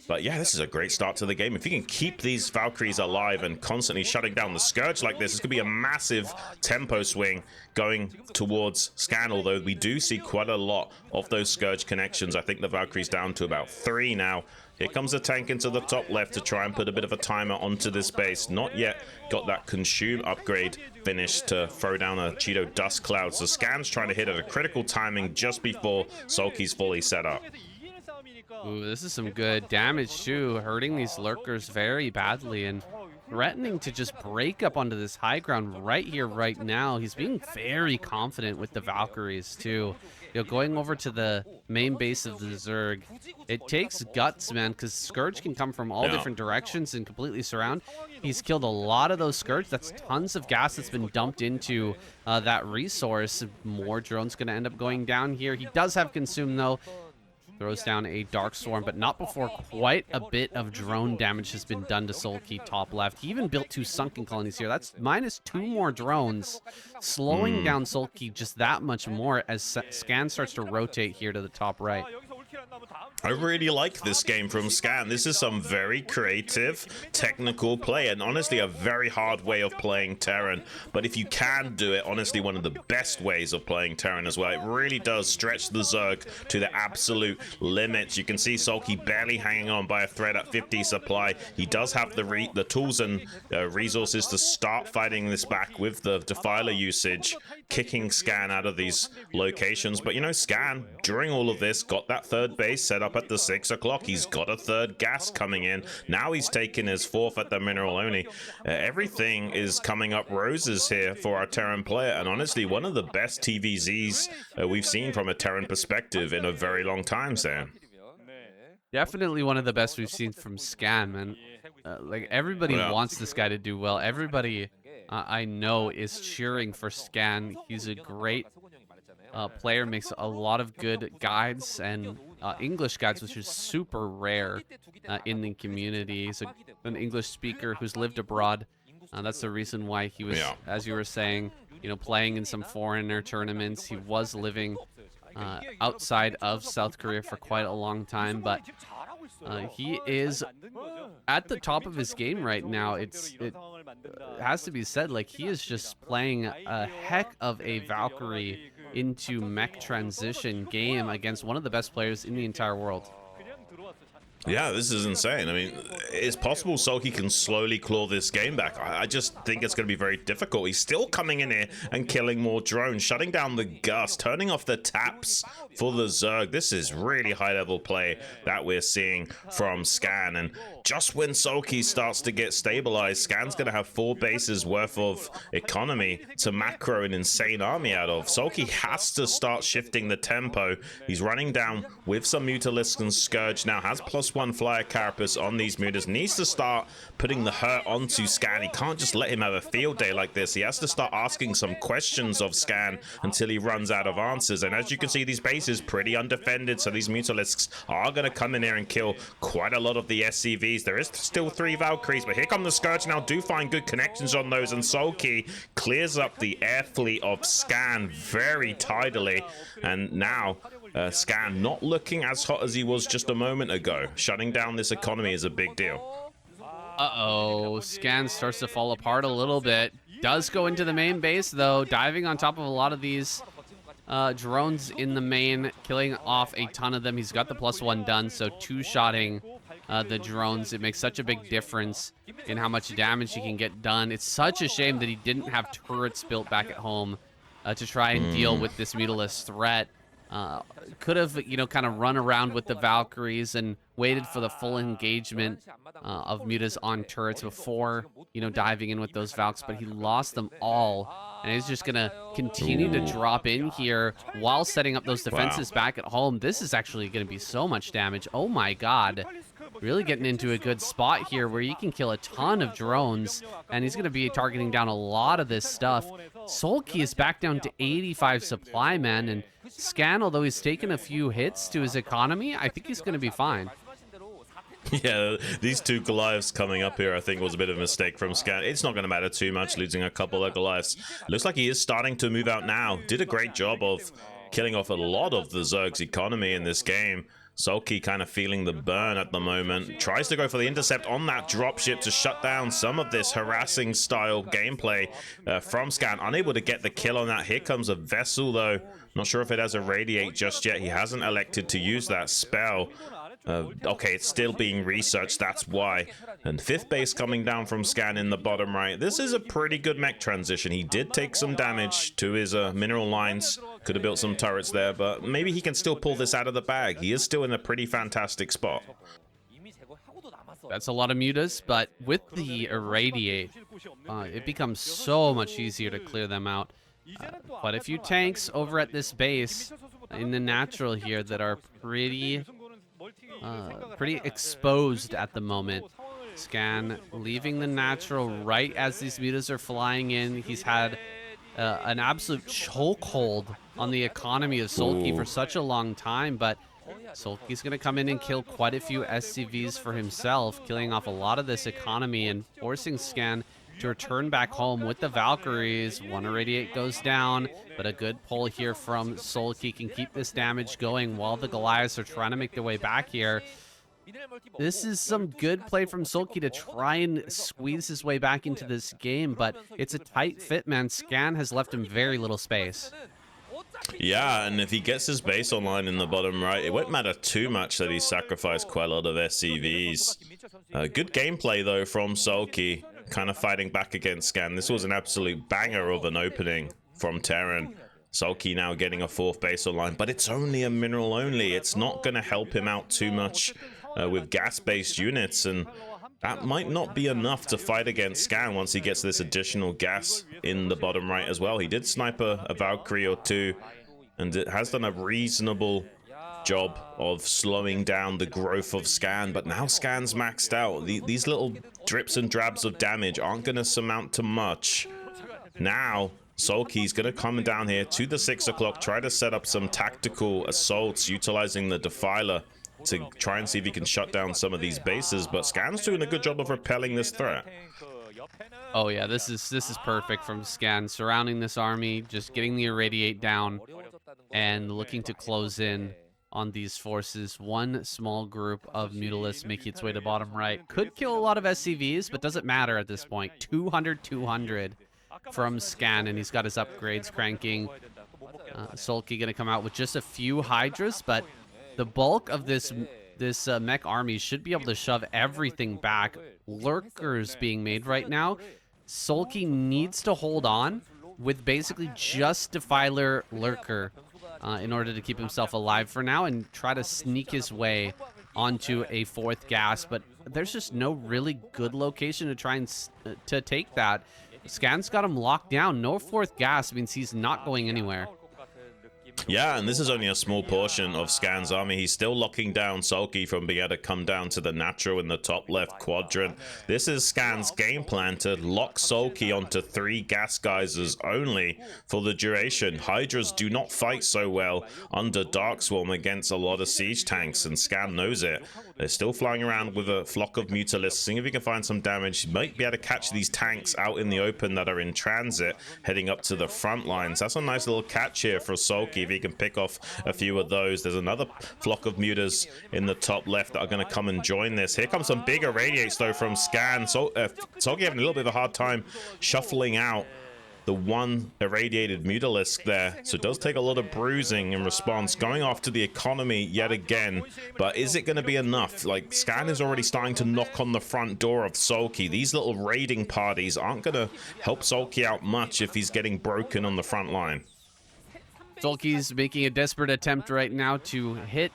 But yeah, this is a great start to the game. If you can keep these Valkyries alive and constantly shutting down the Scourge like this, it's going to be a massive tempo swing going towards Scan, although we do see quite a lot of those Scourge connections. I think the Valkyrie's down to about 3 now. Here comes the tank into the top left to try and put a bit of a timer onto this base. Not yet got that consume upgrade finished to throw down a Cheeto dust cloud. So Scan's trying to hit at a critical timing just before Soulkey's fully set up. Ooh, this is some good damage too, hurting these lurkers very badly and threatening to just break up onto this high ground right here, right now. He's being very confident with the Valkyries too. You know, going over to the main base of the Zerg, it takes guts, man, because Scourge can come from all different directions and completely surround. He's killed a lot of those Scourge. That's tons of gas that's been dumped into that resource. More drones going to end up going down here. He does have Consume, though. Throws down a Dark Swarm, but not before quite a bit of drone damage has been done to Soulkey top left. He even built 2 sunken colonies here. That's minus 2 more drones, slowing down Soulkey just that much more as Scan starts to rotate here to the top right. I really like this game from Scan. This is some very creative, technical play, and honestly a very hard way of playing Terran. But if you can do it, honestly one of the best ways of playing Terran as well. It really does stretch the Zerg to the absolute limits. You can see Soulkey barely hanging on by a thread at 50 supply. He does have the tools and resources to start fighting this back with the Defiler usage, kicking Scan out of these locations. But you know, Scan, during all of this, got that third base set up at the 6 o'clock. He's got a third gas coming in. Now he's taken his 4th at the mineral only. Everything is coming up roses here for our Terran player, and honestly one of the best TVZs we've seen from a Terran perspective in a very long time, Sam. Definitely one of the best we've seen from Scan, man. Like, everybody wants this guy to do well. Everybody I know is cheering for Scan. He's a great player, makes a lot of good guides and English guides, which is super rare in the community. He's an English speaker who's lived abroad. That's the reason why he was, as you were saying, you know, playing in some foreigner tournaments. He was living outside of South Korea for quite a long time, but he is at the top of his game right now. It has to be said, like, he is just playing a heck of a Valkyrie into mech transition game against one of the best players in the entire world. Yeah, this is insane. I mean, it's possible Soulkey can slowly claw this game back. I just think it's going to be very difficult. He's still coming in here and killing more drones, shutting down the Gust, turning off the taps for the Zerg. This is really high-level play that we're seeing from Scan. And just when Soulkey starts to get stabilized, Scan's going to have 4 bases worth of economy to macro an insane army out of. Soulkey has to start shifting the tempo. He's running down with some Mutalisks and Scourge now, has +1 flyer carapace on these mutas, needs to start putting the hurt onto Scan. He can't just let him have a field day like this. He has to start asking some questions of Scan until he runs out of answers. And as you can see, these bases pretty undefended, so these Mutalisks are going to come in here and kill quite a lot of the SCVs. There is still 3 Valkyries, but here come the Scourge now. Do find good connections on those, and Soulkey clears up the air fleet of Scan very tidily. And now Scan not looking as hot as he was just a moment ago. Shutting down this economy is a big deal. Uh-oh, Scan starts to fall apart a little bit. Does go into the main base, though, diving on top of a lot of these drones in the main, killing off a ton of them. He's got the +1 done, so 2-shotting the drones. It makes such a big difference in how much damage he can get done. It's such a shame that he didn't have turrets built back at home to try and deal with this Mutalisk threat. Could have, you know, kind of run around with the Valkyries and waited for the full engagement of Mutas on turrets before, you know, diving in with those Valks, but he lost them all. And he's just going to continue to drop in here while setting up those defenses back at home. This is actually going to be so much damage. Oh my god. Really getting into a good spot here where you can kill a ton of drones, and he's going to be targeting down a lot of this stuff. Sulky is back down to 85 supply men, and Scan, although he's taken a few hits to his economy, I think he's going to be fine. Yeah, these two Goliaths coming up here, I think, was a bit of a mistake from Scan. It's not going to matter too much losing a couple of Goliaths. Looks like he is starting to move out now. Did a great job of killing off a lot of the Zerg's economy in this game. Sulky kind of feeling the burn at the moment. Tries to go for the intercept on that dropship to shut down some of this harassing style gameplay from Scan. Unable to get the kill on that. Here comes a vessel though. Not sure if it has a radiate just yet. He hasn't elected to use that spell. Okay, it's still being researched, that's why. And 5th base coming down from Scan in the bottom right. This is a pretty good mech transition. He did take some damage to his mineral lines. Could have built some turrets there, but maybe he can still pull this out of the bag. He is still in a pretty fantastic spot. That's a lot of mutas, but with the irradiate, it becomes so much easier to clear them out. Quite a few tanks over at this base in the natural here that are pretty exposed at the moment. Scan leaving the natural right as these mutas are flying in. He's had an absolute chokehold on the economy of Sulky for such a long time, but Sulky's going to come in and kill quite a few SCVs for himself, killing off a lot of this economy and forcing Scan to return back home with the Valkyries. One irradiate goes down, but a good pull here from Sulky can keep this damage going while the Goliaths are trying to make their way back here. This is some good play from Sulky to try and squeeze his way back into this game, but it's a tight fit, man. Scan has left him very little space. Yeah, and if he gets his base online in the bottom right, it won't matter too much that he sacrificed quite a lot of SCVs. Good gameplay, though, from Sulky, kind of fighting back against Scan. This was an absolute banger of an opening from Terran. Sulky now getting a 4th base online, but it's only a mineral only. It's not going to help him out too much with gas-based units, and that might not be enough to fight against Scan once he gets this additional gas in the bottom right as well. He did snipe a Valkyrie or two, and it has done a reasonable job of slowing down the growth of Scan, but now Scan's maxed out. These little drips and drabs of damage aren't going to surmount to much. Now Sulky's going to come down here to the 6 o'clock, try to set up some tactical assaults utilizing the Defiler to try and see if he can shut down some of these bases, but Scan's doing a good job of repelling this threat. Oh yeah, this is perfect from Scan, surrounding this army, just getting the irradiate down and looking to close in on these forces. One small group of Mutalisks making its way to bottom right. Could kill a lot of SCVs, but doesn't matter at this point. 200 from Scan, and he's got his upgrades cranking. Sulky going to come out with just a few Hydras, but the bulk of this mech army should be able to shove everything back. Lurkers being made right now. Sulky needs to hold on with basically just Defiler Lurker in order to keep himself alive for now and try to sneak his way onto a 4th gas, but there's just no really good location to try and to take that. Scan's got him locked down. No 4th gas means he's not going anywhere. Yeah, and this is only a small portion of Scan's army. He's still locking down Sulky from being able to come down to the natural in the top left quadrant. This is Scan's game plan to lock Sulky onto 3 gas geysers only for the duration. Hydras do not fight so well under Dark Swarm against a lot of siege tanks, and Scan knows it. They're still flying around with a flock of Mutalisks, seeing if he can find some damage. He might be able to catch these tanks out in the open that are in transit, heading up to the front lines. That's a nice little catch here for Sulky if he can pick off a few of those. There's another flock of mutas in the top left that are going to come and join this. Here comes some bigger radiates though from Scan. Sulky having a little bit of a hard time shuffling out the one irradiated Mutalisk there, so it does take a lot of bruising in response, going off to the economy yet again. But is it going to be enough? Like, Scan is already starting to knock on the front door of Sulky. These little raiding parties aren't going to help Sulky out much if he's getting broken on the front line. Sulky's making a desperate attempt right now to hit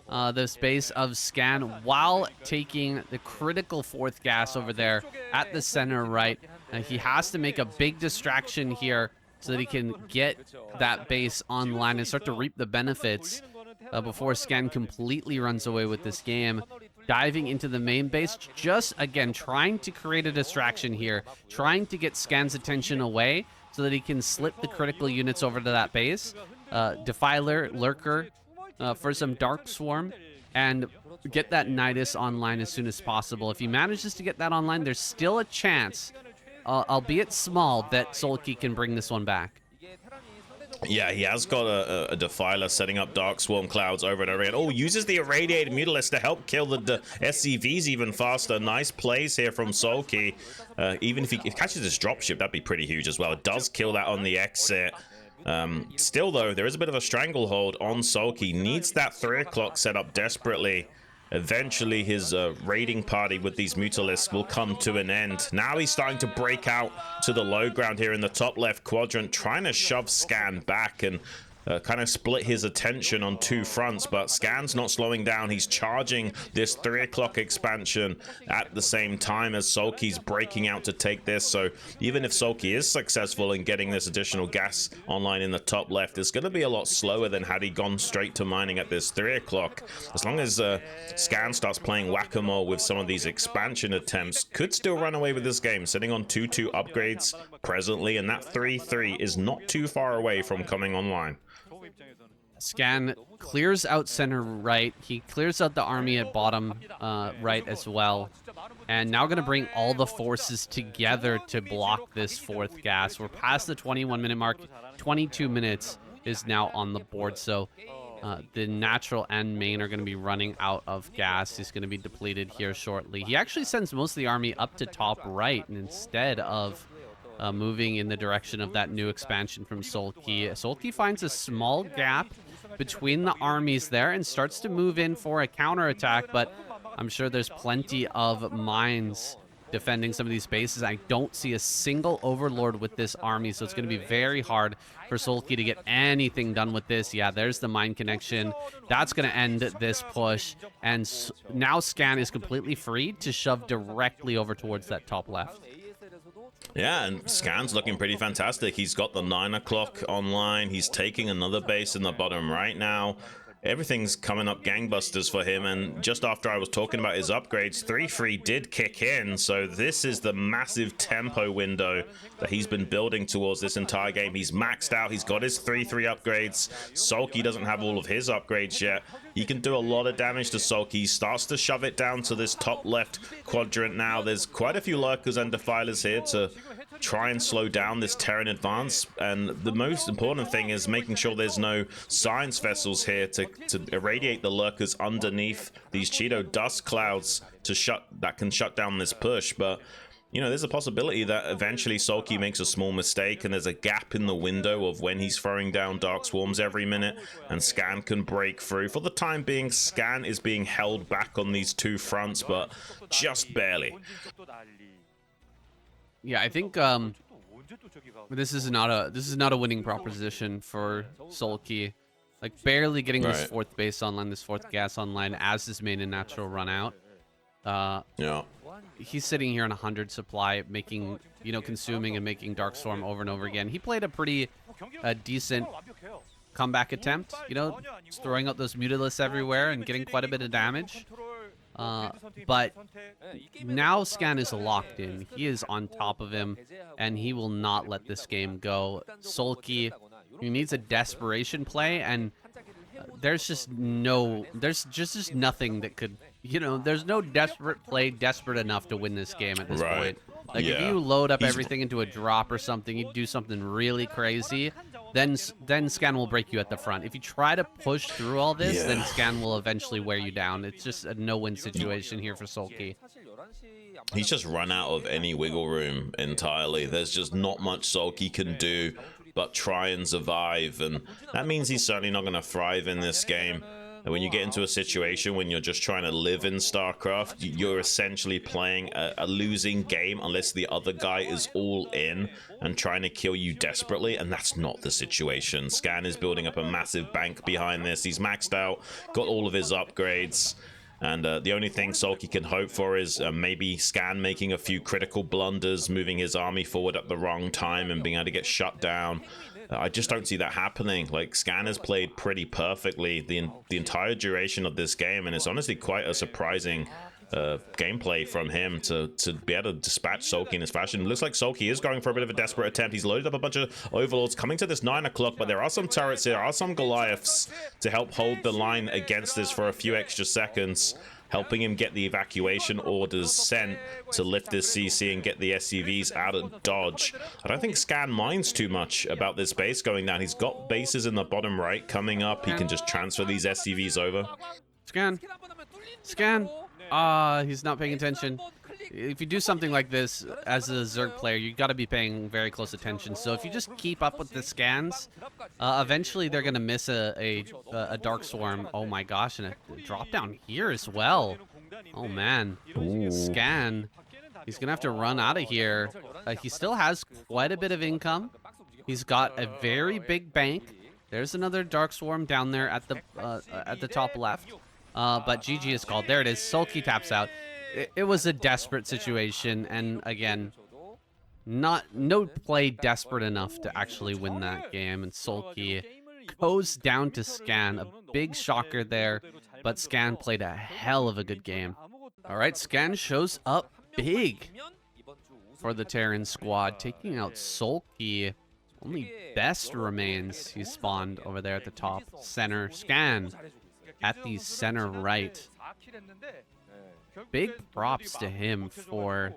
the space of Scan while taking the critical fourth gas over there at the center right. He has to make a big distraction here so that he can get that base online and start to reap the benefits before Scan completely runs away with this game. Diving into the main base, just again trying to create a distraction here, trying to get Scan's attention away so that he can slip the critical units over to that base. Defiler, Lurker, for some Dark Swarm, and get that Nidus online as soon as possible. If he manages to get that online, there's still a chance, albeit small, that Sulky can bring this one back. Yeah, he has got a Defiler setting up Dark Swarm clouds over and over again. Oh, uses the Irradiated Mutalisk to help kill the SCVs even faster. Nice plays here from Sulky. Even if he catches his dropship, that'd be pretty huge as well. It does kill that on the exit. Still, though, there is a bit of a stranglehold on Sulky. Needs that 3 o'clock set up desperately. Eventually, his raiding party with these Mutalisks will come to an end. Now he's starting to break out to the low ground here in the top left quadrant, trying to shove Scan back and kind of split his attention on 2 fronts, but Scan's not slowing down. He's charging this 3 o'clock expansion at the same time as Sulky's breaking out to take this. So even if Sulky is successful in getting this additional gas online in the top left, it's going to be a lot slower than had he gone straight to mining at this 3 o'clock. As long as Scan starts playing whack-a-mole with some of these expansion attempts, could still run away with this game, sitting on 2-2 upgrades presently, and that 3-3 is not too far away from coming online. Scan clears out center right. He clears out the army at bottom right as well. And now going to bring all the forces together to block this 4th gas. We're past the 21-minute mark. 22 minutes is now on the board. So the natural and main are going to be running out of gas. He's going to be depleted here shortly. He actually sends most of the army up to top right instead of moving in the direction of that new expansion from Sulky. Sulky finds a small gap between the armies there and starts to move in for a counterattack, but I'm sure there's plenty of mines defending some of these bases. I don't see a single overlord with this army, so it's going to be very hard for Sulky to get anything done with this. Yeah, there's the mine connection. That's going to end this push, and now Scan is completely free to shove directly over towards that top left. Yeah, and Scan's looking pretty fantastic. He's got the 9 o'clock online. He's taking another base in the bottom right now. Everything's coming up gangbusters for him, and just after I was talking about his upgrades, 3-3 did kick in, so this is the massive tempo window that he's been building towards this entire game. He's maxed out. He's got his 3-3 upgrades. Sulky doesn't have all of his upgrades yet. He can do a lot of damage to Sulky. He starts to shove it down to this top left quadrant now. There's quite a few Lurkers and Defilers here to try and slow down this Terran advance, and the most important thing is making sure there's no science vessels here to irradiate the Lurkers underneath these Cheeto dust clouds that can shut down this push. But you know, there's a possibility that eventually Sulky makes a small mistake and there's a gap in the window of when he's throwing down Dark Swarms every minute and Scan can break through. For the time being, Scan is being held back on these 2 fronts, but just barely. Yeah, I think this is not a winning proposition for Sulky. Like, barely getting this 4th base online, this 4th gas online as his main and natural run out. Yeah. He's sitting here on 100 supply, making, consuming and making Dark Storm over and over again. He played a pretty decent comeback attempt, just throwing out those Mutalisks everywhere and getting quite a bit of damage. But now Scan is locked in. He is on top of him, and he will not let this game go. Sulky, he needs a desperation play, and there's just nothing that could, there's no desperate play desperate enough to win this game at this point. Like, if you load up everything into a drop or something, you do something really crazy, then Scan will break you at the front. If you try to push through all this, then Scan will eventually wear you down. It's just a no-win situation here for Sulky. he's just run out of any wiggle room entirely. There's just not much Sulky can do but try and survive, and that means he's certainly not going to thrive in this game. And when you get into a situation when you're just trying to live in StarCraft, you're essentially playing a losing game unless the other guy is all in and trying to kill you desperately, and that's not the situation. Scan is building up a massive bank behind this. He's maxed out, got all of his upgrades, and the only thing Sulky can hope for is maybe Scan making a few critical blunders, moving his army forward at the wrong time and being able to get shut down. I just don't see that happening. Like, Scan has played pretty perfectly the entire duration of this game, and it's honestly quite a surprising gameplay from him to be able to dispatch Sulky in this fashion. It looks like Sulky is going for a bit of a desperate attempt. He's loaded up a bunch of overlords coming to this 9 o'clock, but there are some turrets here, there are some Goliaths to help hold the line against this for a few extra seconds, helping him get the evacuation orders sent to lift this CC and get the SCVs out of dodge. I don't think Scan minds too much about this base going down. He's got bases in the bottom right coming up. He can just transfer these SCVs over. Scan. He's not paying attention. If you do something like this as a Zerg player, you got to be paying very close attention. So if you just keep up with the scans, eventually they're gonna miss a Dark Swarm. Oh my gosh, and a drop down here as well. Oh man. Ooh. Scan. He's gonna have to run out of here. He still has quite a bit of income. He's got a very big bank. There's another Dark Swarm down there at the top left. But GG is called. There it is. Sulky taps out. It was a desperate situation, and again, no play desperate enough to actually win that game. And Sulky goes down to Scan. A big shocker there, but Scan played a hell of a good game. All right, Scan shows up big for the Terran squad, taking out Sulky. Only Best remains. He spawned over there at the top center. Scan at the center right. Big props to him for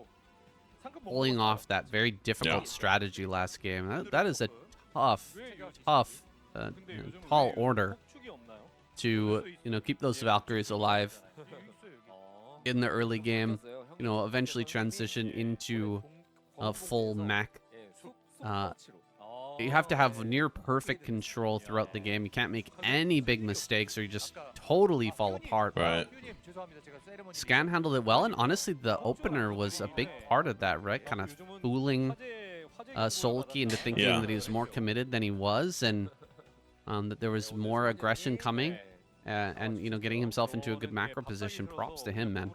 pulling off that very difficult strategy last game. That is a tough, tall order to, keep those Valkyries alive in the early game. Eventually transition into a full mech. You have to have near perfect control throughout the game. You can't make any big mistakes or you just totally fall apart. Right. Scan handled it well, and honestly, the opener was a big part of that, right? Kind of fooling Sulky into thinking that he was more committed than he was, and that there was more aggression coming, and getting himself into a good macro position. Props to him, man.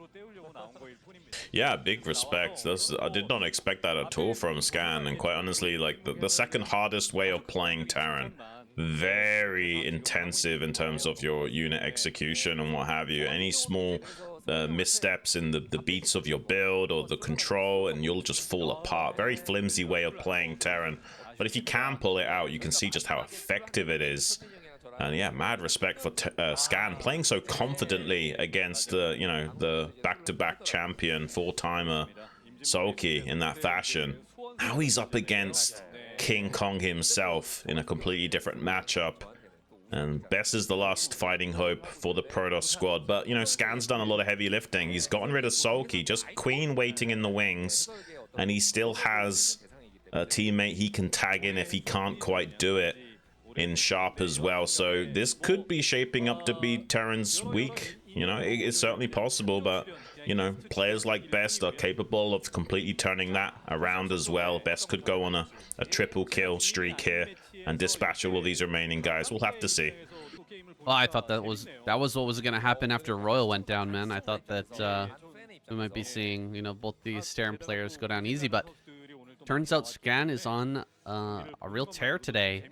Yeah, big respect. I did not expect that at all from Scan, and quite honestly, like the second hardest way of playing Terran. Very intensive in terms of your unit execution and what have you. Any small missteps in the beats of your build or the control, and you'll just fall apart. Very flimsy way of playing Terran. But if you can pull it out, you can see just how effective it is. And yeah, mad respect for Scan playing so confidently against the back-to-back champion, four-timer Sulky in that fashion. Now he's up against King Kong himself in a completely different matchup. And Best is the last fighting hope for the Protoss squad. But, Scan's done a lot of heavy lifting. He's gotten rid of Sulky, just Queen waiting in the wings. And he still has a teammate he can tag in if he can't quite do it in Sharp as well. So this could be shaping up to be Terran's week. It's certainly possible, but players like Best are capable of completely turning that around as well. Best could go on a triple kill streak here and dispatch all of these remaining guys. We'll have to see. Well, I thought that was what was going to happen after Royal went down, man. I thought that we might be seeing both these Terran players go down easy, but turns out Scan is on a real tear today.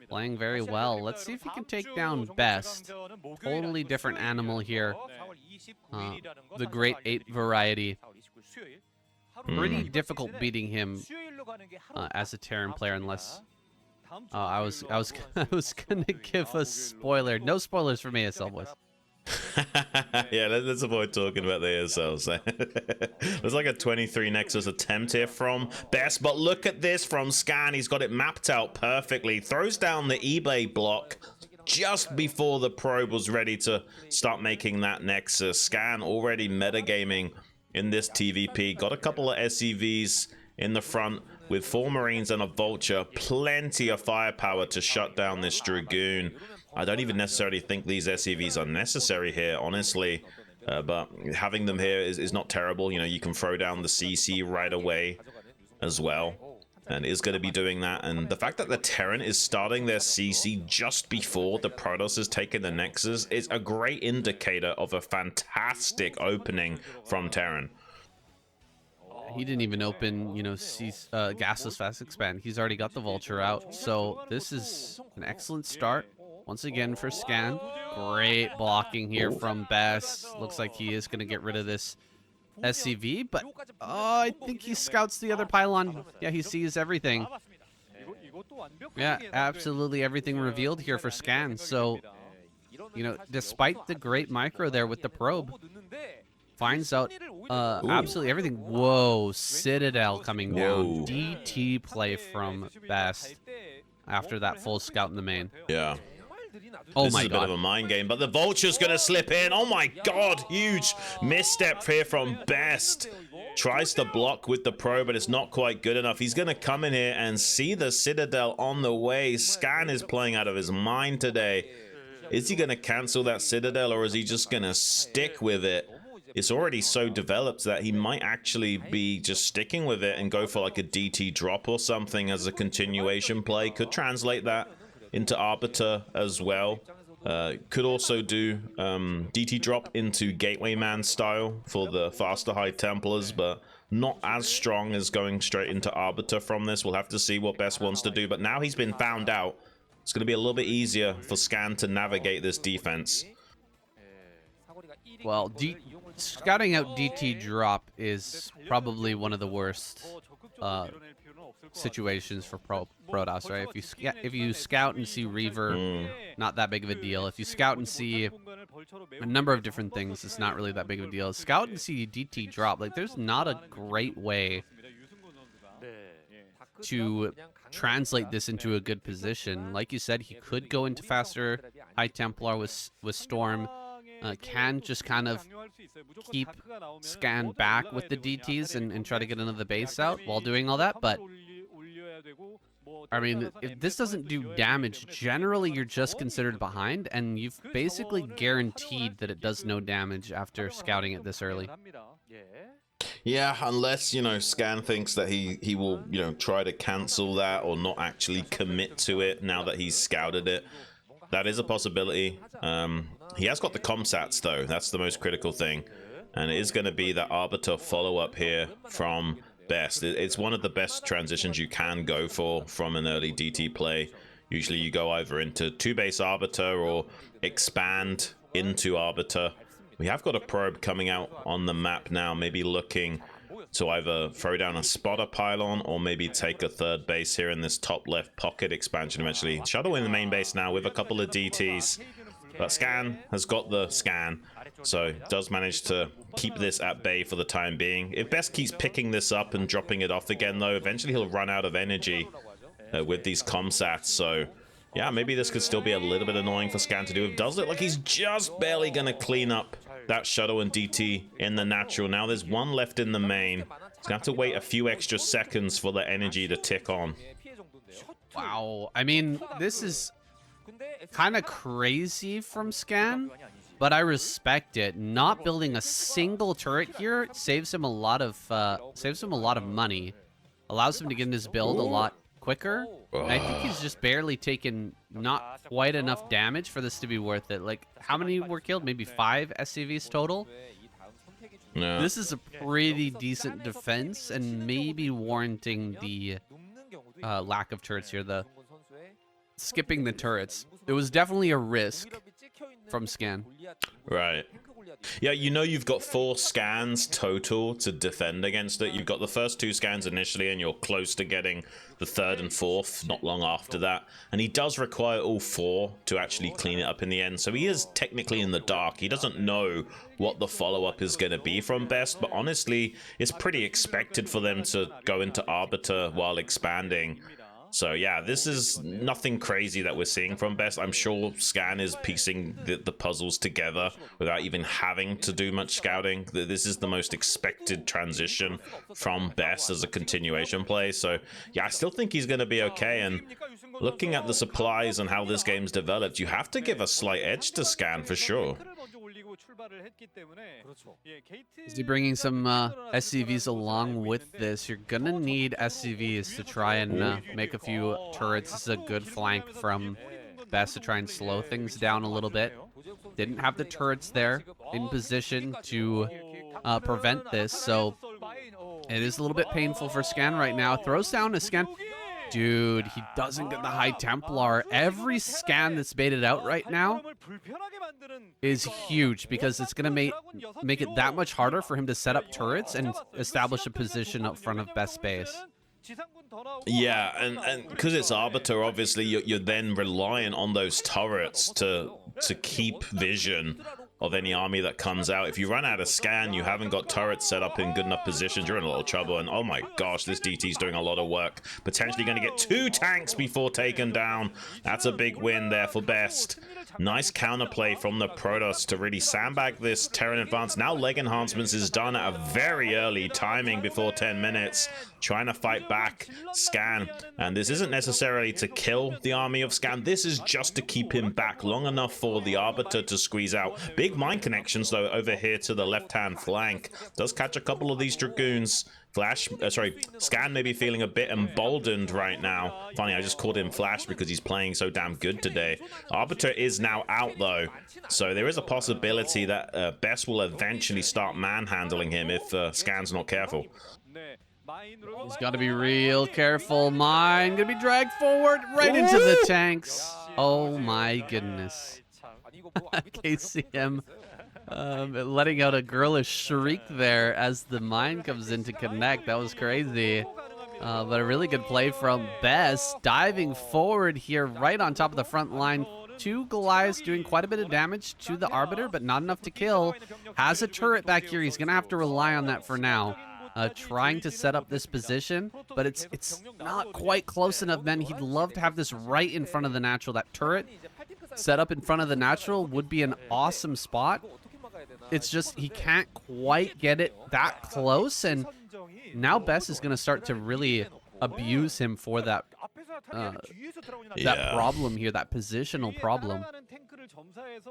Playing very well. Let's see if he can take down Best. Totally different animal here. The Great 8 variety. Pretty difficult beating him as a Terran player, unless I was gonna give a spoiler. No spoilers for me, ASL boys. Yeah, let's avoid talking about the ASLs. There's like a 23 Nexus attempt here from Best, but look at this from Scan. He's got it mapped out perfectly. Throws down the eBay block just before the probe was ready to start making that Nexus. Scan already metagaming in this TVP. Got a couple of SCVs in the front with 4 Marines and a Vulture. Plenty of firepower to shut down this Dragoon. I don't even necessarily think these SCVs are necessary here, honestly. But having them here is not terrible. You know, you can throw down the CC right away as well. And is going to be doing that. And the fact that the Terran is starting their CC just before the Protoss has taken the Nexus is a great indicator of a fantastic opening from Terran. He didn't even open, you know, gasless fast expand. He's already got the Vulture out. So this is an excellent start once again for Scan. Great blocking here from Best. Looks like he is going to get rid of this SCV, but I think he scouts the other pylon. Yeah, he sees everything. Yeah, absolutely everything revealed here for Scan. So, you know, despite the great micro there with the probe, finds out absolutely everything. Whoa, Citadel coming down. DT play from Best after that full scout in the main. Yeah. Oh this my is a god. bit of a mind game, but the Vulture's going to slip in. Oh my god, huge misstep here from Best. Tries to block with the probe, but it's not quite good enough. He's going to come in here and see the Citadel on the way. Scan is playing out of his mind today. Is he going to cancel that Citadel, or is he just going to stick with it? It's already so developed that he might actually be just sticking with it and go for like a DT drop or something as a continuation play. Could translate that into Arbiter as well. Could also do DT drop into Gateway Man style for the faster High Templars, but not as strong as going straight into Arbiter from this. We'll have to see what Best wants to do, but now he's been found out. It's going to be a little bit easier for Scan to navigate this defense. Well, scouting out DT drop is probably one of the worst situations for Protoss, right? If you scout and see Reaver, not that big of a deal. If you scout and see a number of different things, it's not really that big of a deal. Scout and see DT drop, like there's not a great way to translate this into a good position. Like you said, he could go into faster High Templar with Storm. Can just kind of keep Scan back with the DTs and try to get another base out while doing all that, but I mean, if this doesn't do damage, generally you're just considered behind, and you've basically guaranteed that it does no damage after scouting it this early. Yeah, unless, you know, Scan thinks that he will, you know, try to cancel that or not actually commit to it now that he's scouted it. That is a possibility. He has got the comsats, though. That's the most critical thing. And it is going to be that Arbiter follow-up here from Best. It's one of the best transitions you can go for from an early DT play. Usually you go either into 2-base Arbiter or expand into Arbiter. We have got a probe coming out on the map now, maybe looking to either throw down a spotter pylon or maybe take a 3rd base here in this top left pocket expansion eventually. Shuttle in the main base now with a couple of DTs. But Scan has got the scan, so does manage to keep this at bay for the time being. If Best keeps picking this up and dropping it off again, though, eventually he'll run out of energy with these comsats. So, yeah, maybe this could still be a little bit annoying for Scan to do. It does look like he's just barely going to clean up that shuttle and DT in the natural. Now there's one left in the main. He's going to have to wait a few extra seconds for the energy to tick on. Wow. I mean, this is kind of crazy from Scan, but I respect it. Not building a single turret here saves him a lot of money. Allows him to get in his build a lot quicker. And I think he's just barely taken not quite enough damage for this to be worth it. Like, how many were killed? Maybe 5 SCVs total? Yeah. This is a pretty decent defense and maybe warranting the lack of turrets here. The skipping the turrets. It was definitely a risk from Scan. Right. Yeah, you know you've got 4 scans total to defend against it. You've got the first 2 scans initially, and you're close to getting the 3rd and 4th not long after that. And he does require all 4 to actually clean it up in the end. So he is technically in the dark. He doesn't know what the follow-up is going to be from Best, but honestly, it's pretty expected for them to go into Arbiter while expanding. So yeah, this is nothing crazy that we're seeing from Best. I'm sure Scan is piecing the puzzles together without even having to do much scouting. This is the most expected transition from Best as a continuation play. So yeah, I still think he's going to be okay. And looking at the supplies and how this game's developed, you have to give a slight edge to Scan for sure. Is he bringing some SCVs along with this? You're gonna need SCVs to try and make a few turrets. This is a good flank from Best to try and slow things down a little bit. Didn't have the turrets there in position to prevent this, so it is a little bit painful for Scan right now. Throws down a Scan. Dude, he doesn't get the High Templar. Every Scan that's baited out right now is huge because it's going to make it that much harder for him to set up turrets and establish a position up front of Best base. Yeah, and because it's Arbiter, obviously you're then reliant on those turrets to keep vision of any army that comes out. If you run out of Scan, you haven't got turrets set up in good enough positions, you're in a lot of trouble. And oh my gosh, this DT's doing a lot of work. Potentially going to get 2 tanks before taken down. That's a big win there for Best. Nice counterplay from the Protoss to really sandbag this Terran advance. Now leg enhancements is done at a very early timing before 10 minutes. Trying to fight back Scan. And this isn't necessarily to kill the army of Scan. This is just to keep him back long enough for the Arbiter to squeeze out. Big mine connections, though, over here to the left-hand flank. Does catch a couple of these Dragoons. Scan may be feeling a bit emboldened right now. Funny, I just called him Flash because he's playing so damn good today. Arbiter is now out, though. So there is a possibility that Best will eventually start manhandling him if Scan's not careful. He's got to be real careful. Mine gonna be dragged forward right into the tanks. Oh my goodness. KCM letting out a girlish shriek there as the mine comes in to connect. That was crazy. But a really good play from Best, diving forward here right on top of the front line. 2 Goliaths doing quite a bit of damage to the Arbiter, but not enough to kill. Has a turret back here. He's gonna have to rely on that for now. Trying to set up this position, but it's not quite close enough, man. He'd love to have this right in front of the natural. That turret set up in front of the natural would be an awesome spot. It's just he can't quite get it that close, and now Best is going to start to really abuse him for that problem here, that positional problem.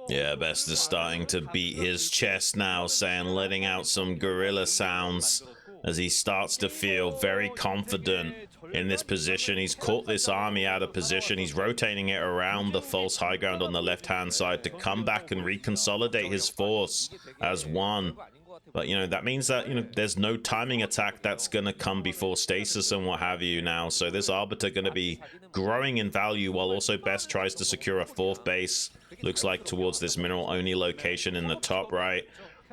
Yeah, Best is starting to beat his chest now, letting out some gorilla sounds as he starts to feel very confident in this position. He's caught this army out of position. He's rotating it around the false high ground on the left-hand side to come back and reconsolidate his force as one. But, that means that, there's no timing attack that's going to come before stasis and what have you now. So this Arbiter going to be growing in value while also Best tries to secure a 4th base. Looks like towards this mineral-only location in the top right.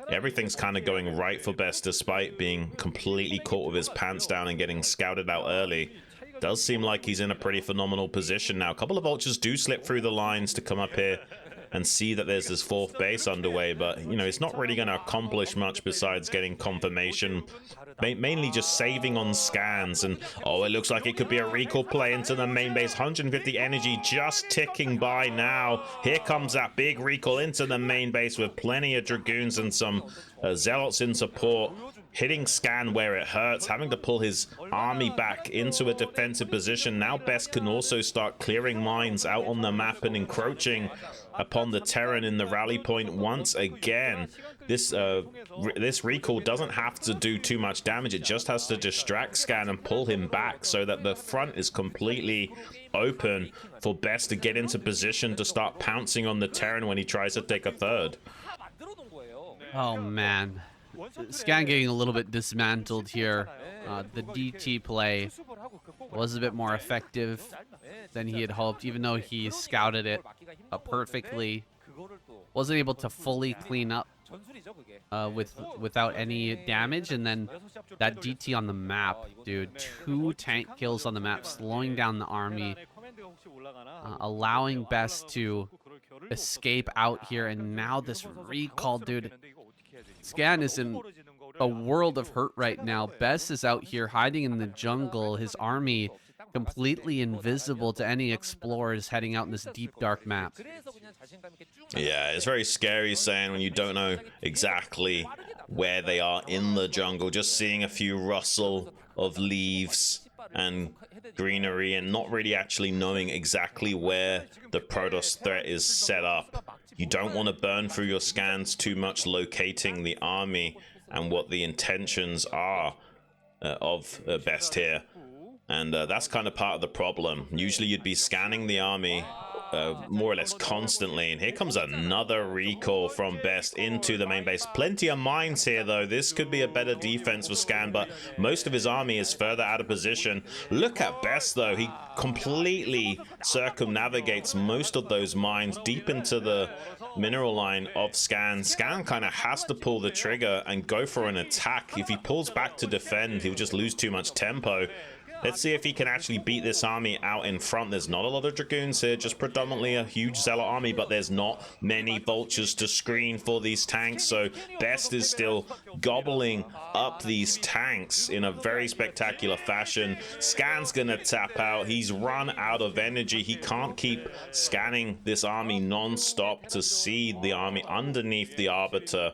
Everything's kind of going right for Best despite being completely caught with his pants down and getting scouted out early. Does seem like he's in a pretty phenomenal position now. A couple of vultures do slip through the lines to come up here and see that there's this 4th base underway, but it's not really going to accomplish much besides getting confirmation, mainly just saving on scans. And it looks like it could be a recall play into the main base. 150 energy just ticking by now. Here comes that big recall into the main base with plenty of Dragoons and some Zealots in support. Hitting Scan where it hurts, having to pull his army back into a defensive position. Now Best can also start clearing mines out on the map and encroaching upon the Terran in the rally point once again. This recall doesn't have to do too much damage. It just has to distract Scan and pull him back so that the front is completely open for Best to get into position to start pouncing on the Terran when he tries to take a 3rd. Oh man, Scan getting a little bit dismantled here. The DT play was a bit more effective than he had hoped, even though he scouted it perfectly. Wasn't able to fully clean up without any damage, and then that DT on the map, dude, 2 tank kills on the map, slowing down the army, allowing Best to escape out here, and now this recall, dude. Scan is in a world of hurt right now. Best is out here hiding in the jungle. His army completely invisible to any explorers heading out in this deep, dark map. Yeah, it's very scary saying when you don't know exactly where they are in the jungle, just seeing a few rustle of leaves and greenery and not really actually knowing exactly where the Protoss threat is set up. You don't want to burn through your scans too much locating the army and what the intentions are of Best here. And that's kind of part of the problem. Usually you'd be scanning the army more or less constantly. And here comes another recall from Best into the main base. Plenty of mines here, though. This could be a better defense for Scan, but most of his army is further out of position. Look at Best, though. He completely circumnavigates most of those mines deep into the mineral line of Scan. Scan kind of has to pull the trigger and go for an attack. If he pulls back to defend, he'll just lose too much tempo. Let's see if he can actually beat this army out in front. There's not a lot of Dragoons here, just predominantly a huge Zealot army, but there's not many Vultures to screen for these tanks, so Best is still gobbling up these tanks in a very spectacular fashion. Scan's gonna tap out. He's run out of energy. He can't keep scanning this army non-stop to see the army underneath the Arbiter.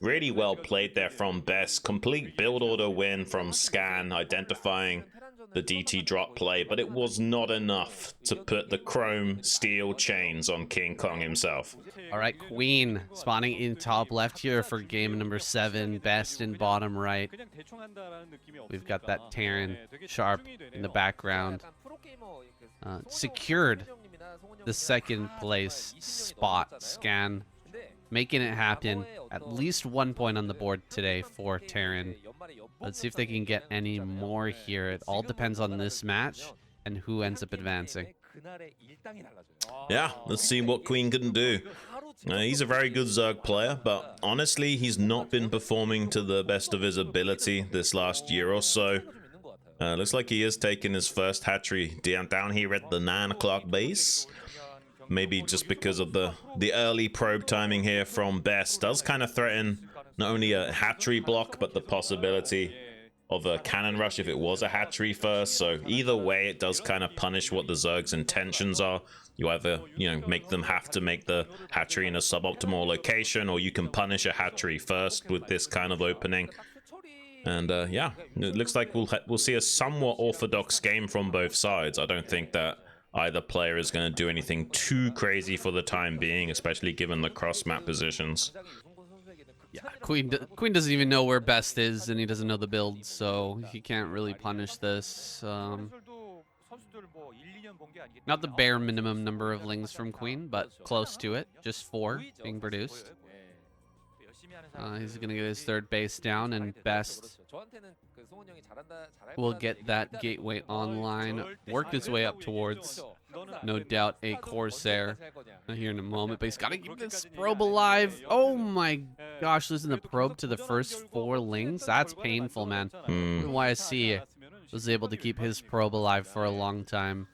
Really well played there from Best. Complete build order win from Scan, identifying the DT drop play, but it was not enough to put the chrome steel chains on King Kong himself. All right, Queen spawning in top left here for game number 7. Best in bottom right. We've got that Terran sharp in the background. Secured the second place spot. Scan making it happen. At least 1 point on the board today for Terran. Let's see if they can get any more here. It all depends on this match and who ends up advancing. Yeah, let's see what Queen can do. He's a very good Zerg player, but honestly, he's not been performing to the best of his ability this last year or so. Looks like he is taking his first hatchery down here at the 9 o'clock base. Maybe just because of the early probe timing here from Best does kind of threaten not only a hatchery block, but the possibility of a cannon rush if it was a hatchery first. So either way, it does kind of punish what the Zerg's intentions are. You either, make them have to make the hatchery in a suboptimal location, or you can punish a hatchery first with this kind of opening. And yeah, it looks like we'll see a somewhat orthodox game from both sides. I don't think that either player is going to do anything too crazy for the time being, especially given the cross-map positions. Yeah, Queen doesn't even know where Best is, and he doesn't know the build, so he can't really punish this. Not the bare minimum number of lings from Queen, but close to it. Just 4 being produced. He's going to get his third base down, and Best will get that gateway online, work his way up towards, no doubt, a Corsair here in a moment, but he's got to keep this probe alive. Oh my gosh, losing the probe to the first 4 lings. That's painful, man. YSC was able to keep his probe alive for a long time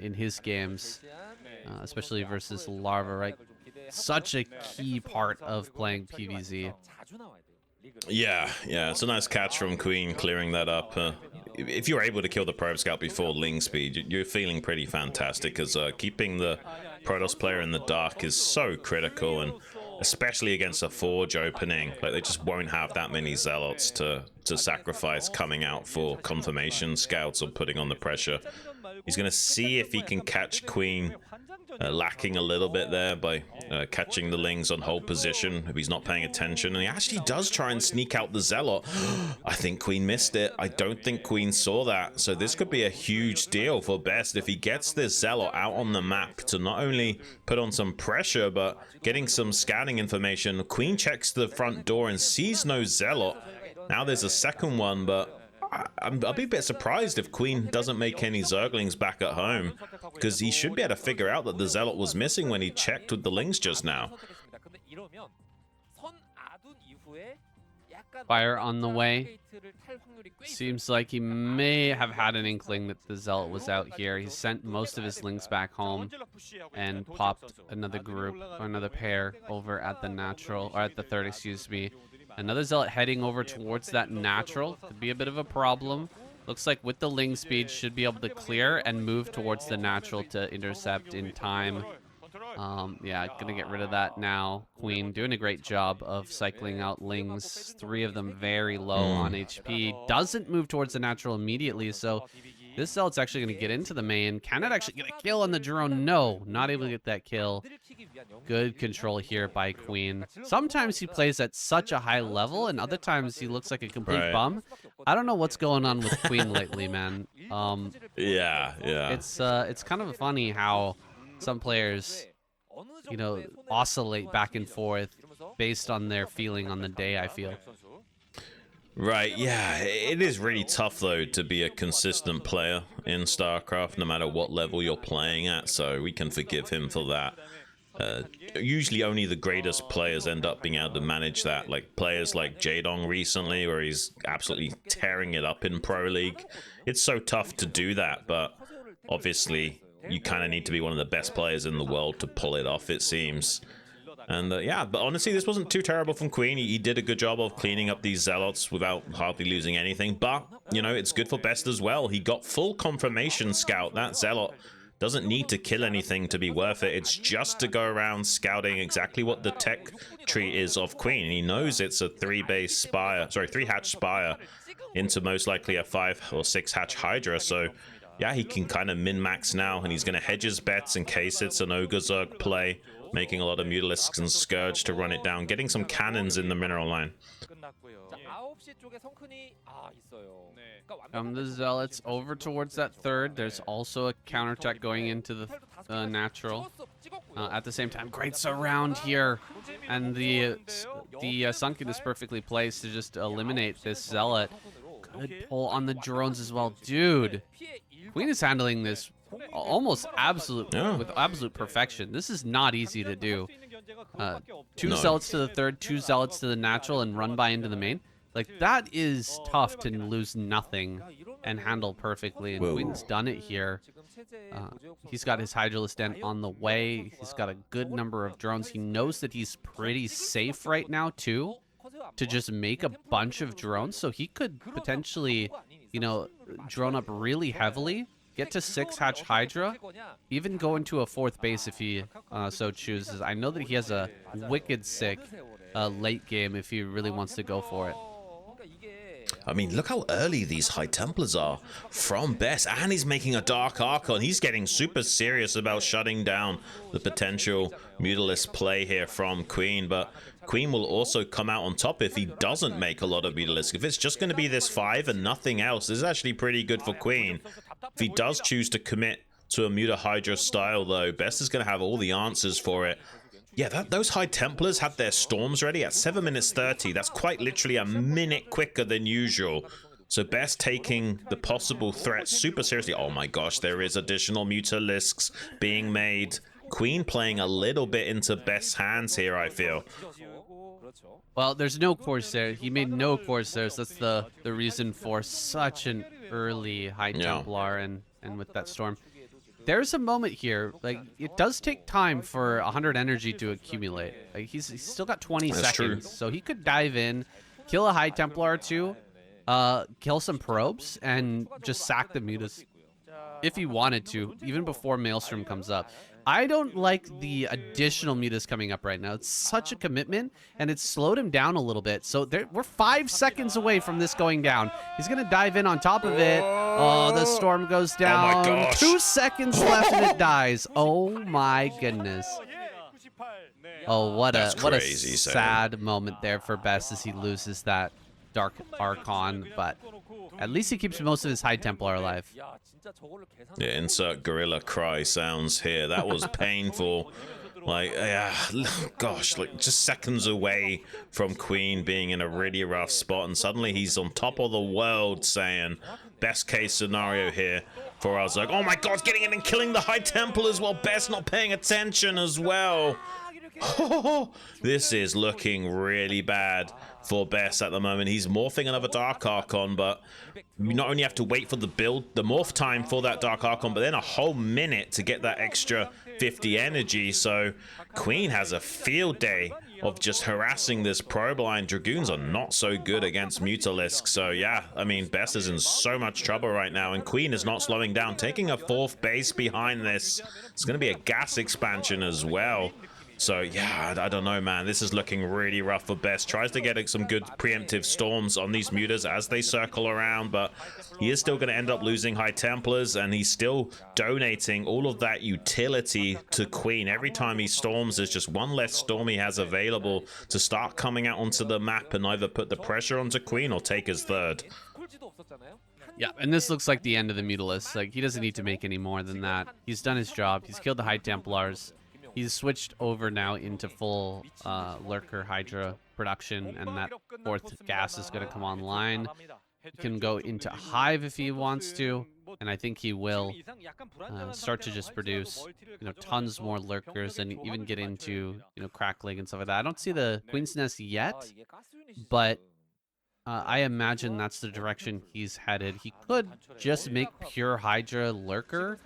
in his games, especially versus Larva, right? Such a key part of playing PvZ. Yeah, it's a nice catch from Queen, clearing that up. If you're able to kill the probe scout before ling speed, you're feeling pretty fantastic, because keeping the Protoss player in the dark is so critical, and especially against a Forge opening, like they just won't have that many Zealots to sacrifice coming out for confirmation scouts or putting on the pressure. He's going to see if he can catch Queen lacking a little bit there by catching the lings on hold position if he's not paying attention, and he actually does try and sneak out the Zealot. I think Queen missed it. I don't think Queen saw that, so this could be a huge deal for Best if he gets this Zealot out on the map to not only put on some pressure, but getting some scanning information. Queen checks the front door and sees no Zealot. Now there's a second one, but I'll be a bit surprised if Queen doesn't make any Zerglings back at home, because he should be able to figure out that the Zealot was missing when he checked with the lings just now. Fire on the way. Seems like he may have had an inkling that the Zealot was out here. He sent most of his lings back home and popped another group, or another pair, over at the natural, or at the third, excuse me. Another Zealot heading over towards that natural. Could be a bit of a problem. Looks like with the Ling speed, should be able to clear and move towards the natural to intercept in time. Yeah, gonna get rid of that now. Queen doing a great job of cycling out Lings. 3 of them very low on HP. Doesn't move towards the natural immediately, so this Zealot's actually gonna get into the main. Can it actually get a kill on the drone? No, not able to get that kill. Good control here by Queen. Sometimes he plays at such a high level, and other times he looks like a complete bum. I don't know what's going on with Queen lately, man. Yeah. It's kind of funny how some players, you know, oscillate back and forth based on their feeling on the day, I feel. Right, yeah, it is really tough though to be a consistent player in StarCraft no matter what level you're playing at, so we can forgive him for that. Usually only the greatest players end up being able to manage that, like players like Jadong recently, where he's absolutely tearing it up in Pro League. It's so tough to do that, but obviously you kind of need to be one of the best players in the world to pull it off, it seems. And yeah, but honestly, this wasn't too terrible from Queen. He did a good job of cleaning up these Zealots without hardly losing anything. But, you know, it's good for Best as well. He got full confirmation scout. That Zealot doesn't need to kill anything to be worth it. It's just to go around scouting exactly what the tech tree is of Queen. He knows it's a 3-hatch spire into most likely a 5 or 6 hatch Hydra. So yeah, he can kind of min-max now, and he's going to hedge his bets in case it's an Ogre Zerg play, making a lot of Mutalisks and Scourge to run it down, getting some cannons in the mineral line. The Zealots over towards that third. There's also a counterattack going into the natural. At the same time, great surround here, and the Sunken is perfectly placed to just eliminate this Zealot. Good pull on the drones as well, dude. Queen is handling this almost with absolute perfection. This is not easy to do. 2 Zealots to the third, 2 Zealots to the natural, and run by into the main. Like, that is tough to lose nothing and handle perfectly, and Queen's done it here. He's got his Hydralisk Den on the way. He's got a good number of drones. He knows that he's pretty safe right now, too, to just make a bunch of drones, so he could potentially, you know, drone up really heavily, get to 6-hatch Hydra, even go into a 4th base if he so chooses. I know that he has a wicked sick late game if he really wants to go for it. I mean, look how early these High Templars are from Best, and he's making a Dark Archon. He's getting super serious about shutting down the potential Mutalisk play here from Queen, but Queen will also come out on top if he doesn't make a lot of Mutalisk. If it's just going to be this 5 and nothing else, this is actually pretty good for Queen. If he does choose to commit to a Muta Hydra style, though, Best is going to have all the answers for it. Yeah, those High Templars had their storms ready at 7 minutes 30. That's quite literally a minute quicker than usual. So Best taking the possible threat super seriously. Oh my gosh, there is additional Mutalisks being made. Queen playing a little bit into Best's hands here, I feel. Well, there's no Corsair. He made no Corsairs. That's the reason for such an early High Templar and with that storm. There's a moment here, like, it does take time for 100 energy to accumulate. Like, he's still got 20 seconds, so he could dive in, kill a High Templar or 2, kill some probes, and just sack the Mutas if he wanted to, even before Maelstrom comes up. I don't like the additional Mutas coming up right now. It's such a commitment, and it's slowed him down a little bit. So we're 5 seconds away from this going down. He's going to dive in on top of it. Oh, the storm goes down. Oh my gosh. 2 seconds left, and it dies. Oh, my goodness. Oh, what a sad moment there for Best as he loses that Dark Archon, but at least he keeps most of his High Templar alive. Yeah, insert gorilla cry sounds here. That was painful. Like, yeah, gosh, like just seconds away from Queen being in a really rough spot, and suddenly he's on top of the world saying, best case scenario here for us. Like, oh my god, getting in and killing the High Templars while Best not paying attention as well. This is looking really bad for Best at the moment. He's morphing another Dark Archon, but you not only have to wait for the morph time for that Dark Archon, but then a whole minute to get that extra 50 energy. So Queen has a field day of just harassing this probe line. Dragoons are not so good against Mutalisk. So yeah, I mean, Best is in so much trouble right now, and Queen is not slowing down, taking a 4th base behind this. It's going to be a gas expansion as well. So yeah, I don't know, man. This is looking really rough for Best. Tries to get some good preemptive storms on these mutas as they circle around, but he is still going to end up losing High Templars, and he's still donating all of that utility to Queen. Every time he storms, there's just one less storm he has available to start coming out onto the map and either put the pressure onto Queen or take his 3rd. Yeah, and this looks like the end of the Mutalisk. Like, he doesn't need to make any more than that. He's done his job. He's killed the High Templars. He's switched over now into full Lurker Hydra production, and that 4th gas is going to come online. He can go into Hive if he wants to, and I think he will start to just produce, tons more Lurkers and even get into, Crackling and stuff like that. I don't see the Queen's Nest yet, but I imagine that's the direction he's headed. He could just make pure Hydra Lurker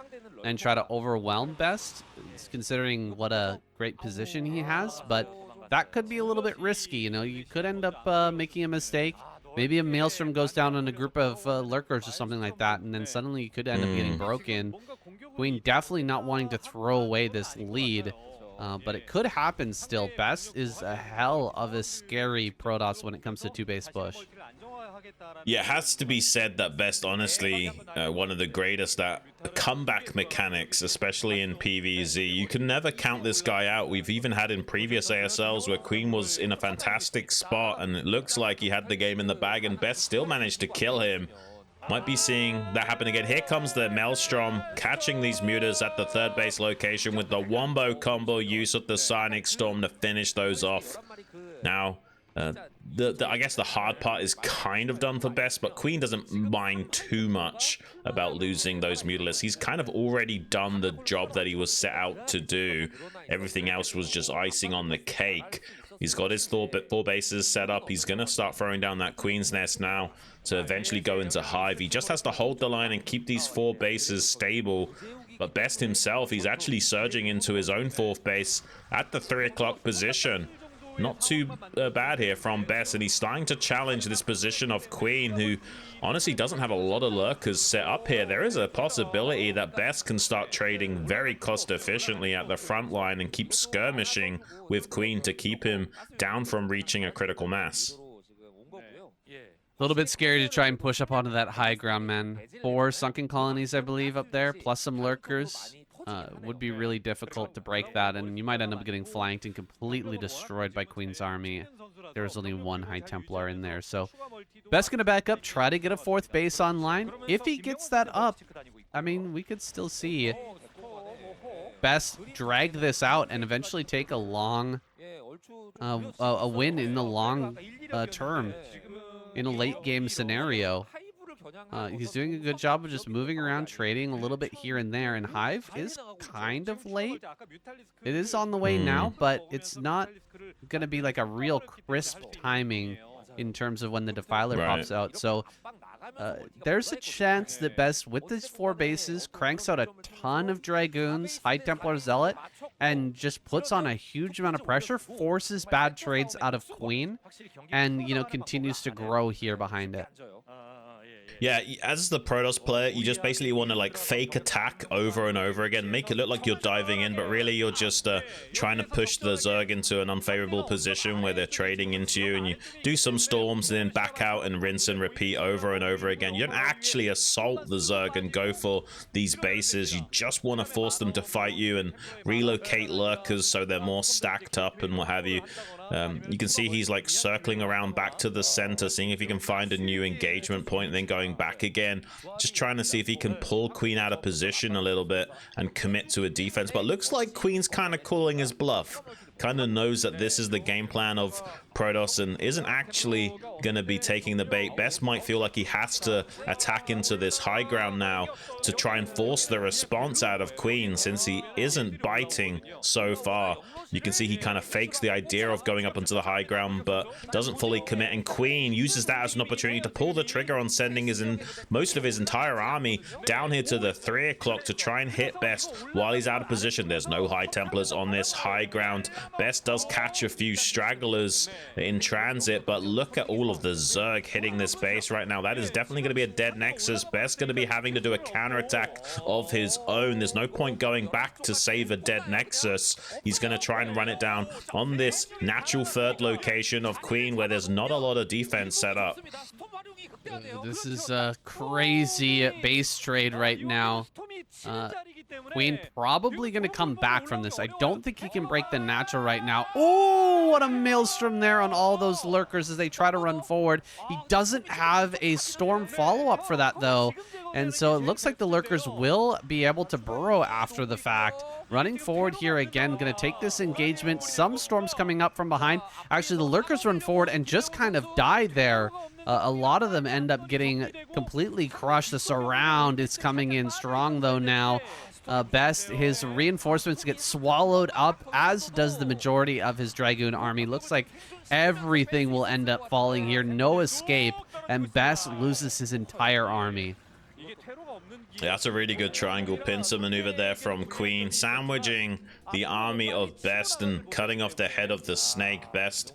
and try to overwhelm Best, considering what a great position he has, but that could be a little bit risky. You could end up making a mistake. Maybe a Maelstrom goes down on a group of Lurkers or something like that, and then suddenly you could end up getting broken. Queen definitely not wanting to throw away this lead, but it could happen still. Best is a hell of a scary Protoss when it comes to 2-base push. Yeah, it has to be said that Best, honestly, one of the greatest at comeback mechanics, especially in PvZ. You can never count this guy out. We've even had in previous ASLs where Queen was in a fantastic spot, and it looks like he had the game in the bag, and Best still managed to kill him. Might be seeing that happen again. Here comes the Maelstrom, catching these mutas at the 3rd base location with the Wombo combo use of the Psionic Storm to finish those off. Now, I guess the hard part is kind of done for Best, but Queen doesn't mind too much about losing those Mutalisks. He's kind of already done the job that he was set out to do. Everything else was just icing on the cake. He's got his 4 bases set up. He's going to start throwing down that Queen's Nest now to eventually go into Hive. He just has to hold the line and keep these 4 bases stable. But Best himself, he's actually surging into his own 4th base at the 3 o'clock position. Not too bad here from Best, and he's starting to challenge this position of Queen, who honestly doesn't have a lot of Lurkers set up here. There is a possibility that Best can start trading very cost efficiently at the front line and keep skirmishing with Queen to keep him down from reaching a critical mass. A little bit scary to try and push up onto that high ground, man. 4 sunken colonies, I believe, up there, plus some Lurkers. Would be really difficult to break that, and you might end up getting flanked and completely destroyed by Queen's army. There's only 1 High Templar in there, so Best gonna back up, try to get a 4th base online. If he gets that up, I mean, we could still see Best drag this out and eventually take a long a win in the long term in a late game scenario. He's doing a good job of just moving around, trading a little bit here and there, and Hive is kind of late. It is on the way now, but it's not going to be like a real crisp timing in terms of when the Defiler pops out. So there's a chance that Best, with these 4 bases, cranks out a ton of Dragoons, High Templar Zealot, and just puts on a huge amount of pressure, forces bad trades out of Queen, and, continues to grow here behind it. Yeah, as the Protoss player, you just basically want to like fake attack over and over again, make it look like you're diving in, but really you're just trying to push the Zerg into an unfavorable position where they're trading into you, and you do some storms and then back out and rinse and repeat over and over again. You don't actually assault the Zerg and go for these bases. You just want to force them to fight you and relocate Lurkers so they're more stacked up and what have you. You can see he's like circling around back to the center, seeing if he can find a new engagement point, and then going back again, just trying to see if he can pull Queen out of position a little bit and commit to a defense. But looks like Queen's kind of calling his bluff, kind of knows that this is the game plan of Protoss and isn't actually going to be taking the bait. Best might feel like he has to attack into this high ground now to try and force the response out of Queen, since he isn't biting so far. You can see he kind of fakes the idea of going up onto the high ground, but doesn't fully commit, and Queen uses that as an opportunity to pull the trigger on sending most of his entire army down here to the 3 o'clock to try and hit Best while he's out of position. There's no High Templars on this high ground. Best does catch a few stragglers in transit, but look at all of the Zerg hitting this base right now. That is definitely going to be a dead Nexus. Best going to be having to do a counterattack of his own. There's no point going back to save a dead Nexus. He's going to try and run it down on this natural third location of Queen, where there's not a lot of defense set up. This is a crazy base trade right now. Queen probably going to come back from this. I don't think he can break the natural right now. Oh, what a maelstrom there on all those lurkers as they try to run forward. He doesn't have a storm follow-up for that, though. And so it looks like the lurkers will be able to burrow after the fact. Running forward here again, going to take this engagement. Some storms coming up from behind. Actually, the lurkers run forward and just kind of died there. A lot of them end up getting completely crushed. The surround is coming in strong, though, now. Best, his reinforcements get swallowed up, as does the majority of his Dragoon army. Looks like everything will end up falling here. No escape, and Best loses his entire army. Yeah, that's a really good triangle pincer maneuver there from Queen, sandwiching the army of Best and cutting off the head of the snake. Best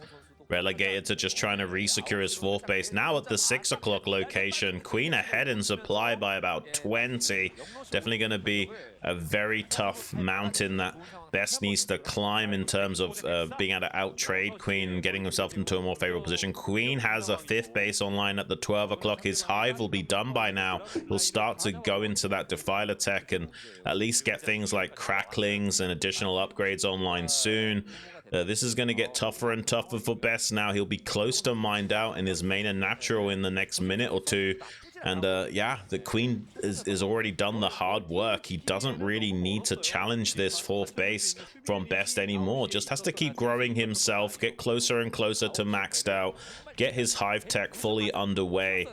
relegated to just trying to re-secure his fourth base. Now at the 6 o'clock location, Queen ahead in supply by about 20. Definitely going to be a very tough mountain that Best needs to climb in terms of being able to out-trade Queen and getting himself into a more favorable position. Queen has a 5th base online at the 12 o'clock. His hive will be done by now. He'll start to go into that Defiler tech and at least get things like cracklings and additional upgrades online soon. This is going to get tougher and tougher for Best now. He'll be close to mined out in his main and natural in the next minute or two. And yeah, the Queen is already done the hard work. He doesn't really need to challenge this 4th base from Best anymore. Just has to keep growing himself, get closer and closer to maxed out, get his hive tech fully underway.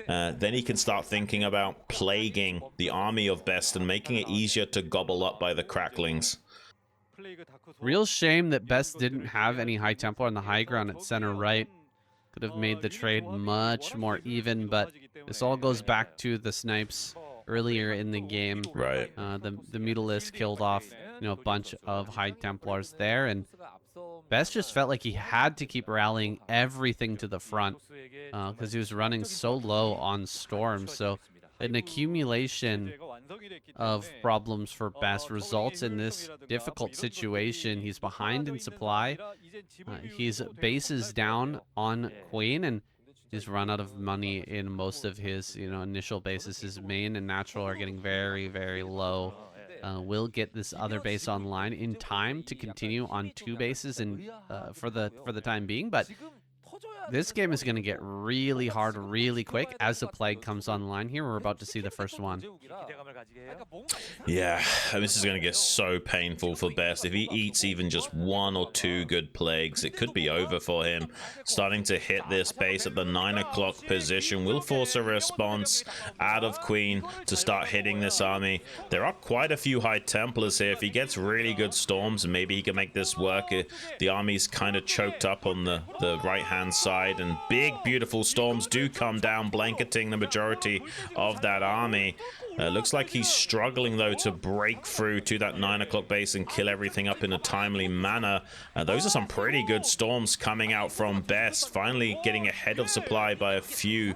Then he can start thinking about plaguing the army of Best and making it easier to gobble up by the cracklings. Real shame that Best didn't have any High Templar on the high ground at center right. Could have made the trade much more even, but this all goes back to the snipes earlier in the game. Right. The Mutalisk killed off, a bunch of High Templars there, and Best just felt like he had to keep rallying everything to the front because he was running so low on storms. So an accumulation of problems for Best results in this difficult situation. He's behind in supply. His base is down on Queen, and he's run out of money in most of his initial bases. His main and natural are getting very, very low. Will get this other base online in time to continue on 2 bases and for the time being, but this game is going to get really hard really quick as the plague comes online here. We're about to see the first one. Yeah, this is going to get so painful for Best. If he eats even just 1 or 2 good plagues, it could be over for him. Starting to hit this base at the 9 o'clock position will force a response out of Queen to start hitting this army. There are quite a few High Templars here. If he gets really good storms, maybe he can make this work. The army's kind of choked up on the right-hand side, and big, beautiful storms do come down, blanketing the majority of that army. Looks like he's struggling, though, to break through to that 9 o'clock base and kill everything up in a timely manner. Those are some pretty good storms coming out from Best, finally getting ahead of supply by a few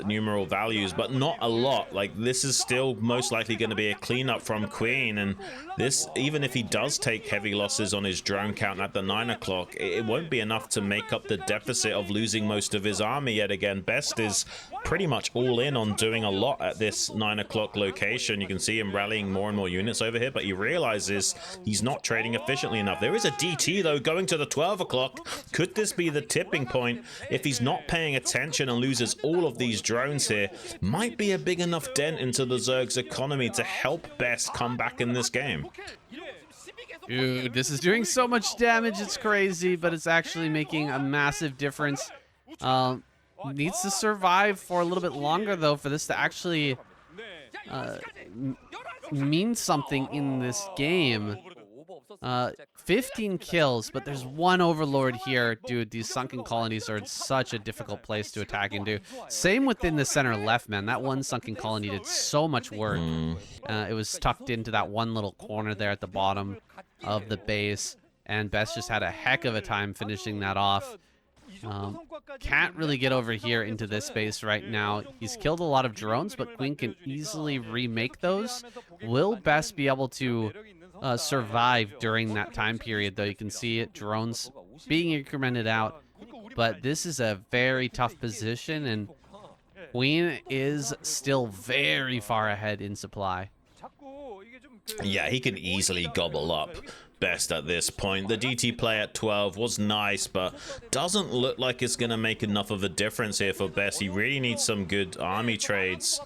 numeral values, but not a lot. Like, this is still most likely going to be a cleanup from Queen, and this, even if he does take heavy losses on his drone count at the 9 o'clock, it won't be enough to make up the deficit of losing most of his army yet again. Best is pretty much all in on doing a lot at this 9 o'clock location. You can see him rallying more and more units over here, but he realizes he's not trading efficiently enough. There is a DT, though, going to the 12 o'clock. Could this be the tipping point? If he's not paying attention and loses all of these drones here, might be a big enough dent into the Zerg's economy to help Best come back in this game. Dude, this is doing so much damage, it's crazy, but it's actually making a massive difference. Needs to survive for a little bit longer, though, for this to actually mean something in this game. 15 kills, but there's 1 overlord here. Dude, these sunken colonies are in such a difficult place to attack into. Same within the center left, man. That one sunken colony did so much work. It was tucked into that one little corner there at the bottom of the base. and Best just had a heck of a time finishing that off. Can't really get over here into this space right now. He's killed a lot of drones, but Queen can easily remake those. Will Best be able to survive during that time period, though? You can see it, drones being incremented out. But this is a very tough position, and Queen is still very far ahead in supply. Yeah, he can easily gobble up Best at this point. The DT play at 12 was nice, but doesn't look like it's going to make enough of a difference here for Best. He really needs some good army trades.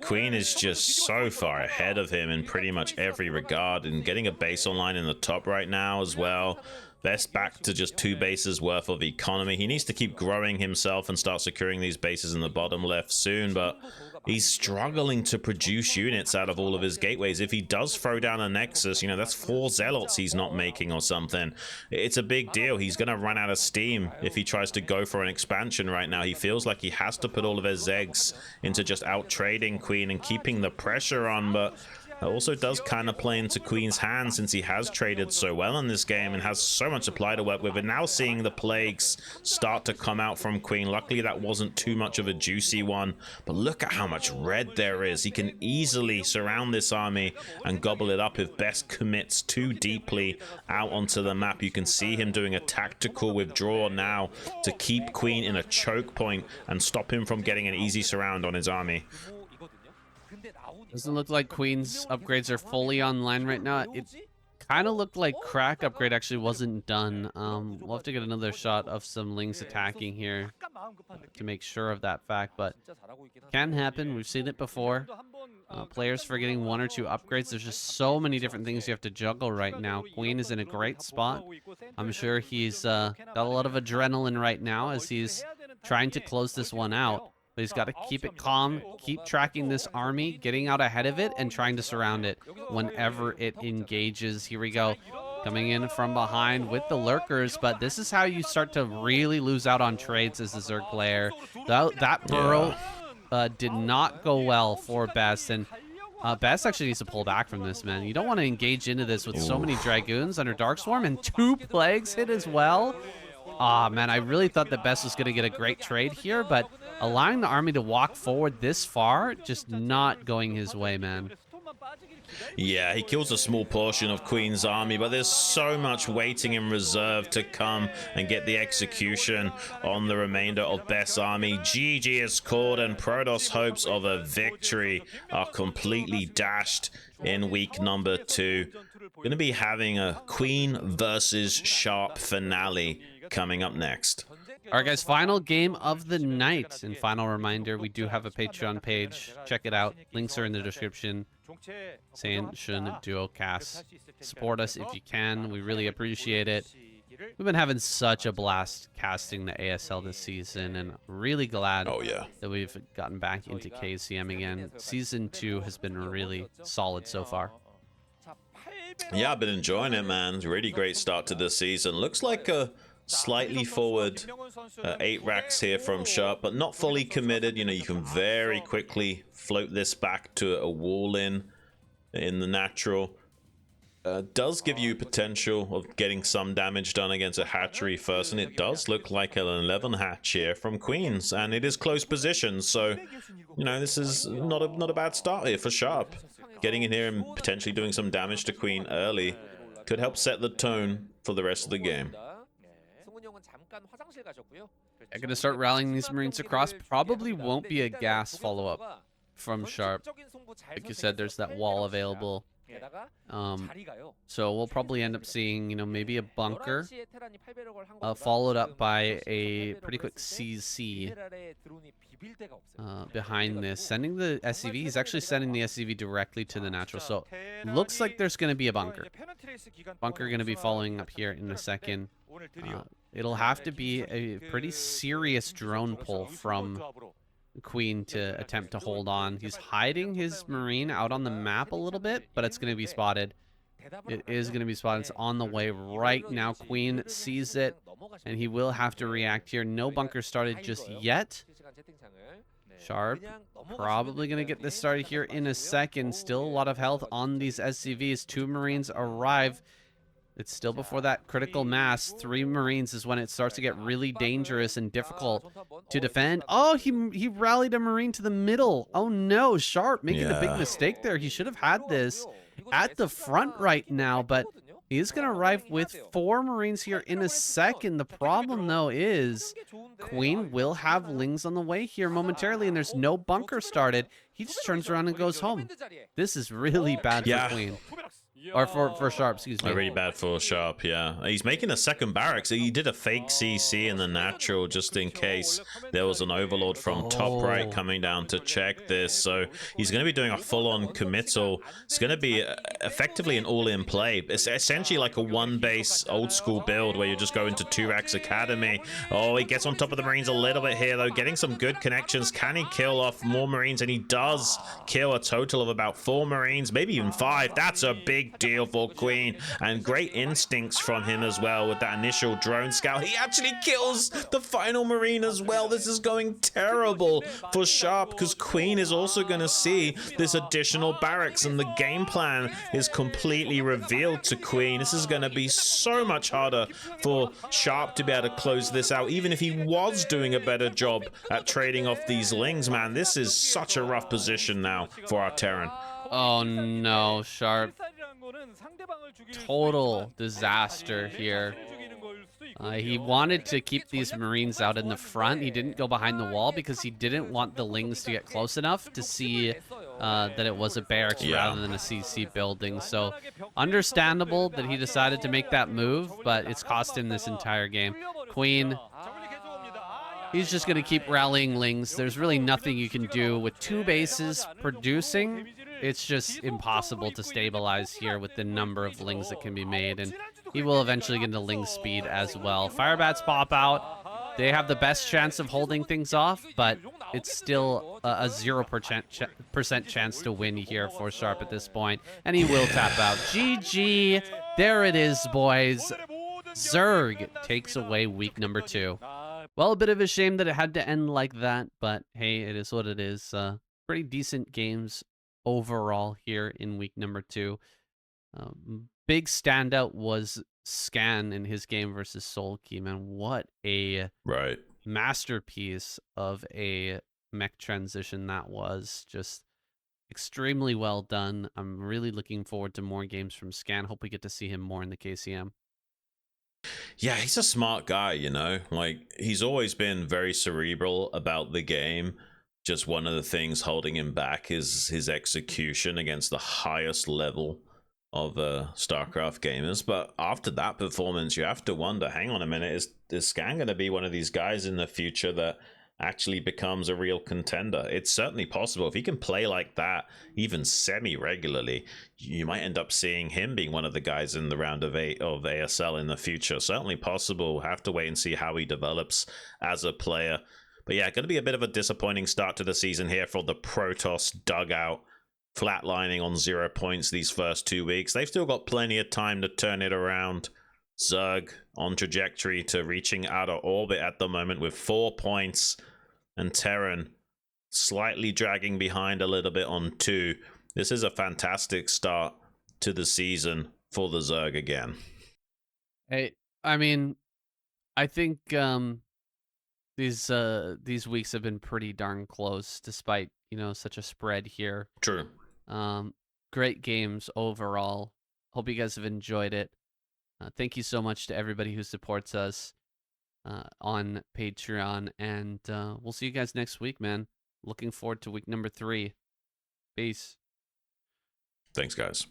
Queen is just so far ahead of him in pretty much every regard, and getting a base online in the top right now as well. Best back to just 2 bases worth of economy. He needs to keep growing himself and start securing these bases in the bottom left soon, but he's struggling to produce units out of all of his gateways. If he does throw down a Nexus, you know, that's 4 Zealots he's not making or something. It's a big deal. He's going to run out of steam if he tries to go for an expansion right now. He feels like he has to put all of his eggs into just out-trading Queen and keeping the pressure on, but it also does kind of play into Queen's hands since he has traded so well in this game and has so much supply to work with. And now seeing the plagues start to come out from Queen. Luckily, that wasn't too much of a juicy one. But look at how much red there is. He can easily surround this army and gobble it up if Best commits too deeply out onto the map. You can see him doing a tactical withdrawal now to keep Queen in a choke point and stop him from getting an easy surround on his army. Doesn't look like Queen's upgrades are fully online right now. It kind of looked like Crack upgrade actually wasn't done. We'll have to get another shot of some Lings attacking here to make sure of that fact, but can happen. We've seen it before. Players forgetting 1 or 2 upgrades. There's just so many different things you have to juggle right now. Queen is in a great spot. I'm sure he's got a lot of adrenaline right now as he's trying to close this one out. But he's got to keep it calm, keep tracking this army, getting out ahead of it, and trying to surround it whenever it engages. Here we go. Coming in from behind with the lurkers, but this is how you start to really lose out on trades as a Zerg player. That burrow did not go well for Best, and Best actually needs to pull back from this, man. You don't want to engage into this with so many Dragoons under Darkstorm, and 2 plagues hit as well. Ah, man, I really thought that Best was going to get a great trade here, but allowing the army to walk forward this far, just not going his way, man. Yeah, he kills a small portion of Queen's army, but there's so much waiting in reserve to come and get the execution on the remainder of Best's army. GG is called, and Protoss' hopes of a victory are completely dashed in week number 2. Going to be having a Queen versus Sharp finale coming up next. All right, guys, final game of the night. And final reminder, we do have a Patreon page. Check it out. Links are in the description. Sanshun Duocast. Support us if you can. We really appreciate it. We've been having such a blast casting the ASL this season, and really glad that we've gotten back into KCM again. Season 2 has been really solid so far. Yeah, I've been enjoying it, man. Really great start to the season. Looks like a slightly forward 8 racks here from Sharp, but not fully committed. You know, you can very quickly float this back to a wall in the natural. Does give you potential of getting some damage done against a hatchery first, and it does look like an 11 hatch here from Queens, and it is close position, so you know, this is not a bad start here for Sharp. Getting in here and potentially doing some damage to Queen early could help set the tone for the rest of the game. I'm going to start rallying these Marines across. Probably won't be a gas follow-up from Sharp. Like you said, there's that wall available. So we'll probably end up seeing, you know, maybe a bunker followed up by a pretty quick CC behind this. Sending the SCV. He's actually sending the SCV directly to the natural. So looks like there's going to be a bunker. Bunker going to be following up here in a second. It'll have to be a pretty serious drone pull from Queen to attempt to hold on. He's hiding his Marine out on the map a little bit, but it's going to be spotted. It is going to be spotted. It's on the way right now. Queen sees it, and he will have to react here. No bunker started just yet. Sharp probably going to get this started here in a second. Still a lot of health on these SCVs. 2 Marines arrive. It's still before that critical mass. 3 Marines is when it starts to get really dangerous and difficult to defend. Oh, he rallied a Marine to the middle. Oh no, Sharp making a big mistake there. He should have had this at the front right now, but he is going to arrive with 4 Marines here in a second. The problem, though, is Queen will have Lings on the way here momentarily, and there's no bunker started. He just turns around and goes home. This is really bad for Queen. Or for Sharp, excuse me. Really bad for Sharp, yeah. He's making a second barracks. He did a fake CC in the natural just in case there was an overlord from top right coming down to check this. So he's going to be doing a full-on committal. It's going to be effectively an all-in play. It's essentially like a one-base old-school build where you just go into 2-Rax Academy. Oh, he gets on top of the Marines a little bit here, though, getting some good connections. Can he kill off more Marines? And he does kill a total of about 4 Marines, maybe even 5. That's a big deal for Queen, and great instincts from him as well with that initial drone scout. He actually kills the final Marine as well. This is going terrible for Sharp because Queen is also going to see this additional barracks, and the game plan is completely revealed to Queen. This is going to be so much harder for Sharp to be able to close this out, even if he was doing a better job at trading off these Lings, man. This is such a rough position now for our Terran. Oh no, Sharp. Total disaster here. He wanted to keep these Marines out in the front. He didn't go behind the wall because he didn't want the Lings to get close enough to see that it was a barracks rather than a CC building. So understandable that he decided to make that move, but it's cost him this entire game. Queen, he's just going to keep rallying Lings. There's really nothing you can do with 2 bases producing. It's just impossible to stabilize here with the number of Lings that can be made, and he will eventually get into Ling speed as well. Firebats pop out. They have the best chance of holding things off, but it's still a 0% chance to win here for Sharp at this point, and he will tap out. GG. There it is, boys. Zerg takes away week number 2. Well, a bit of a shame that it had to end like that, but hey, it is what it is. Pretty decent games overall here in week number 2. Big standout was Scan in his game versus Soulkey, man. What a masterpiece of a mech transition that was. Just extremely well done. I'm really looking forward to more games from Scan. Hope we get to see him more in the KCM. Yeah, he's a smart guy, you know? Like, he's always been very cerebral about the game. Just one of the things holding him back is his execution against the highest level of StarCraft gamers. But after that performance, you have to wonder, hang on a minute, is Scan going to be one of these guys in the future that actually becomes a real contender? It's certainly possible. If he can play like that, even semi-regularly, you might end up seeing him being one of the guys in the round of 8 of ASL in the future. Certainly possible. We'll have to wait and see how he develops as a player. But yeah, going to be a bit of a disappointing start to the season here for the Protoss dugout, flatlining on 0 points these first 2 weeks. They've still got plenty of time to turn it around. Zerg on trajectory to reaching out of orbit at the moment with 4 points, and Terran slightly dragging behind a little bit on 2. This is a fantastic start to the season for the Zerg again. Hey, I mean, I think these weeks have been pretty darn close, despite, you know, such a spread here. True. Great games overall. Hope you guys have enjoyed it. Thank you so much to everybody who supports us on Patreon, and we'll see you guys next week, man. Looking forward to week number 3. Peace. Thanks, guys.